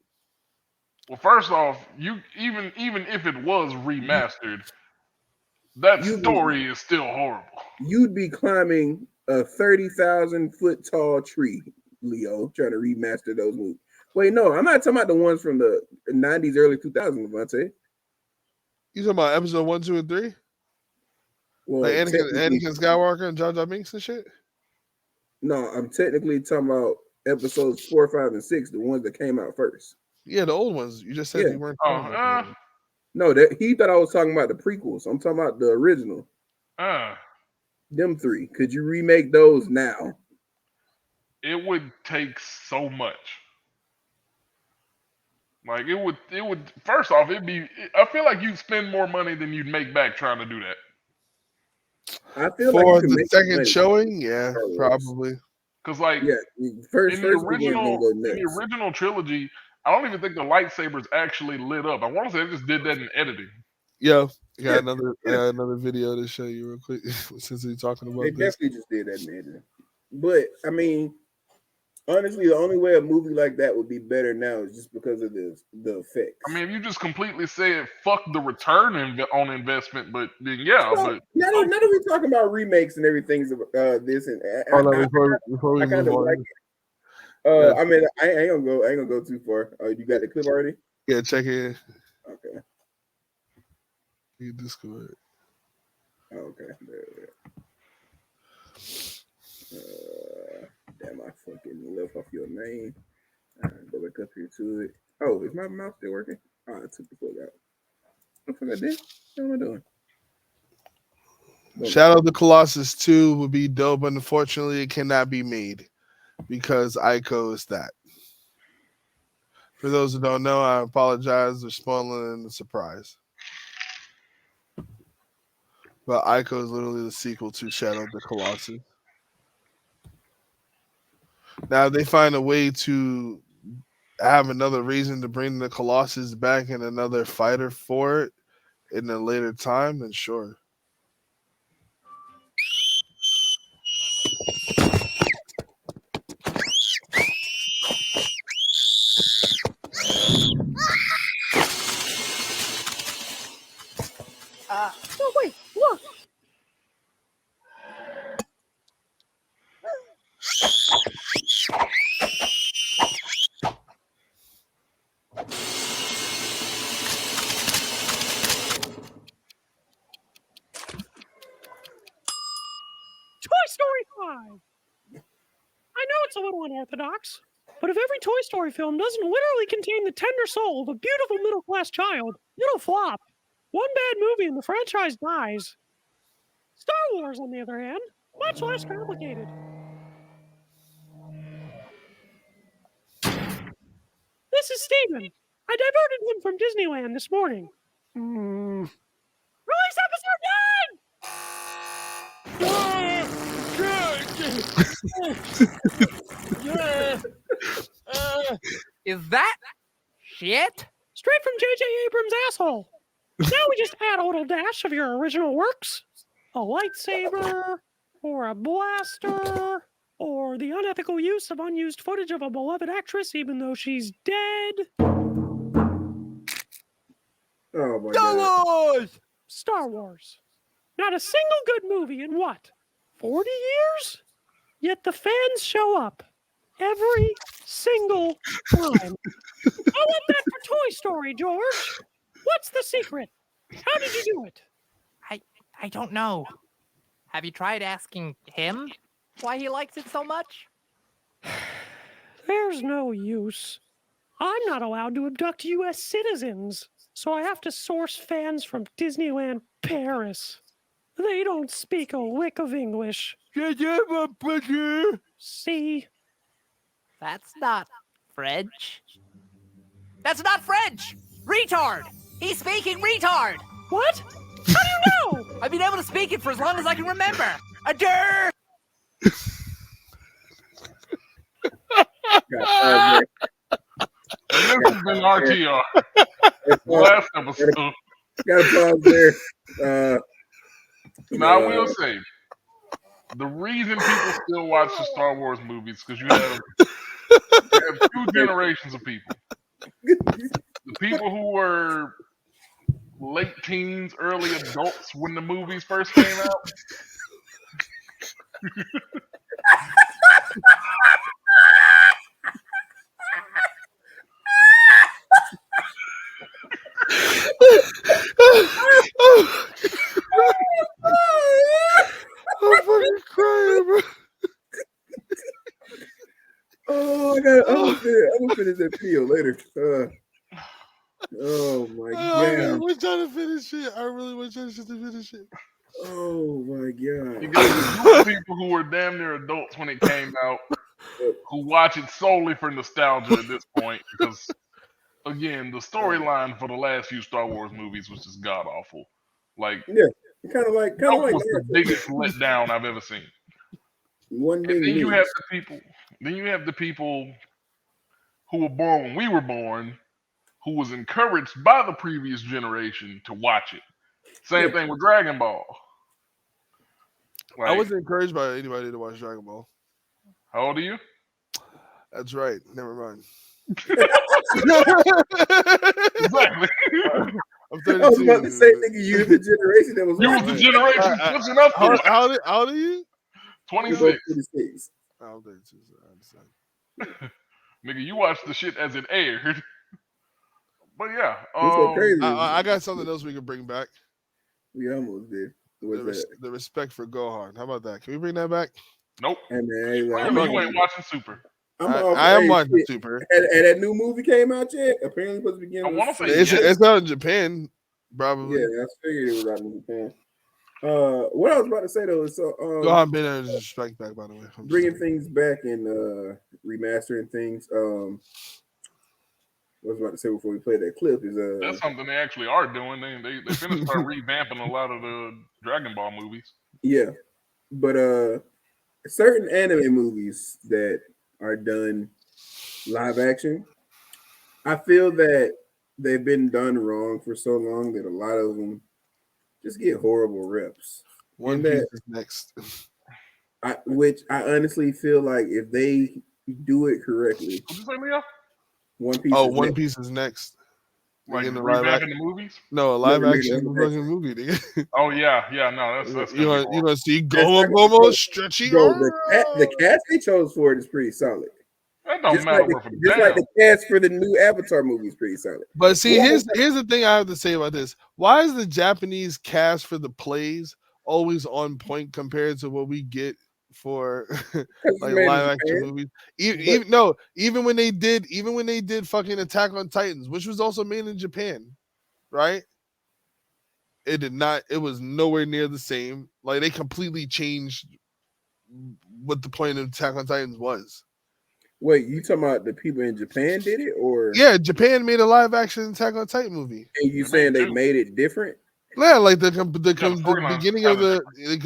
Well, first off, you even if it was remastered, that You- story is still horrible. You'd be climbing a 30,000-foot tall tree, Leo, trying to remaster those movies. Wait, no, I'm not talking about the ones from the 90s, early 2000s, Levante. You talking about episode 1, 2, and 3? Well, Like technically- Anakin Skywalker and Jar Jar Binks and shit? No, I'm technically talking about episodes 4, 5, and 6, the ones that came out first. Yeah, the old ones. You just said Yeah. you weren't talking about the old ones. No, that he thought I was talking about the prequels. I'm talking about the original. Them three. Could you remake those now? It would take so much. Like it would first off, I feel like you'd spend more money than you'd make back trying to do that. I feel For like you can the make second money. showing, yeah, Star Wars. probably. Because like Yeah, first in the people ain't gonna go in the nuts. original trilogy, I don't even think the lightsabers actually lit up. I want to say they just did that in editing. Yo, I got Yeah. another video to show you real quick since we're talking about They this. definitely just did that in editing. But I mean, honestly, the only way a movie like that would be better now is just because of the effects. I mean, if you just completely said fuck the return on investment, but then yeah, So, but now that we're talking about remakes and everything, this and Hold on, before we I kind move of on. like it. Yeah. I mean, I ain't gonna go too far. You got the clip already? Yeah, check it. Okay. You Discord. Okay. Damn, I fucking left off your name. Go back up here to it. Oh, is my mouse still working? Oh, I took the plug out. What the fuck I did? What am I doing? Shadow of the Colossus 2 would be dope, but unfortunately it cannot be made because Ico is that. For those who don't know, I apologize for spoiling the surprise. But Ico is literally the sequel to Shadow of the Colossus. Now they find a way to have another reason to bring the Colossus back and another fighter for it in a later time, then sure. Oh, wait, look. Toy Story 5. I know it's a little unorthodox, but if every Toy Story film doesn't literally contain the tender soul of a beautiful middle-class child, it'll flop. One bad movie and the franchise dies. Star Wars, on the other hand, much less complicated. This is Steven. I diverted him from Disneyland this morning. Release episode 9! Is that shit? Straight from J.J. Abrams' asshole. Now we just add a little dash of your original works. A lightsaber, or a blaster, or the unethical use of unused footage of a beloved actress even though she's dead. Oh my Star Wars! Star Wars. Not a single good movie in what? 40 years? Yet the fans show up. Every single time. I want that for Toy Story, George. What's the secret? How did you do it? I don't know. Have you tried asking him why he likes it so much? There's no use. I'm not allowed to abduct U.S. citizens, so I have to source fans from Disneyland Paris. They don't speak a lick of English. See? That's not French. That's not French! Retard! He's speaking retard! What? How do you know? I've been able to speak it for as long as I can remember. Adeur! And this has been RTR. Last episode. Got to pause there. Now, I will say, the reason people still watch the Star Wars movies because you have two generations of people. The people who were late teens, early adults when the movies first came out. I'm fucking crying, bro. Oh, I'm gonna finish that video later. Oh my god! We're trying to finish it. I really want you to finish it. Oh my god! You got a group of people who were damn near adults when it came out, who watch it solely for nostalgia at this point, because again, the storyline for the last few Star Wars movies was just god awful. Like, yeah, kind of like was the biggest letdown I've ever seen. One and then you have the people who were born when we were born, who was encouraged by the previous generation to watch it. Same thing with Dragon Ball. I wasn't encouraged by anybody to watch Dragon Ball. How old are you? That's right. Never mind. Exactly. I'm 32. I was about to say, nigga, you the generation that was. You was the generation pushing up to it. How old are you? 26. I'm 32. So I understand. Nigga, you watched the shit as it aired. But yeah, I got something else we can bring back. We almost did. The respect for Gohan. How about that? Can we bring that back? Nope. Hey, man, you ain't watching Super. I am watching Super. And that new movie came out yet? Apparently, supposed to begin. It's out in Japan, probably. Yeah, I figured it was out in Japan. What I was about to say though is Gohan been strike back, by the way. Bringing things back and remastering things. What I was about to say before we play that clip is that's something they actually are doing. They finna start revamping a lot of the Dragon Ball movies. Yeah, but certain anime movies that are done live action, I feel that they've been done wrong for so long that a lot of them just get horrible reps. One Piece is next. Which I honestly feel like if they do it correctly. What'd you say, Leo? One Piece. One Piece is next. Like in the revamping the movies? No, a live action fucking movie, nigga. Oh yeah, no, that's you gonna see Gomu stretchy. Bro, the cast they chose for it is pretty solid. That don't matter worth a damn. Just like the cast for the new Avatar movie is pretty solid. But see, here's the thing I have to say about this. Why is the Japanese cast for the plays always on point compared to what we get for like live action movies? Even when they did fucking Attack on Titans, which was also made in Japan, right? It did not. It was nowhere near the same. Like they completely changed what the point of Attack on Titans was. Wait, you talking about the people in Japan did it, or yeah, Japan made a live action Attack on Titan movie. And you saying they made it different? Yeah, like the beginning of the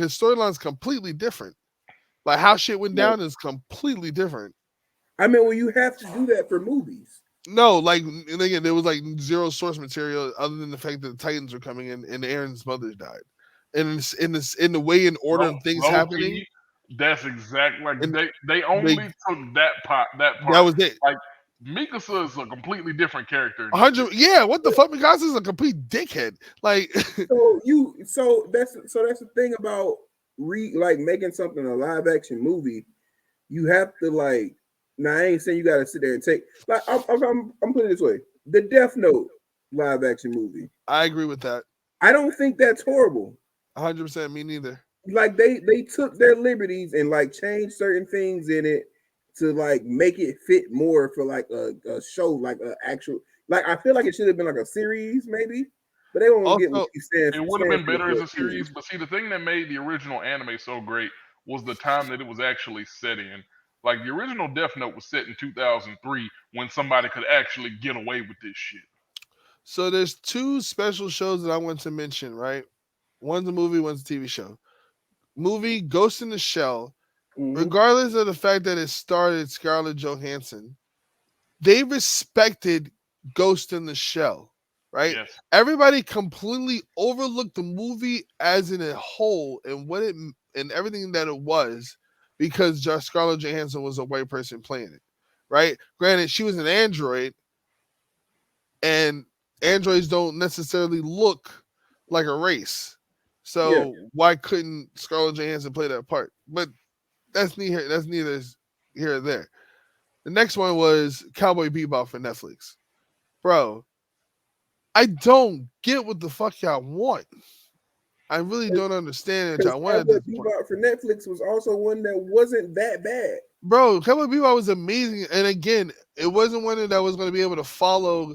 storyline's completely different. Like how shit went down is completely different. I mean, well, you have to do that for movies. No, like and again, there was like zero source material other than the fact that the Titans were coming in and Aaron's mother died. And in the way and order of things happening. That's exactly like they only took that part. That was it. Like Mikasa is a completely different character. 100. Yeah, what the fuck? Mikasa is a complete dickhead. Like so that's the thing about making something a live action movie. You have to like. Now I ain't saying you got to sit there and take like I'm putting it this way: the Death Note live action movie. I agree with that. I don't think that's horrible. 100%. Me neither. Like they took their liberties and like changed certain things in it to like make it fit more for like a show, like an actual. Like I feel like it should have been like a series, maybe, but they won't get what Also, you said. It would have been better as a series, but see, the thing that made the original anime so great was the time that it was actually set in. Like the original Death Note was set in 2003 when somebody could actually get away with this shit. so there's two special shows that I want to mention, right? One's a movie, one's a TV show. Movie Ghost in the Shell, regardless of the fact that it started Scarlett Johansson, they respected Ghost in the Shell, right? Yes. Everybody completely overlooked the movie as in a whole and what it and everything that it was because Scarlett Johansson was a white person playing it, right? Granted, she was an android, and androids don't necessarily look like a race. So why couldn't Scarlett Johansson play that part? But that's neither here or there. The next one was Cowboy Bebop for Netflix. Bro, I don't get what the fuck y'all want. I really don't understand that y'all wanted this. Bebop for Netflix was also one that wasn't that bad. Bro, Cowboy Bebop was amazing. And again, it wasn't one that was going to be able to follow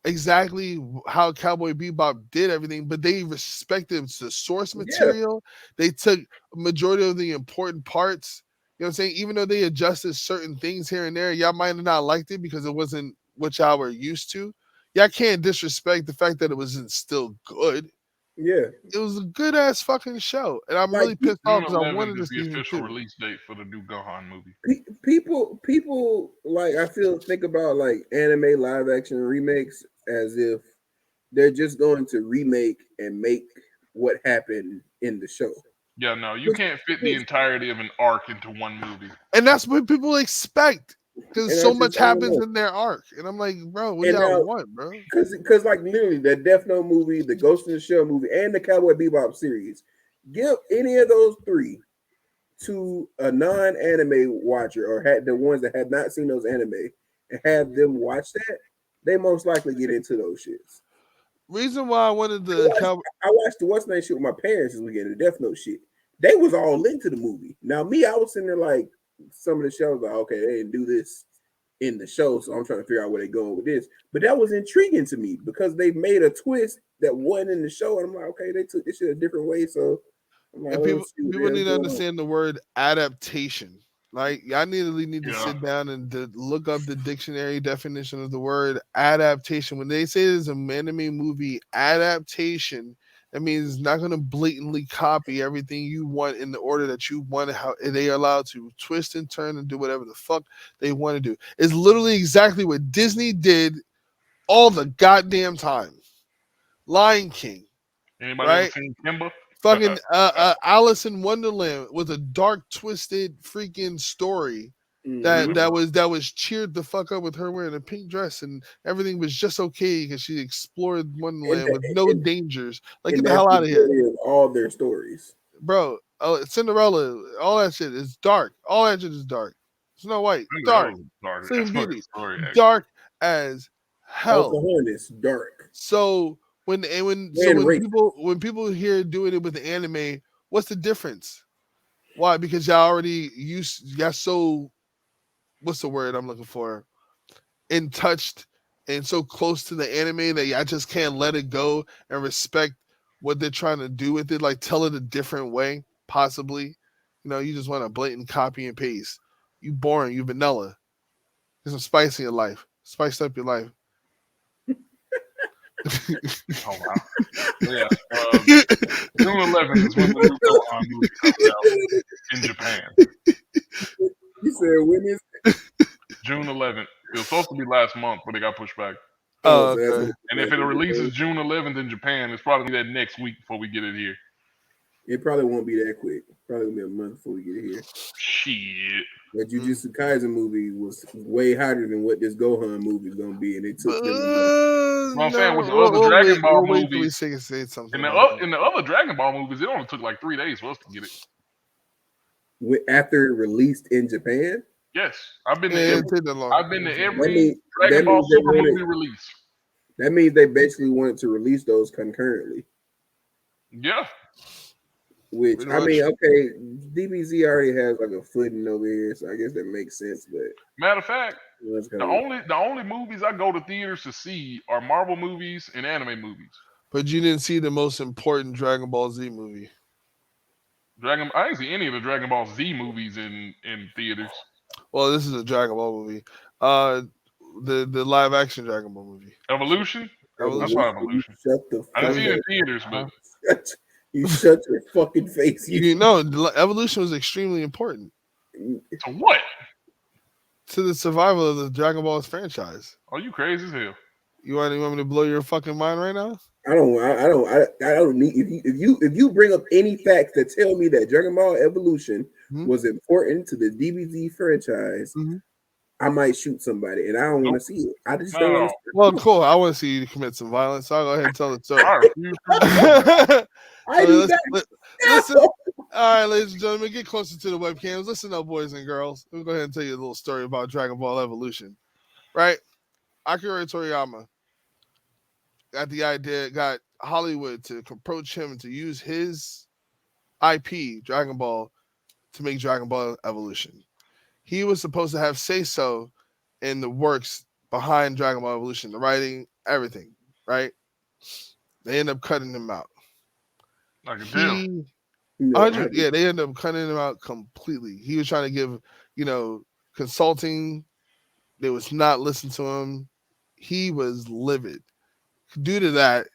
exactly how Cowboy Bebop did everything, but they respected the source material. They took a majority of the important parts. You know what I'm saying? Even though they adjusted certain things here and there, y'all might have not liked it because it wasn't what y'all were used to. Y'all can't disrespect the fact that it wasn't still good. Yeah. It was a good ass fucking show. And I'm Like, really pissed off because I 11th wanted to is the see season official 2. release date for the new Gohan movie. People like I think about like anime live action remakes as if they're just going to remake and make what happened in the show. Yeah, no, you can't fit the entirety of an arc into one movie. And that's what people expect because And so I much just don't happens know. in their arc. And I'm like, bro, what And y'all now- want, bro? Because like literally the Death Note movie, the Ghost in the Shell movie, and the Cowboy Bebop series, give any of those three to a non-anime watcher or had the ones that had not seen those anime and have them watch that, they most likely get into those shits. Reason why I wanted the I watched the what's name shit with my parents as we get the Death Note shit. They was all into the movie. Now me, I was sitting there like some of the shows like, okay, they didn't do this in the show, so I'm trying to figure out where they're going with this. But that was intriguing to me because they made a twist that wasn't in the show, and I'm like, okay, they took this shit a different way. So I'm like, and let's see what people the need to hell's going on. understand the word adaptation. Like, y'all need to sit down and look up the dictionary definition of the word adaptation. When they say there's an anime movie adaptation, that means it's not going to blatantly copy everything you want in the order that you want. How they are allowed to twist and turn and do whatever the fuck they want to do. It's literally exactly what Disney did all the goddamn time. Lion King. Anybody ever seen Kimba? Fucking Alice in Wonderland was a dark, twisted, freaking story that was cheered the fuck up with her wearing a pink dress and everything was just okay because she explored Wonderland with no dangers. Like, get the hell out of here! All their stories, bro. Cinderella, all that shit is dark. All that shit is dark. Snow White, dark. Sleeping Beauty, dark as hell. Pocahontas, dark. So when people hear doing it with the anime, what's the difference? Why? Because y'all so what's the word I'm looking for? In touched and so close to the anime that y'all just can't let it go and respect what they're trying to do with it, like tell it a different way, possibly. You know, you just want a blatant copy and paste. You boring, you vanilla. There's some spice in your life. Spice up your life. Oh wow! Yeah, June 11th is when the new Gohan movie comes out in Japan. You said when is it? June 11th. It was supposed to be last month, but it got pushed back. Oh, okay. And if it releases June 11th in Japan, it's probably that next week before we get it here. It probably won't be that quick. Probably gonna be a month before we get it here. Shit. That Jujutsu Kaisen movie was way hotter than what this Gohan movie is gonna be, and it took them. I'm saying with the other Dragon Ball movies, in the other Dragon Ball movies, it only took like 3 days for us to get it. After it released in Japan. Yes, I've been to every That Dragon Ball means they Super wanted- movie release. That means they basically wanted to release those concurrently. Yeah. Which Pretty I much. mean, okay, DBZ already has like a footing over here, so I guess that makes sense. But Matter of fact, that's the kinda only movies I go to theaters to see are Marvel movies and anime movies. But you didn't see the most important Dragon Ball Z movie. I didn't see any of the Dragon Ball Z movies in theaters. Well, this is a Dragon Ball movie. The live action Dragon Ball movie. Evolution. I Evolution. saw Evolution. Shut the I didn't fuck see it in up. theaters, but You shut your fucking face. You know, Evolution was extremely important to what? to the survival of the Dragon Ball franchise. Are you crazy as hell? You want me to blow your fucking mind right now? I don't need if you bring up any facts that tell me that Dragon Ball Evolution was important to the DBZ franchise, I might shoot somebody, and I don't want to see it. I just don't want to. Well, cool. I want to see you commit some violence. So I'll go ahead and tell the story. Listen. All right, ladies and gentlemen, get closer to the webcams. Listen up, boys and girls. We'll go ahead and tell you a little story about Dragon Ball Evolution. Right? Akira Toriyama got Hollywood to approach him to use his IP, Dragon Ball, to make Dragon Ball Evolution. He was supposed to have say-so in the works behind Dragon Ball Evolution, the writing, everything, right? They end up cutting him out. Like a deal. They end up cutting him out completely. He was trying to give, consulting. They was not listening to him. He was livid. Due to that,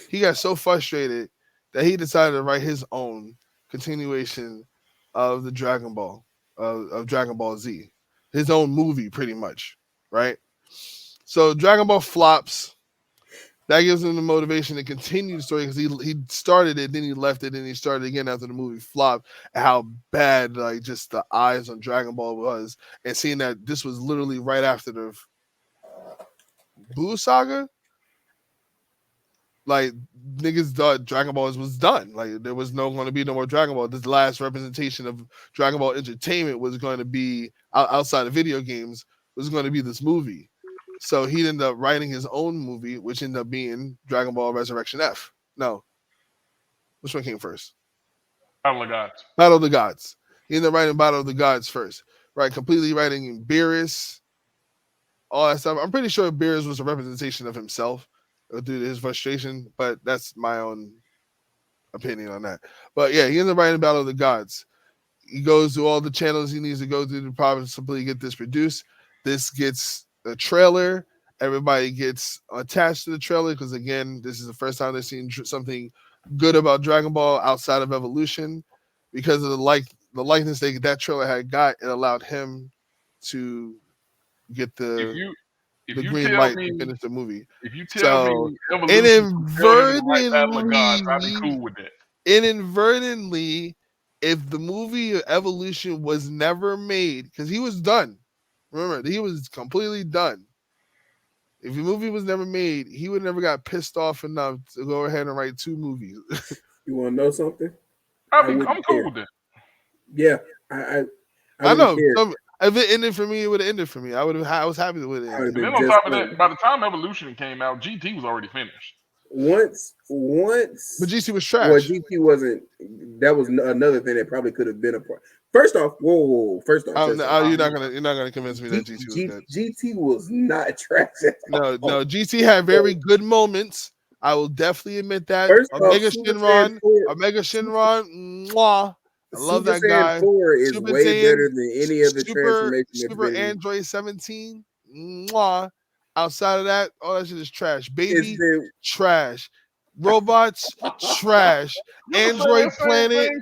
he got so frustrated that he decided to write his own continuation of the Dragon Ball, of Dragon Ball Z. His own movie, pretty much, right? So Dragon Ball flops. That gives him the motivation to continue the story because he started it, then he left it, and he started again after the movie flopped. And how bad, like, just the eyes on Dragon Ball was, and seeing that this was literally right after the Buu saga. Like, niggas thought Dragon Ball was done. Like, there was going to be no more Dragon Ball. This last representation of Dragon Ball entertainment was going to be outside of video games. Was going to be this movie. So he ended up writing his own movie, which ended up being Dragon Ball Resurrection F. No. Which one came first? Battle of the Gods. Battle of the Gods. He ended up writing Battle of the Gods first. Right? Completely writing Beerus, all that stuff. I'm pretty sure Beerus was a representation of himself due to his frustration, but that's my own opinion on that. But yeah, he ended up writing Battle of the Gods. He goes to all the channels he needs to go through to probably get this produced. This gets a trailer. Everybody gets attached to the trailer because, again, this is the first time they've seen something good about Dragon Ball outside of Evolution. Because of the likeness that trailer had got, it allowed him to get the green light to finish the movie. If you tell me Evolution Battle of Gods, I'd be cool with that. Inadvertently, if the movie Evolution was never made, because he was done. Remember, he was completely done. If the movie was never made, he would never got pissed off enough to go ahead and write 2 movies. You want to know something? I'm cool with it. Yeah, I know. If it ended for me, it would have ended for me. I was happy with it. And then on top of that, by the time Evolution came out, GT was already finished. Once, but GT was trash. Well, GT wasn't. That was another thing that probably could have been a part. First off, whoa. First off, you're not gonna convince me that GT was good. GT was not trash. No, GT had very good moments. I will definitely admit that. Omega Shenron, mwah. I love that guy. 4 is way better than any other transformation. Super Android 17, mwah. Outside of that, all that shit is trash. Baby, trash. Robots, trash. Android Planet,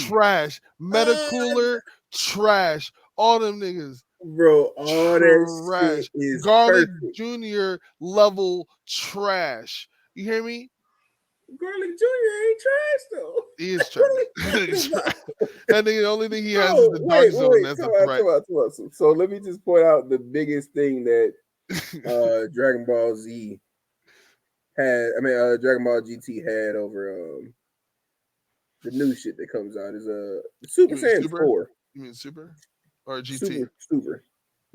trash. Metacooler, trash. All them niggas. Bro, all that shit is Garlic perfect. Jr. level trash. You hear me? Garlic Jr. ain't trash though. He is trash. That nigga, the only thing he has is the dark zone. That's right. So let me just point out the biggest thing that Dragon Ball Z had. Dragon Ball GT had over the new shit that comes out is Super Saiyan 4. You mean Super or GT? Super.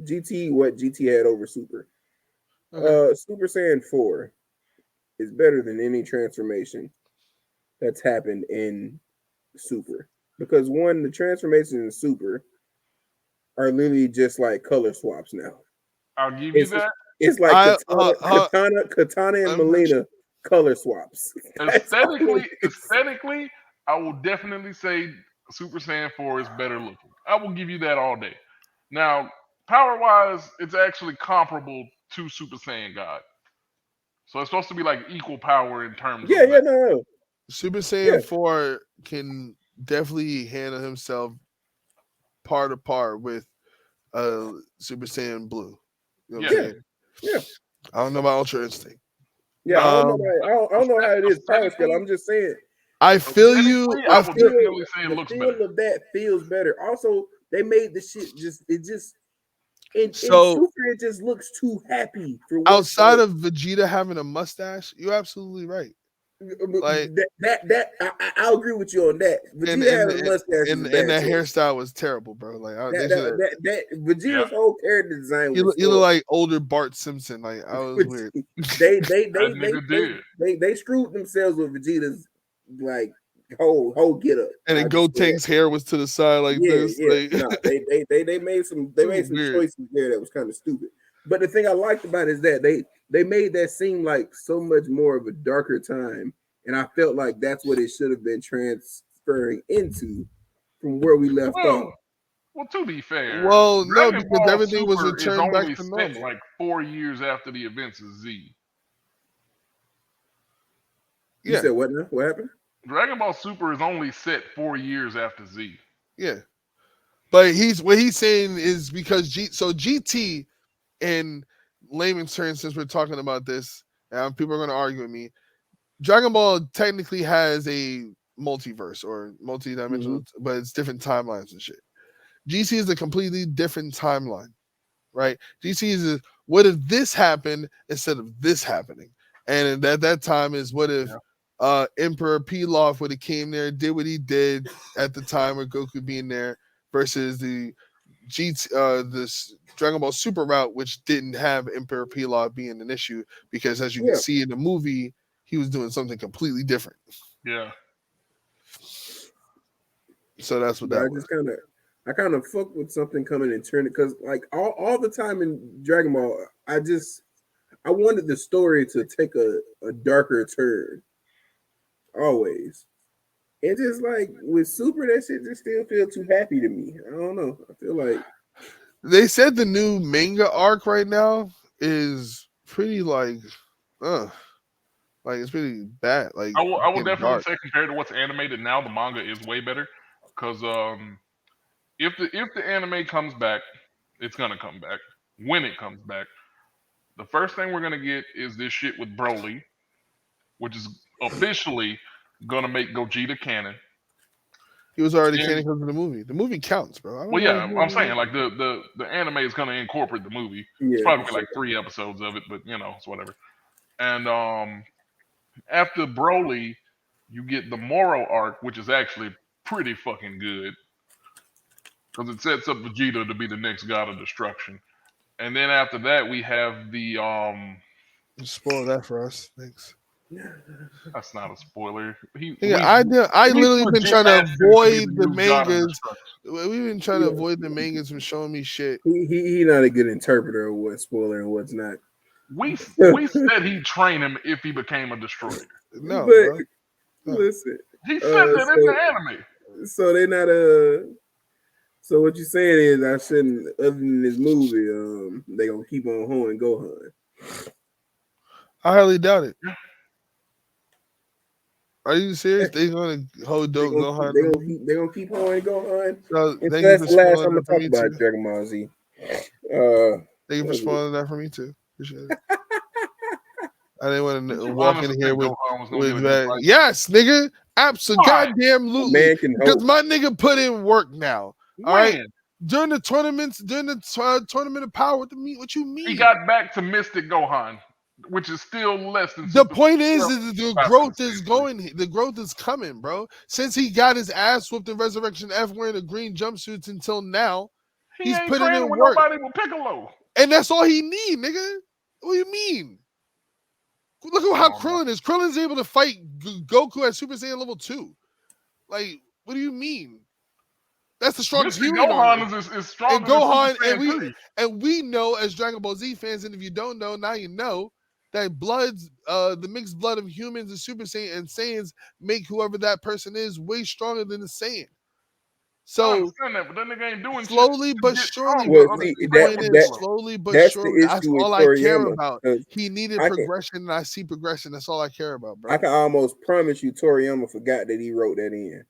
GT. What GT had over Super? Okay. Super Saiyan 4 is better than any transformation that's happened in Super because one, the transformations in Super are literally just like color swaps now. I'll give you that. It's like Katana and Melina color swaps. Aesthetically, I will definitely say Super Saiyan 4 is better looking. I will give you that all day. Now, power wise, it's actually comparable to Super Saiyan God. So it's supposed to be like equal power in terms of that. No. Super Saiyan 4 can definitely handle himself par to par with Super Saiyan Blue. You know what I'm saying? Yeah. I don't know about Ultra Instinct. Yeah, I don't know how it is power scale. I'm just saying. I feel you. I will definitely say it looks better. The feel of that feels better. Also, they made the shit in So- Super, it just looks too happy for Outside of Vegeta having a mustache, you're absolutely right. Like I'll agree with you on that. Vegeta having a mustache and is a bad that choice. hairstyle was terrible, bro. Like Vegeta's whole character design you was look like older Bart Simpson. Like I was weird. they screwed themselves with Vegeta's like whole get up. And then Gotenks' hair was to the side like this. Like, No, they made some choices there that was kind of stupid. But the thing I liked about it is that they made that seem like so much more of a darker time, and I felt like that's what it should have been transferring into from where we left off. Well, to be fair, well, no, Dragon because Ball everything was Super returned is back only to set normal. like 4 years after the events of Z. You said what now? What happened? Dragon Ball Super is only set 4 years after Z. Yeah. But what he's saying is because GT in layman's terms, since we're talking about this, and people are going to argue with me, Dragon Ball technically has a multiverse or multi-dimensional, but it's different timelines and shit. GC is a completely different timeline, right? GC is what if this happened instead of this happening? And at that time is what if Emperor Pilaf would have came there, did what he did at the time of Goku being there, versus the this Dragon Ball Super route, which didn't have Emperor Pilaf being an issue, because as you can see in the movie, he was doing something completely different. Yeah. So that's what that was. I kind of fuck with something coming and turning, because like all the time in Dragon Ball, I wanted the story to take a darker turn. Always. And just like with Super, that shit just still feel too happy to me. I don't know. I feel like they said the new manga arc right now is pretty like it's pretty bad. Like I will definitely say compared to what's animated now, the manga is way better. Because if the anime comes back, it's gonna come back. When it comes back, the first thing we're gonna get is this shit with Broly, which is officially gonna make Gogeta canon. He was already canon because of the movie. The movie counts, bro. Well, yeah, I'm saying like the anime is gonna incorporate the movie. It's probably gonna be like 3 episodes of it, but it's whatever. And after Broly, you get the Moro arc, which is actually pretty fucking good because it sets up Vegeta to be the next god of destruction. And then after that, we have the spoil that for us. Thanks. That's not a spoiler. I literally been trying to avoid the mangas. We've been trying to avoid the mangas from showing me shit. He not a good interpreter of what's spoiler and what's not. We said he'd train him if he became a destroyer. No, but listen, he said that in the anime. So they're not So what you're saying is I shouldn't, other than this movie, they gonna keep on honing Gohan. I highly doubt it. Are you serious? They're gonna hold Gohan. They're gonna keep honing Gohan. So that's the last time I'm talking about Dragon Ball Z. Thank you for spoiling that for me too. Appreciate it. I didn't want to walk in here with that. Yes, nigga. Absolutely. Goddamn. Because my nigga put in work now. All right. During the tournaments, tournament of power, what you mean? He got back to Mystic Gohan, which is still less than. The point is the growth is going. The growth is coming, bro. Since he got his ass whooped in Resurrection F wearing the green jumpsuits until now, he's putting in work. Nobody with Piccolo. And that's all he need, nigga. What do you mean? Look at how Krillin is. Krillin's able to fight Goku at Super Saiyan level 2. Like, What do you mean? That's the strongest Mr. human army. Gohan is stronger And Gohan, than Super Saiyan 3. and we know as Dragon Ball Z fans, and if you don't know, now you know that the mixed blood of humans and Super Saiyan and Saiyans make whoever that person is way stronger than the Saiyan. I So understand that, but that nigga ain't doing slowly shit to but get surely, stronger. Well, Other see, people ain't doing it. slowly but that's surely. the That's issue with all I care Toriyama. about. 'cause He needed I can- progression, and I see progression. That's all I care about, bro. I can almost promise you Toriyama forgot that he wrote that in.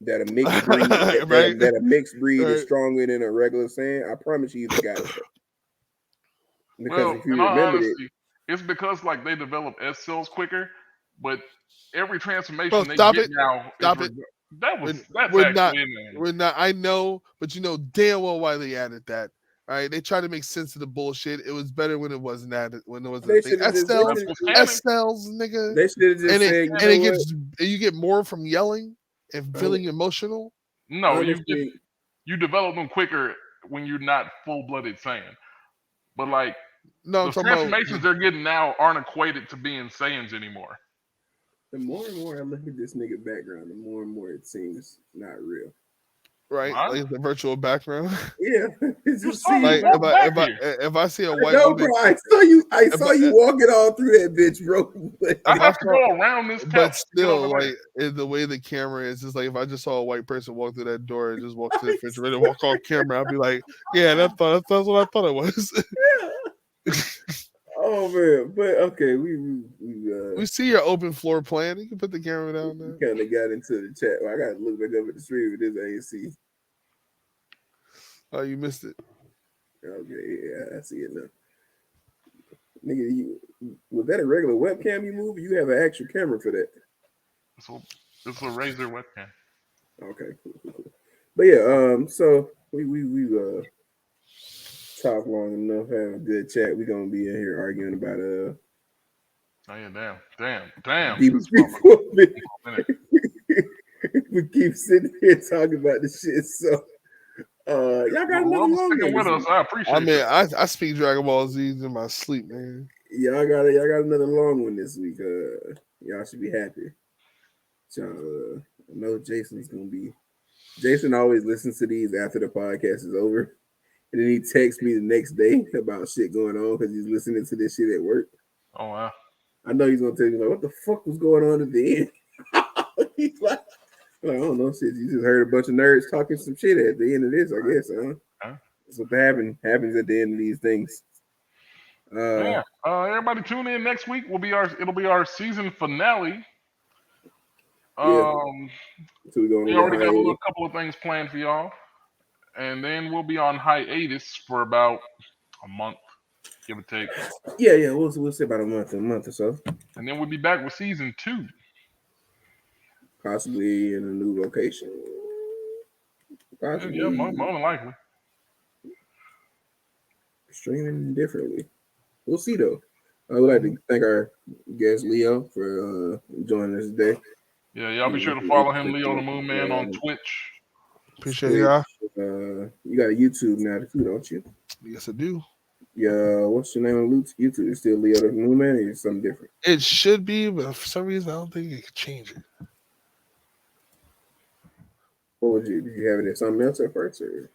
That a mixed breed, Right. that a mixed breed is Right. stronger than a regular Saiyan. I promise you, he forgot that. Because Well, if you in all remembered it, honesty, it's because like they develop S cells quicker, but every transformation Bro, they stop get it. now Stop is it. that's We're actually not. in We're not. I know, but you know damn well why they added that. All right, they tried to make sense of the bullshit. It was better when it wasn't added. When it wasn't They a thing. should've just- they S should've- S cells, nigga. they should have just And said, you and know it what? gets you get more from yelling and feeling emotional. No, Honestly, you develop them quicker when you're not full blooded Saiyan. But like No, I'm the talking about transformations they're getting now aren't equated to being Saiyans anymore. the more and more I look at this nigga background, the more and more it seems not real. right, What? like the virtual background. Yeah, it's You just saw me Like walk if I back if I here. if I see a I white know, woman, bro. I saw you I- walking all through that bitch, bro. I if I have to saw, go around this but couch to get over still, there. like the way the camera is, just like if I just saw a white person walk through that door and just walk to the refrigerator and walk off camera, I'd be like, yeah, that's what I thought it was. Oh man, but okay, we We see your open floor plan. You can put the camera down there. kind of got into the chat. Well, I got to look back up at the stream with this ANC. Oh, you missed it. Okay, yeah, I see it now. Nigga, was that a regular webcam you move? Or you have an actual camera for that? It's a Razer webcam. Okay, cool. But yeah, so we talked long enough, have a good chat. We're gonna be in here arguing about Oh yeah, damn. Deep This before minute. we keep sitting here talking about this shit. So y'all got another Whoever's long sticking one. with us, I appreciate I mean, it. I speak Dragon Ball Z in my sleep, man. Y'all got another long one this week. Y'all should be happy. So I know Jason always listens to these after the podcast is over. And then he texts me the next day about shit going on because he's listening to this shit at work. Oh wow. I know he's gonna tell you like, what the fuck was going on at the end? He's like, I don't know, shit. You just heard a bunch of nerds talking some shit at the end of this, I guess, huh? That's what happens at the end of these things. Yeah. Everybody tune in next week. It'll be our season finale. Yeah. So we We already got a little couple of things planned for y'all. And then we'll be on hiatus for about a month, give or take. Yeah, we'll say about a month or so. And then we'll be back with season 2. Possibly in a new location. Possibly. Yeah, more than likely. Streaming differently. We'll see though. I would like to thank our guest Leo for joining us today. Yeah, y'all be sure to follow him, Leo the Moon Man, on Twitch. Appreciate it, y'all. You got a YouTube now too, don't you? Yes, I do. Yeah, what's your name on YouTube? It's still Leo the Moon Man, or is it something different? It should be, but for some reason I don't think it could change it. What did you have it at something else at first? Or?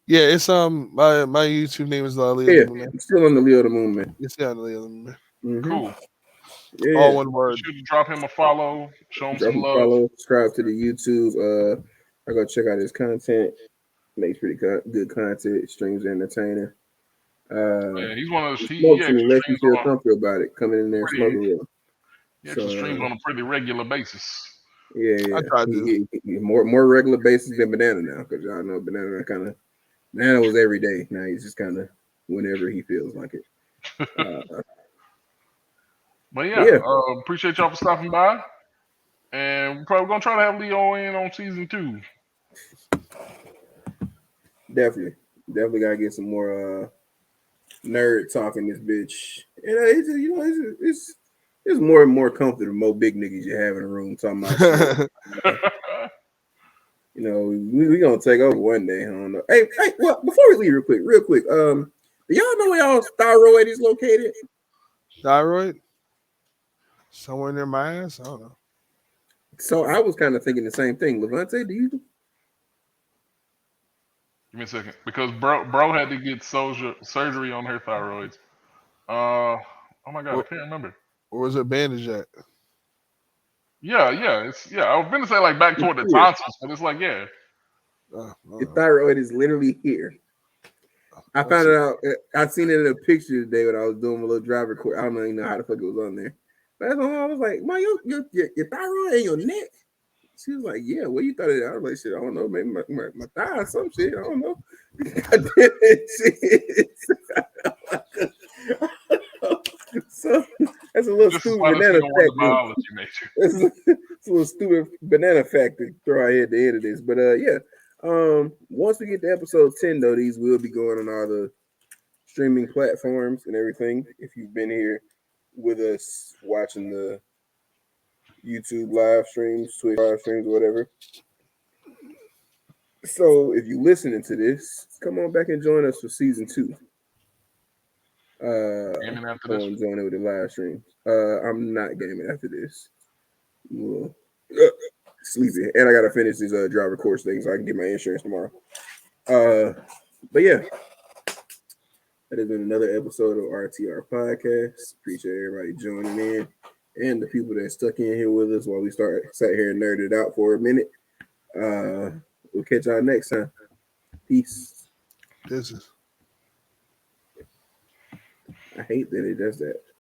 Yeah, it's my YouTube name is Leo Yeah, the Moon Man. I'm still on the Leo the Moon Man. It's on the Leo the Moon Man. Mm-hmm. Cool. Yeah. All one word. Should drop him a follow, show him Drop some a love. follow, subscribe to the YouTube. I go check out his content. Makes pretty good content. Streams are entertaining. Yeah, he's one of those. He Smokes actually and lets you streams feel on comfortable about it. Coming in there pretty- smoking with him. he actually streams on a pretty regular basis. Yeah. I tried to. He more regular basis than Banana now, because y'all know Banana was every day. Now he's just kind of whenever he feels like it. But yeah, appreciate y'all for stopping by. And we're probably gonna try to have Leo in on season 2. Definitely gotta get some more nerd talk in this bitch. And it's more and more comfortable the more big niggas you have in the room talking about shit. We gonna take over one day. I don't know. Hey, well, before we leave real quick, do y'all know where y'all thyroid is located? Thyroid? Somewhere near my ass? I don't know. So I was kind of thinking the same thing. Levante, do you? Give me a second, because bro had to get surgery on her thyroids. Oh my god, I can't remember. Where was her bandage at? Yeah, I was gonna say like back toward the tonsils, but it's like yeah. Your thyroid is literally here. I found it out. I seen it in a picture today when I was doing my little driver course. I don't even know how the fuck it was on there. But I was like, "My your thyroid in your neck." She was like, "Yeah, what you thought it?" I was like, "Shit, I don't know. Maybe my thigh or some shit. I don't know." So that's a little stupid banana fact. It's a little stupid banana fact to throw out here at the end of this. But yeah. Once we get to episode 10, though, these will be going on all the streaming platforms and everything. If you've been here with us watching the YouTube live streams, Twitch live streams, whatever. So if you're listening to this, come on back and join us for season 2. Gaming after Come this. on, join it with the live stream. I'm not gaming after this. Well, sleepy, and I gotta finish this driver course thing so I can get my insurance tomorrow. But yeah, that has been another episode of RTR Podcast. Appreciate everybody joining in and the people that stuck in here with us while we sat here and nerded out for a minute. We'll catch y'all next time. Peace. This is. I hate that it does that.